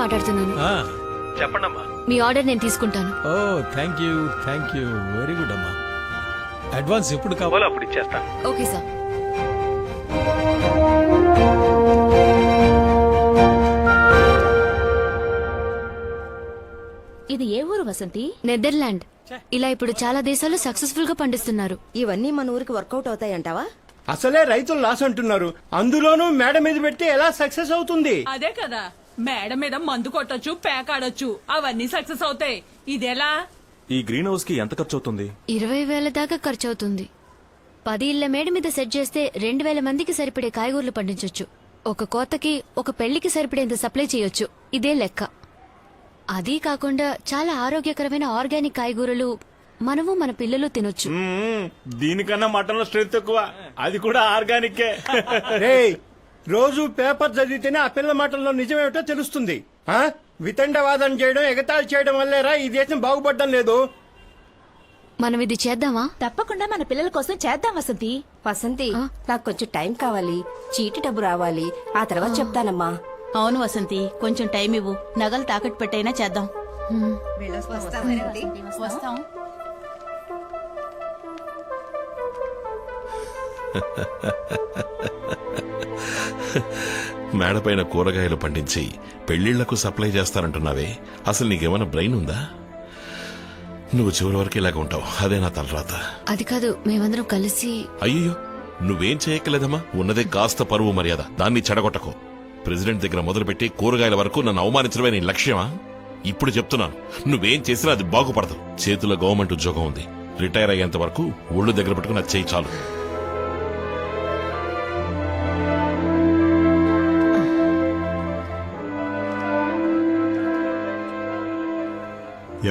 మాట్లాడుతున్నాను. చెప్పండమ్మా. మీ ఆర్డర్ నేను తీసుకుంటాను. ఓ థ్యాంక్ యూ వెరీ గుడ్ అమ్మా. అడ్వాన్స్ ఎప్పుడు కావాలో అప్పుడు ఇచ్చేస్తాను. Okay sir. ఇది ఏ ఊరు వసంతి? నెదర్లాండ్. ఇలా ఇప్పుడు చాలా దేశాలు సక్సెస్ఫుల్ గా పండిస్తున్నారు. ఇవన్నీ మన ఊరికి వర్కౌట్ అవుతాయంటావా? అసలే రైతులు లాస్ అంటున్నారు, అందులోనూ మేడ మీద పెట్టి ఎలా సక్సెస్ అవుతుంది? అదే కదా, మేడ మీద మందు కొట్టొచ్చు, పేకాడొచ్చు, అవన్నీ సక్సెస్ అవుతాయి. ఇదెలా? ఈ గ్రీన్ హౌస్ కి ఎంత ఖర్చు అవుతుంది? 20,000 దాకా ఖర్చు అవుతుంది. 10 ఇళ్ల మేడ మీద సెట్ చేస్తే 2,000 మందికి సరిపడే కాయగూరలు పండించొచ్చు. ఒక కోతకి, ఒక పెళ్లికి సరిపడేంత సప్లై చేయొచ్చు. ఇదే లెక్క. అదీ కాకుండా చాలా ఆరోగ్యకరమైన ఆర్గానిక్ కాయగూరలు మనము మన పిల్లలు తినొచ్చు. దీనికన్నా మటన్ లో స్ట్రెంత్ ఎక్కువ, అది కూడా ఆర్గానిక్. రోజు పేపర్ చదివితేనే ఆ పిల్ల మాటల్లో నిజమేమిటో తెలుస్తుంది. వితండవాదం చేయడం, ఎగతాళి చేయడం వల్లేరా ఈ దేశం బాగుపడడం లేదు. మనం ఇది చేద్దామా? తప్పకుండా మన పిల్లల కోసం చేద్దాం వసంతి. వసంతి, నాకు కొంచెం టైం కావాలి. చీటి డబ్బు రావాలి, ఆ తర్వాత చెప్తానమ్మా. అవును వసంతి, కొంచెం టైం ఇవ్వు. నగలు తాకట్టు పెట్టైనా చేద్దాం. వస్తాం. మేడపైన కూరగాయలు పండించి పెళ్లిళ్లకు సప్లై చేస్తారంటున్నావే, అసలు నీకేమైనా బ్రెయిన్ ఉందా? నువ్వు చివరి వరకు ఇలాగ ఉంటావు, అదే నా తలరాత. అది కాదు, మేమందరం కలిసి. అయ్యో, నువ్వేం చేయక్కలేదమ్మా. ఉన్నదే కాస్త పరువు మర్యాద, దాన్ని చెడగొట్టకు. ప్రెసిడెంట్ దగ్గర మొదలుపెట్టి కూరగాయల వరకు నన్ను అవమానించడమే నీ లక్ష్యమా? ఇప్పుడు చెప్తున్నాను, నువ్వేం చేసినా అది బాగుపడదు. చేతిలో గవర్నమెంట్ ఉద్యోగం ఉంది. రిటైర్ అయ్యేంత వరకు ఒళ్ళు దగ్గర పెట్టుకుని అది చేయి చాలు.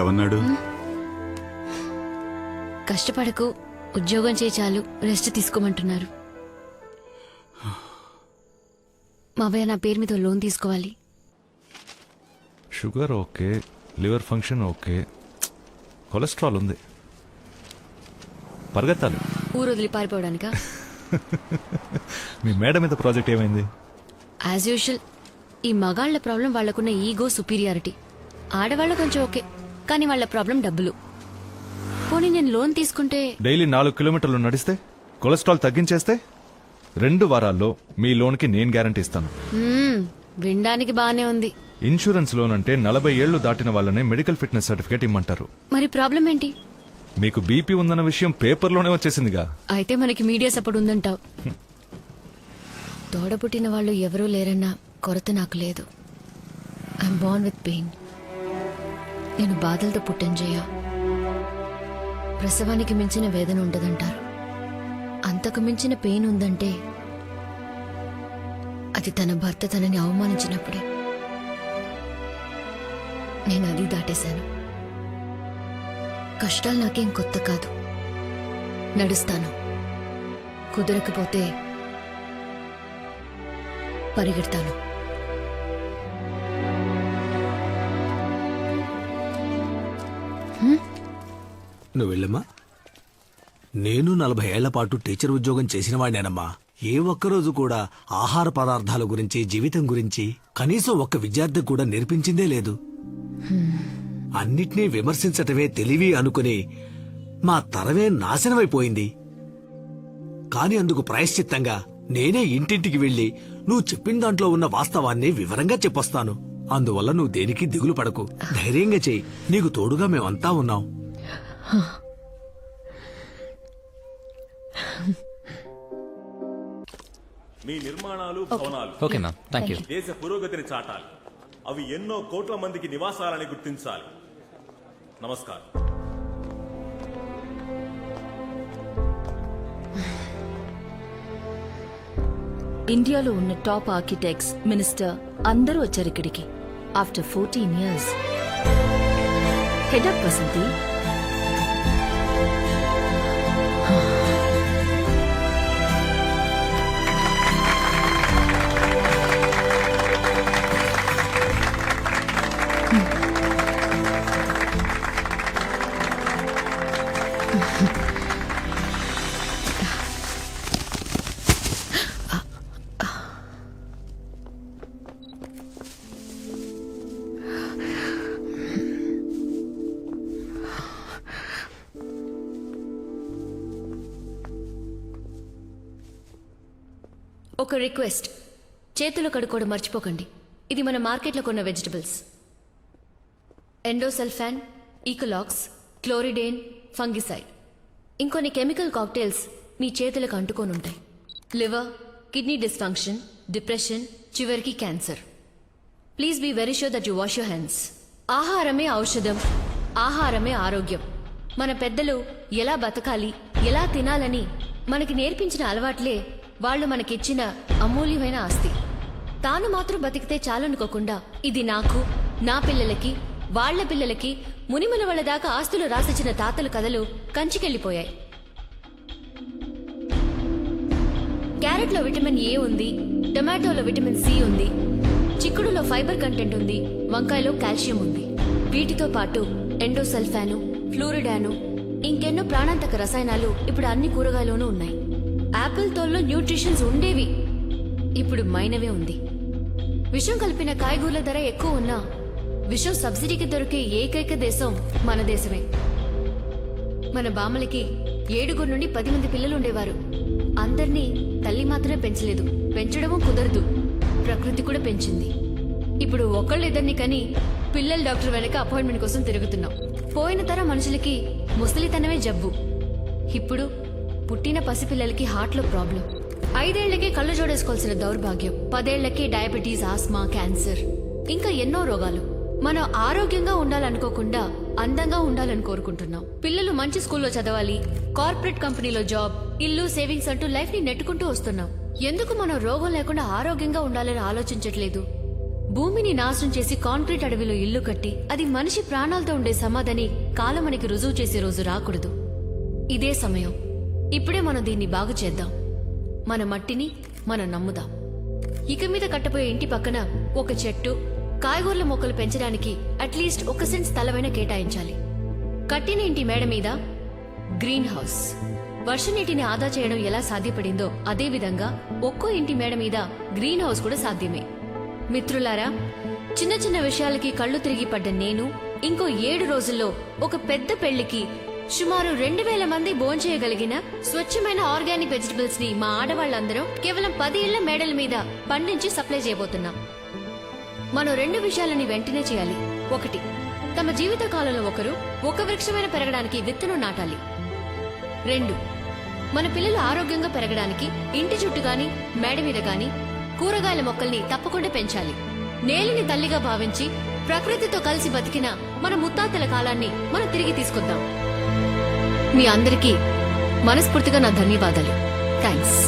ఏమన్నాడు? కష్టపడకు, ఉద్యోగం చేయి చాలు, రెస్ట్ తీసుకోమంటున్నారు. మావయ్య నా పేరు మీద లోన్ తీసుకోవాలి. Sugar okay, liver function okay, cholesterol ఉంది. పరిగెత్తాలి. ఊరు వదిలి పారిపోవడానికా? మీ మేడ మీద ప్రాజెక్ట్ ఏమైంది? As usual. ఈ మగాళ్ల ప్రాబ్లం వాళ్లకున్న ఈగో, సుపీరియారిటీ. ఆడవాళ్ళ కొంచెం ఓకే, కానీ వాళ్ళ ప్రాబ్లం డబ్బులు. పోనీ నేను లోన్ తీసుకుంటే డైలీ 4 కిలోమీటర్లు నడిస్తే, కొలెస్ట్రాల్ తగ్గించేస్తే 2 వారాల్లో మీ లోన్ కి నేను గ్యారంటీ ఇస్తాను. వినడానికి బానే ఉంది. ఇన్సూరెన్స్ లోన్ అంటే 40 ఏళ్లు దాటిన వాళ్ళనే మెడికల్ ఫిట్నెస్ సర్టిఫికేట్ ఇమ్మంటారు. మరి ప్రాబ్లం ఏంటి? మీకు బీపీ ఉందన్న విషయం పేపర్లోనే వచ్చేసిందిగా. అయితే మనకి మీడియా సపోర్ట్ ఉందంటావు. తోడబుట్టిన వాళ్ళు ఎవరూ లేరన్న కొరత నాకు లేదు. I'm Born with pain. నేను బాధలతో పుట్టాను జయ. ప్రసవానికి మించిన వేదన ఉండదంటారు. అంతకు మించిన పెయిన్ ఉందంటే అది తన భర్త తనని అవమానించినప్పుడే. నేను అది దాటేశాను. కష్టాలు నాకేం కొత్త కాదు. నడుస్తాను. కుదరకపోతే పరిగెడతాను. నువ్వు వెళ్ళమ్మా. నేను 40 ఏళ్ల పాటు టీచర్ ఉద్యోగం చేసిన వాడినేనమ్మా. ఏ ఒక్కరోజు కూడా ఆహార పదార్థాల గురించి, జీవితం గురించి కనీసం ఒక్క విద్యార్థికి కూడా నేర్పించిందే లేదు. అన్నిటినీ విమర్శించటమే తెలివి అనుకుని మా తరమే నాశనమైపోయింది. కాని అందుకు ప్రాయశ్చిత్తంగా నేనే ఇంటింటికి వెళ్లి నువ్వు చెప్పిన దాంట్లో ఉన్న వాస్తవాన్ని వివరంగా చెప్పొస్తాను. అందువల్ల నువ్వు దేనికి దిగులు పడకు, ధైర్యంగా చెయ్యి. నీకు తోడుగా మేమంతా ఉన్నాం. మీ నిర్మాణాలు, భవనాలు ఓకే మ్యామ్, థ్యాంక్ యూ. దేశ పురోగతిని చాటాలి. అవి ఎన్నో కోట్ల మందికి నివాసాలని గుర్తించాలి. నమస్కారం. ఇండియాలో ఉన్న టాప్ ఆర్కిటెక్ట్స్, మినిస్టర్ అందరూ వచ్చారు ఇక్కడికి. After 14 years. Head up Vasanthi. ఒక రిక్వెస్ట్, చేతులు కడుక్కోవడం మర్చిపోకండి. ఇది మన మార్కెట్లో కొన్న vegetables. Endosulfan, Ekalux, chlordane, fungicide, ఇంకొన్ని కెమికల్ కాక్టైల్స్ మీ చేతులకు అంటుకొని ఉంటాయి. లివర్, కిడ్నీ డిస్ఫంక్షన్, డిప్రెషన్, చివరికి cancer. Please be very sure that you wash your hands. ఆహారమే ఔషధం, ఆహారమే ఆరోగ్యం. మన పెద్దలు ఎలా బతకాలి, ఎలా తినాలని మనకి నేర్పించిన అలవాట్లే వాళ్ళు మనకిచ్చిన అమూల్యమైన ఆస్తి. తాను మాత్రం బతికితే చాలనుకోకుండా ఇది నాకు, నా పిల్లలకి, వాళ్ల పిల్లలకి, మునిముల వాళ్ళ దాకా ఆస్తులు రాసిచ్చిన తాతల కథలు కంచికెళ్లిపోయాయి. క్యారెట్లో విటమిన్ ఏ ఉంది, టొమాటోలో విటమిన్ సి ఉంది, చిక్కుడులో ఫైబర్ కంటెంట్ ఉంది, వంకాయలో కాల్షియం ఉంది. వీటితో పాటు ఎండోసల్ఫాను, ఫ్లూరిడాను, ఇంకెన్నో ప్రాణాంతక రసాయనాలు ఇప్పుడు అన్ని కూరగాయల్లోనూ ఉన్నాయి. యాపిల్ తోల్లో న్యూట్రిషన్స్ ఉండేవి, ఇప్పుడు మైనవే ఉంది. విషం కలిపిన కాయగూరల ధర ఎక్కువ ఉన్నా విషం సబ్సిడీకి దొరికే ఏకైక దేశం మన దేశమే. మన బామ్మలకి 7 నుండి 10 మంది పిల్లలు ఉండేవారు. అందర్నీ తల్లి మాత్రమే పెంచలేదు, పెంచడమూ కుదరదు, ప్రకృతి కూడా పెంచింది. ఇప్పుడు ఒకళ్ళిద్దరిని కని పిల్లల డాక్టర్ వెనక అపాయింట్మెంట్ కోసం తిరుగుతున్నాం. పోయిన తరం మనుషులకి ముసలితనమే జబ్బు, ఇప్పుడు పుట్టిన పసిపిల్లలకి హార్ట్లో ప్రాబ్లం. 5 ఏళ్లకే కళ్ళు జోడేసుకోవాల్సిన దౌర్భాగ్యం, 10 ఏళ్లకే డయాబెటీస్, ఆస్మా, క్యాన్సర్, ఇంకా ఎన్నో రోగాలు. మనం ఆరోగ్యంగా ఉండాలనుకోకుండా అందంగా ఉండాలని కోరుకుంటున్నాం. పిల్లలు మంచి స్కూల్లో చదవాలి, కార్పొరేట్ కంపెనీలో జాబ్, ఇల్లు, సేవింగ్స్ అంటూ లైఫ్ ని నెట్టుకుంటూ వస్తున్నాం. ఎందుకు మనం రోగం లేకుండా ఆరోగ్యంగా ఉండాలని ఆలోచించట్లేదు? భూమిని నాశనం చేసి కాంక్రీట్ అడవిలో ఇల్లు కట్టి అది మనిషి ప్రాణాలతో ఉండే సమాధిని కాలం మనకి రుజువు చేసే రోజు రాకూడదు. ఇదే సమయం. ఇప్పుడే మనం దీన్ని బాగు చేద్దాం. మన మట్టిని మనం నమ్ముదాం. ఇక మీద కట్టబోయే ఇంటి పక్కన ఒక చెట్టు, కాయగూరల మొక్కలు పెంచడానికి అట్లీస్ట్ 1 సెంట్ స్థలమైనా కేటాయించాలి. కట్టిన ఇంటి మేడ మీద గ్రీన్ హౌస్. వర్ష నీటిని ఆదా చేయడం ఎలా సాధ్యపడిందో అదే విధంగా ఒక్కో ఇంటి మేడ మీద గ్రీన్ హౌస్ కూడా సాధ్యమే. మిత్రులారా, చిన్న చిన్న విషయాలకి కళ్ళు తిరిగి పడ్డ నేను ఇంకో 7 రోజుల్లో ఒక పెద్ద పెళ్లికి సుమారు 2000 మంది భోంచేయగలిగిన స్వచ్ఛమైన ఆర్గానిక్ వెజిటబుల్స్ ని మా ఆడవాళ్లందరం కేవలం 10 ఇళ్ల మేడల మీద పండించి సప్లై చేయబోతున్నాం. మనం 2 విషయాలని వెంటనే చేయాలి. 1, తమ జీవిత కాలంలో ఒకరు ఒక వృక్షమైన పెరగడానికి విత్తనం నాటాలి. 2, మన పిల్లలు ఆరోగ్యంగా పెరగడానికి ఇంటి చుట్టూ గాని మేడ మీద గాని కూరగాయల మొక్కల్ని తప్పకుండా పెంచాలి. నేలని తల్లిగా భావించి ప్రకృతితో కలిసి బతికిన మన ముత్తాతల కాలాన్ని మనం తిరిగి తీసుకొద్దాం. మీ అందరికీ మనస్ఫూర్తిగా నా ధన్యవాదాలు. థ్యాంక్స్.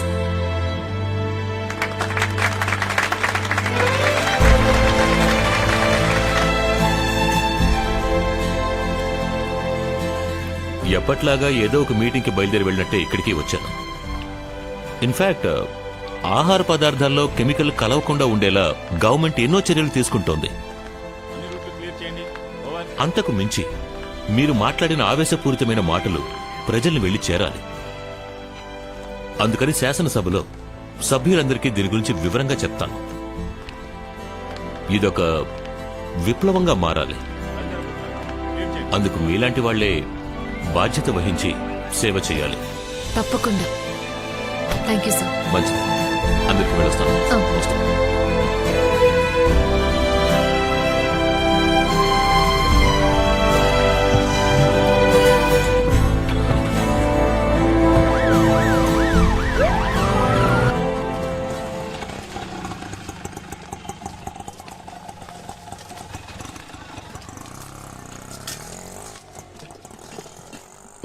ఎప్పట్లాగా ఏదో ఒక మీటింగ్కి బయలుదేరి వెళ్ళినట్టే ఇక్కడికి వచ్చాను. ఇన్ఫాక్ట్ ఆహార పదార్థాల్లో కెమికల్ కలవకుండా ఉండేలా గవర్నమెంట్ ఎన్నో చర్యలు తీసుకుంటోంది. అంతకు మించి మీరు మాట్లాడిన ఆవేశపూరితమైన మాటలు ప్రజల్ని వెళ్లి చేరాలి. అందుకని శాసనసభలో సభ్యులందరికీ దీని గురించి వివరంగా చెప్తాను. ఇదొక విప్లవంగా మారాలి. అందుకు మీలాంటి వాళ్లే బాధ్యత వహించి సేవ చేయాలి. తప్పకుండా. Thank you sir. మంచిది, అందరికి వెళ్ళొస్తాను. వస్తాను.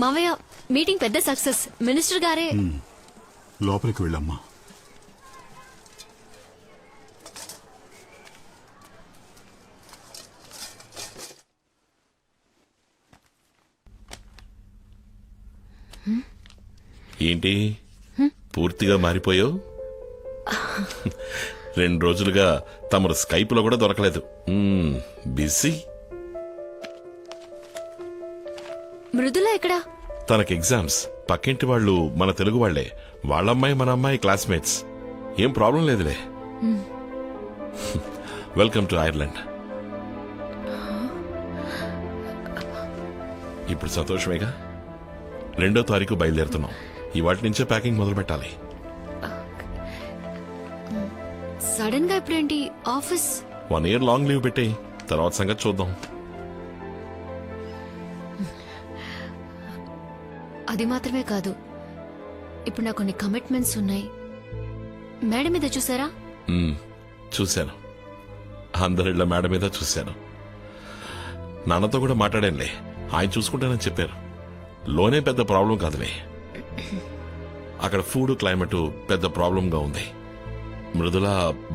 మావయ్య, మీటింగ్ పెద్ద సక్సెస్. మినిస్టర్ గారే లోపలికి వెళ్ళమ్మా. ఏంటి పూర్తిగా మారిపోయావు? 2 రోజులుగా తమరు స్కైప్ లో కూడా దొరకలేదు. బిజీ. మృదుల ఎక్కడా? తనకి ఎగ్జామ్స్. పక్కింటి వాళ్ళు మన తెలుగు వాళ్లే. వాళ్ళమ్మాయి మన అమ్మాయి క్లాస్మేట్స్. ఏం ప్రాబ్లం లేదులే. Welcome to Ireland. ఇప్పుడు సంతోషమేగా? 2వ తారీఖు బయలుదేరుతున్నాం. ఇవాటి నుంచే ప్యాకింగ్ మొదలు పెట్టాలి. సడన్ గా ఇప్పుడేంటి ఆఫీస్? 1 year లాంగ్ లీవ్ పెట్టేయి, తర్వాత సంగతి చూద్దాం. అది మాత్రమే కాదు, ఇప్పుడు నాకు కొన్ని కమిట్మెంట్స్ ఉన్నాయి. మేడం మీద చూసారా? చూశాను, అందరిళ్ళ మేడ మీద చూశాను. నాన్నతో కూడా మాట్లాడానులే, ఆయన చూసుకుంటానని చెప్పారు. లోనే పెద్ద ప్రాబ్లం కాదులే, అక్కడ ఫుడ్ క్లైమేట్ పెద్ద ప్రాబ్లంగా ఉంది. మృదుల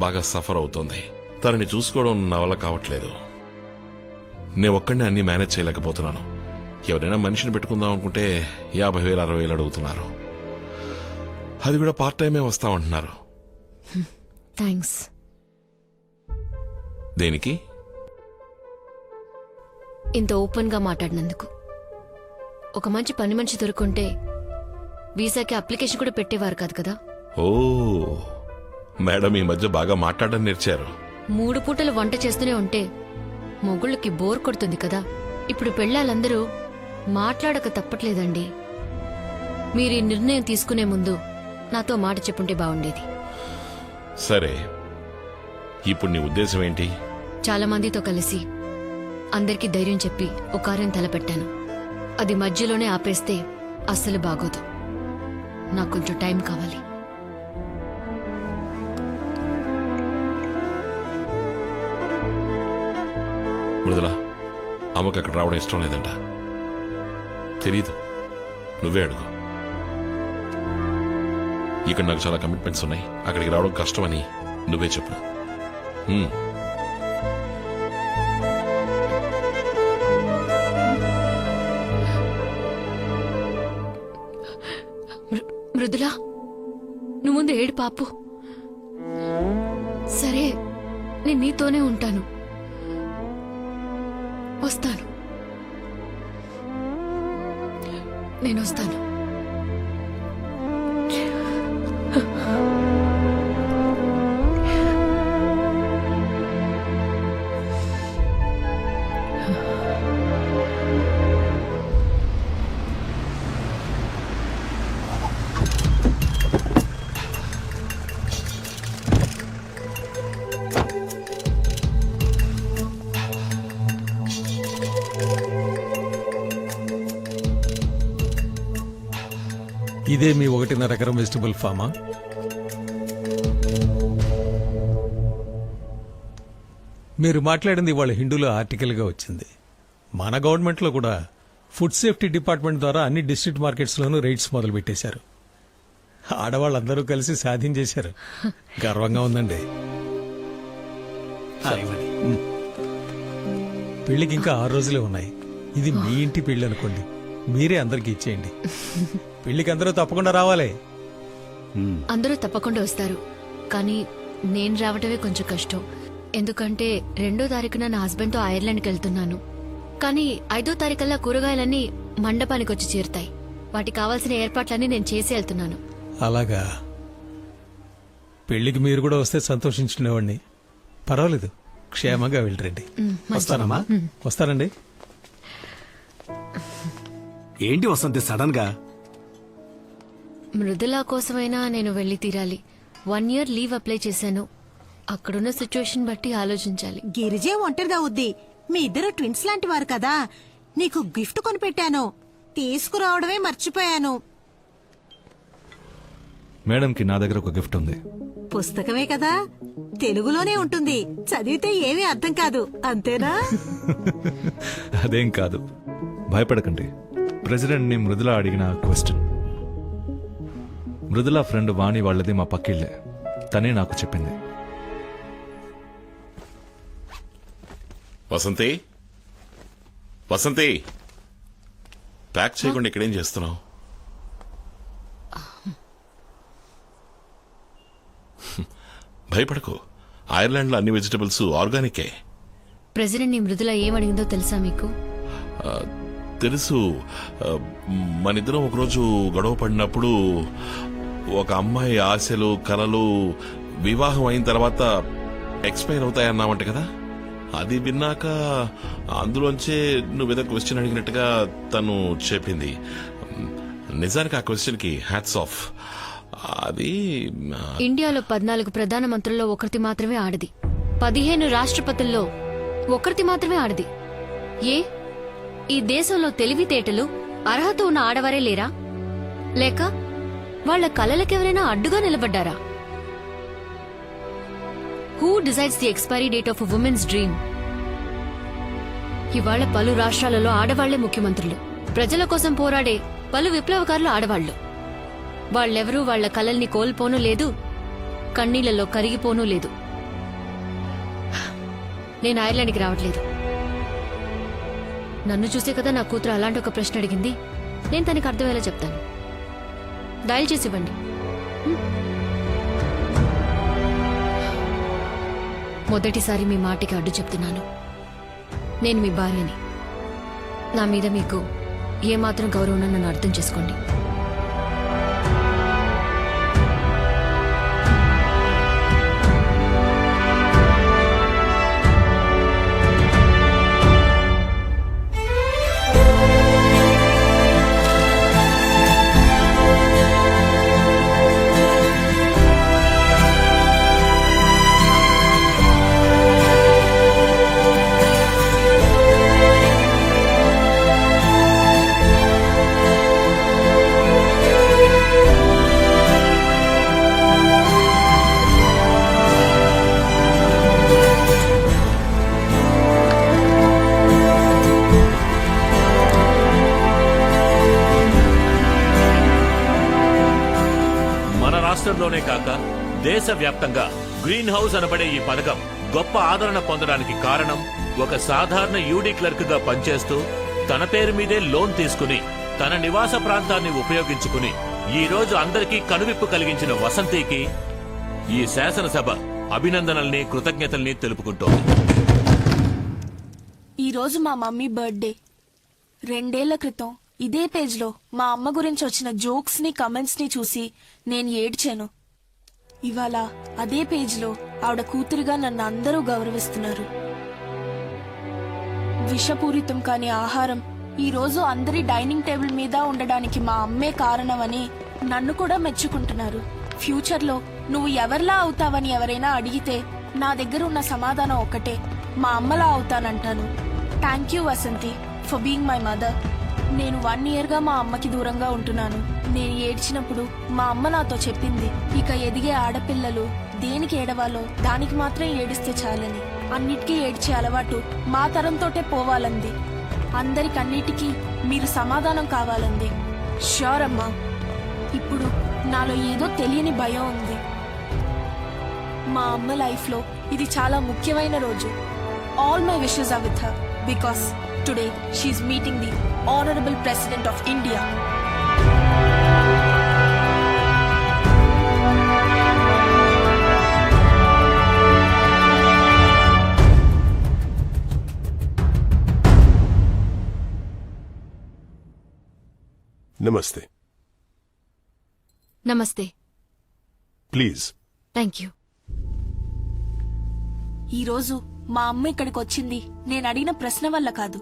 బాగా సఫర్ అవుతోంది. తనని చూసుకోవడం నా వల్ల కావట్లేదు. నేను ఒక్కడిని అన్ని మేనేజ్ చేయలేకపోతున్నాను. ఎవరైనా మనిషిని పెట్టుకుందాం అనుకుంటే 50,000 60,000 అడుగుతున్నారు. అది కూడా పార్ట్ టైమే వస్తామంటున్నారు. థ్యాంక్స్. దేనికి? ఇంత ఓపెన్ గా మాట్లాడినందుకు. ఒక మంచి పని మనిషి దొరుకుంటే వీసాకి అప్లికేషన్ కూడా పెట్టేవారు కాదు కదా. ఓ మేడం ఈ మధ్య బాగా మాట్లాడడం నేర్చారు. 3 పూటలు వంట చేస్తూనే ఉంటే మొగుళ్ళకి బోర్ కొడుతుంది కదా. ఇప్పుడు పెళ్ళాలందరూ మాట్లాడక తప్పట్లేదండి. మీరు ఈ నిర్ణయం తీసుకునే ముందు నాతో మాట చెప్పుంటే బాగుండేది. సరే, ఇప్పుడు నీ ఉద్దేశం ఏంటి? చాలా మందితో కలిసి అందరికీ ధైర్యం చెప్పి ఒక కార్యం తలపెట్టాను. అది మధ్యలోనే ఆపేస్తే అస్సలు బాగోదు. నాకు కొంచెం టైం కావాలి. మృదుల, అమ్మకి అక్కడ రావడం ఇష్టం లేదంట. తెలీదు, నువ్వే అడుగు. ఇక్కడ నాకు చాలా కమిట్మెంట్స్ ఉన్నాయి, అక్కడికి రావడం కష్టమని నువ్వే చెప్పు. మృదులా, నువ్వు ముందు ఏడు పాపు. సరే, నేను నీతోనే ఉంటాను. వస్తాను, నేను వస్తాను. ఇదే మీ 1.5 ఎకరం వెజిటబుల్ ఫామా? మీరు మాట్లాడింది వాళ్ళ హిందూలో ఆర్టికల్గా వచ్చింది. మన గవర్నమెంట్లో కూడా ఫుడ్ సేఫ్టీ డిపార్ట్మెంట్ ద్వారా అన్ని డిస్ట్రిక్ట్ మార్కెట్స్లోనూ రైడ్స్ మొదలు పెట్టేశారు. ఆడవాళ్ళందరూ కలిసి సాధించేశారు. గర్వంగా ఉందండి. పెళ్లికి ఇంకా 6 రోజులే ఉన్నాయి. ఇది మీ ఇంటి పెళ్లి అనుకోండి, మీరే అందరికి ఇచ్చేయండి. పెళ్లికి అందరూ తప్పకుండా రావాలి. అందరూ తప్పకుండా వస్తారు, కానీ నేను రావటమే కొంచెం కష్టం. ఎందుకంటే 2వ తారీఖున నా హస్బెండ్తో ఐర్లాండ్కి వెళ్తున్నాను. కానీ 5వ తారీఖల్లా కూరగాయలన్నీ మండపానికి వచ్చి చేరుతాయి. వాటికి కావాల్సిన ఏర్పాట్లన్నీ నేను చేసి వెళ్తున్నాను. అలాగా? పెళ్లికి మీరు కూడా వస్తే సంతోషించుకునేవాడిని. పర్వాలేదు, క్షేమంగా వెళ్ళరండి. వస్తానమ్మా. వస్తానండి. ఏంటి వసంతి సడన్ గా? మృదులా కోసమైనా నేను వెళ్లి తీరాలి. 1 year లీవ్ అప్లై చేశాను. అక్కడున్న సిచ్యువేషన్ బట్టి ఆలోచించాలి. గిరిజే ఒంటరిగా ఉంది. మీ ఇద్దరు ట్విన్స్ లాంటి వారు కదా. నీకు గిఫ్ట్ కొనిపెట్టాను, తీసుకురావడమే మర్చిపోయాను. మేడంకి నా దగ్గర ఒక గిఫ్ట్ ఉంది. పుస్తకమే కదా, తెలుగులోనే ఉంటుంది. చదివితే ఏమీ అర్థం కాదు, అంతేనా? అదేం కాదు, భయపడకండి. ప్రెసిడెంట్ ని మృదుల అడిగిన క్వశ్చన్. మృదుల ఫ్రెండ్ వాణి వాళ్ళది మా పక్కిళ్ళే. తనే నాకు చెప్పింది. వసంతి, వసంతి, ప్యాక్ చేయకుండా ఇక్కడేం చేస్తున్నావు? భయపడకు, ఐర్లాండ్లో అన్ని వెజిటబుల్స్ ఆర్గానికే. ప్రెసిడెంట్ ని మృదుల ఏమడిగిందో తెలుసా మీకు? తెలుసు. మనిద్దరం ఒకరోజు గొడవ పడినప్పుడు ఒక అమ్మాయి ఆశలు కలలు వివాహం అయిన తర్వాత ఎక్స్పైర్ అవుతాయన్నావంట కదా. అది విన్నాక అందులోంచే నువ్వేదో క్వశ్చన్ అడిగినట్టుగా తను చెప్పింది. నిజానికి ఆ క్వశ్చన్ కి హ్యాట్స్ ఆఫ్. అది ఇండియాలో 14 ప్రధానమంత్రుల్లో ఒకరిది మాత్రమే ఆడది. 15 రాష్ట్రపతుల్లో ఒకరిది మాత్రమే ఆడది. ఏ ఈ దేశంలో తెలివితేటలు అర్హత ఉన్న ఆడవారే లేరా? లేక వాళ్ల కలలకెవరైనా అడ్డుగా నిలబడ్డారా? Who decides the expiry date of women's dream? ఇవాళ పలు రాష్ట్రాలలో ఆడవాళ్లే ముఖ్యమంత్రులు. ప్రజల కోసం పోరాడే పలు విప్లవకారులు ఆడవాళ్లు. వాళ్ళెవరూ వాళ్ల కలల్ని కోల్పోనూ లేదు, కన్నీళ్లలో కరిగిపోనూ లేదు. నేను ఐర్లాండ్కి రావట్లేదు. నన్ను చూసే కదా నా కూతురు అలాంటి ఒక ప్రశ్న అడిగింది. నేను తనకి అర్థమయ్యేలా చెప్తాను. డయల్ చేసి ఇవ్వండి. మొదటిసారి మీ మాటకి అడ్డు చెప్తున్నాను. నేను మీ భార్యని. నా మీద మీకు ఏమాత్రం గౌరవం నన్ను అర్థం చేసుకోండి. రాష్ట్రంలోనే కాక దేశవ్యాప్తంగా గ్రీన్ హౌస్ అనబడే ఈ పథకం గొప్ప ఆదరణ పొందడానికి కారణం ఒక సాధారణ యూడీ క్లర్క్ గా పనిచేస్తూ తన పేరు మీదే లోన్ తీసుకుని తన నివాస ప్రాంతాన్ని ఉపయోగించుకుని ఈ రోజు అందరికీ కనువిప్పు కలిగించిన వసంతికి ఈ శాసనసభ అభినందనల్ని కృతజ్ఞతల్ని తెలుపుకుంటోంది. ఈ రోజు మా మమ్మీ బర్త్డే. 2 ఏళ్ల క్రితం ఇదే పేజ్లో మా అమ్మ గురించి వచ్చిన జోక్స్ ని కమెంట్స్ ని చూసి నేను ఏడ్చాను. ఇవాళ అదే పేజ్లో ఆవిడ కూతురిగా నన్ను అందరూ గౌరవిస్తున్నారు. విషపూరితం కాని ఆహారం ఈ రోజు అందరి డైనింగ్ టేబుల్ మీద ఉండడానికి మా అమ్మే కారణమని నన్ను కూడా మెచ్చుకుంటున్నారు. ఫ్యూచర్ లో నువ్వు ఎవరిలా అవుతావని ఎవరైనా అడిగితే నా దగ్గర ఉన్న సమాధానం ఒకటే, మా అమ్మలా అవుతానంటాను. Thank you Vasanthi for being my mother. నేను 1 year గా మా అమ్మకి దూరంగా ఉంటున్నాను. నేను ఏడ్చినప్పుడు మా అమ్మ నాతో చెప్పింది, ఇక ఎదిగే ఆడపిల్లలు దేనికి ఏడవాలో దానికి మాత్రం ఏడిస్తే చాలని. అన్నిటికీ ఏడ్చే అలవాటు మా తరంతోటే పోవాలంది. అందరికన్నిటికీ మీరు సమాధానం కావాలంది. ష్యూర్ అమ్మా. ఇప్పుడు నాలో ఏదో తెలియని భయం ఉంది. మా అమ్మ లైఫ్ లో ఇది చాలా ముఖ్యమైన రోజు. All my wishes are with her because today she is meeting the honourable president of India. Namaste. Namaste. Please. Thank you. ఈ రోజు మా అమ్మ ఇక్కడికి వచ్చింది నేను అడిగిన ప్రశ్న వల్ల కాదు,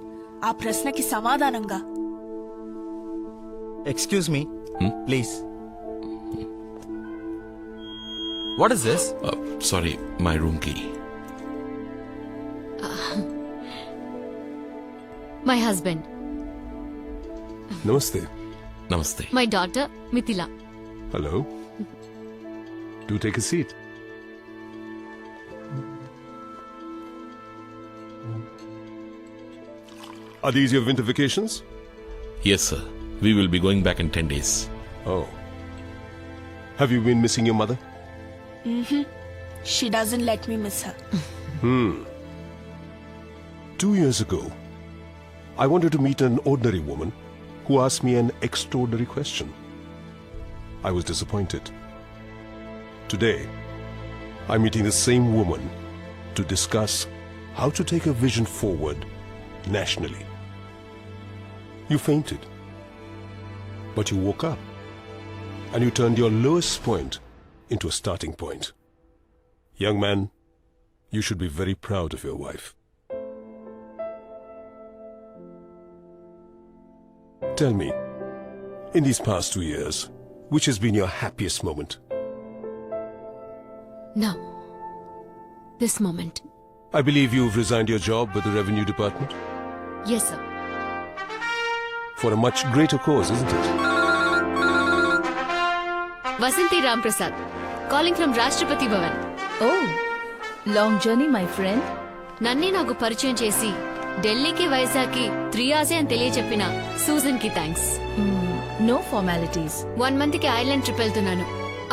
ఆ ప్రశ్నకి సమాధానంగా. Excuse me please. What is this? Sorry, my room key. My husband. Namaste. Namaste. My daughter Mithila. Hello. Do take a seat. Are these your winter vacations? Yes, sir. We will be going back in 10 days. Oh. Have you been missing your mother? She doesn't let me miss her. 2 years ago, I wanted to meet an ordinary woman who asked me an extraordinary question. I was disappointed. Today, I'm meeting the same woman to discuss how to take a vision forward nationally. You fainted, but you woke up and you turned your lowest point into a starting point. Young man, you should be very proud of your wife. Tell me, in these past 2 years, which has been your happiest moment? Now, this moment. I believe you've resigned your job with the Revenue Department? Yes, sir. For a much greater cause, isn't it? Vasanti Ramprasad, calling from Rashtrapati Bhavan. Oh, long journey my friend. నన్నే నాకు పరిచయం చేసి ఢిల్లీకి వైజాగ్కి 3 hours అని తెలియచెప్పిన Susan కి thanks. No formalities. 1 month కి ఐర్లాండ్ ట్రిప్ వెళ్తున్నాను.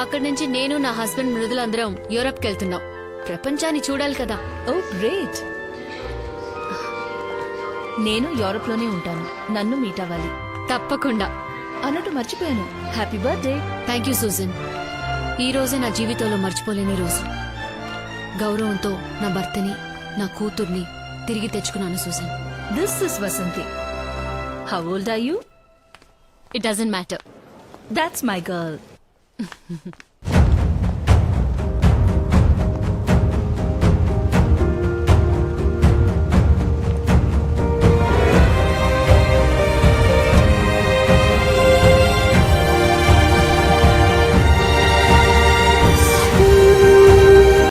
అక్కడి నుంచి నేను నా హస్బెండ్ మృదులందరం యూరప్ కి వెళ్తున్నాం. ప్రపంచాన్ని చూడాలి కదా. ఓ గ్రేట్. నేను యూరోప్ లోనే ఉంటాను. నన్ను మీట్ అవ్వాలి. తప్పకుండా. అన్నట్టు మర్చిపోయాను. Happy birthday. Thank you Susan. ఈ రోజే నా జీవితంలో మర్చిపోలేని రోజు. గౌరవంతో నా భర్తని, నా కూతుర్ని తిరిగి తెచ్చుకున్నాను Susan. This is Vasanthi. How old are you? It doesn't matter. That's my girl.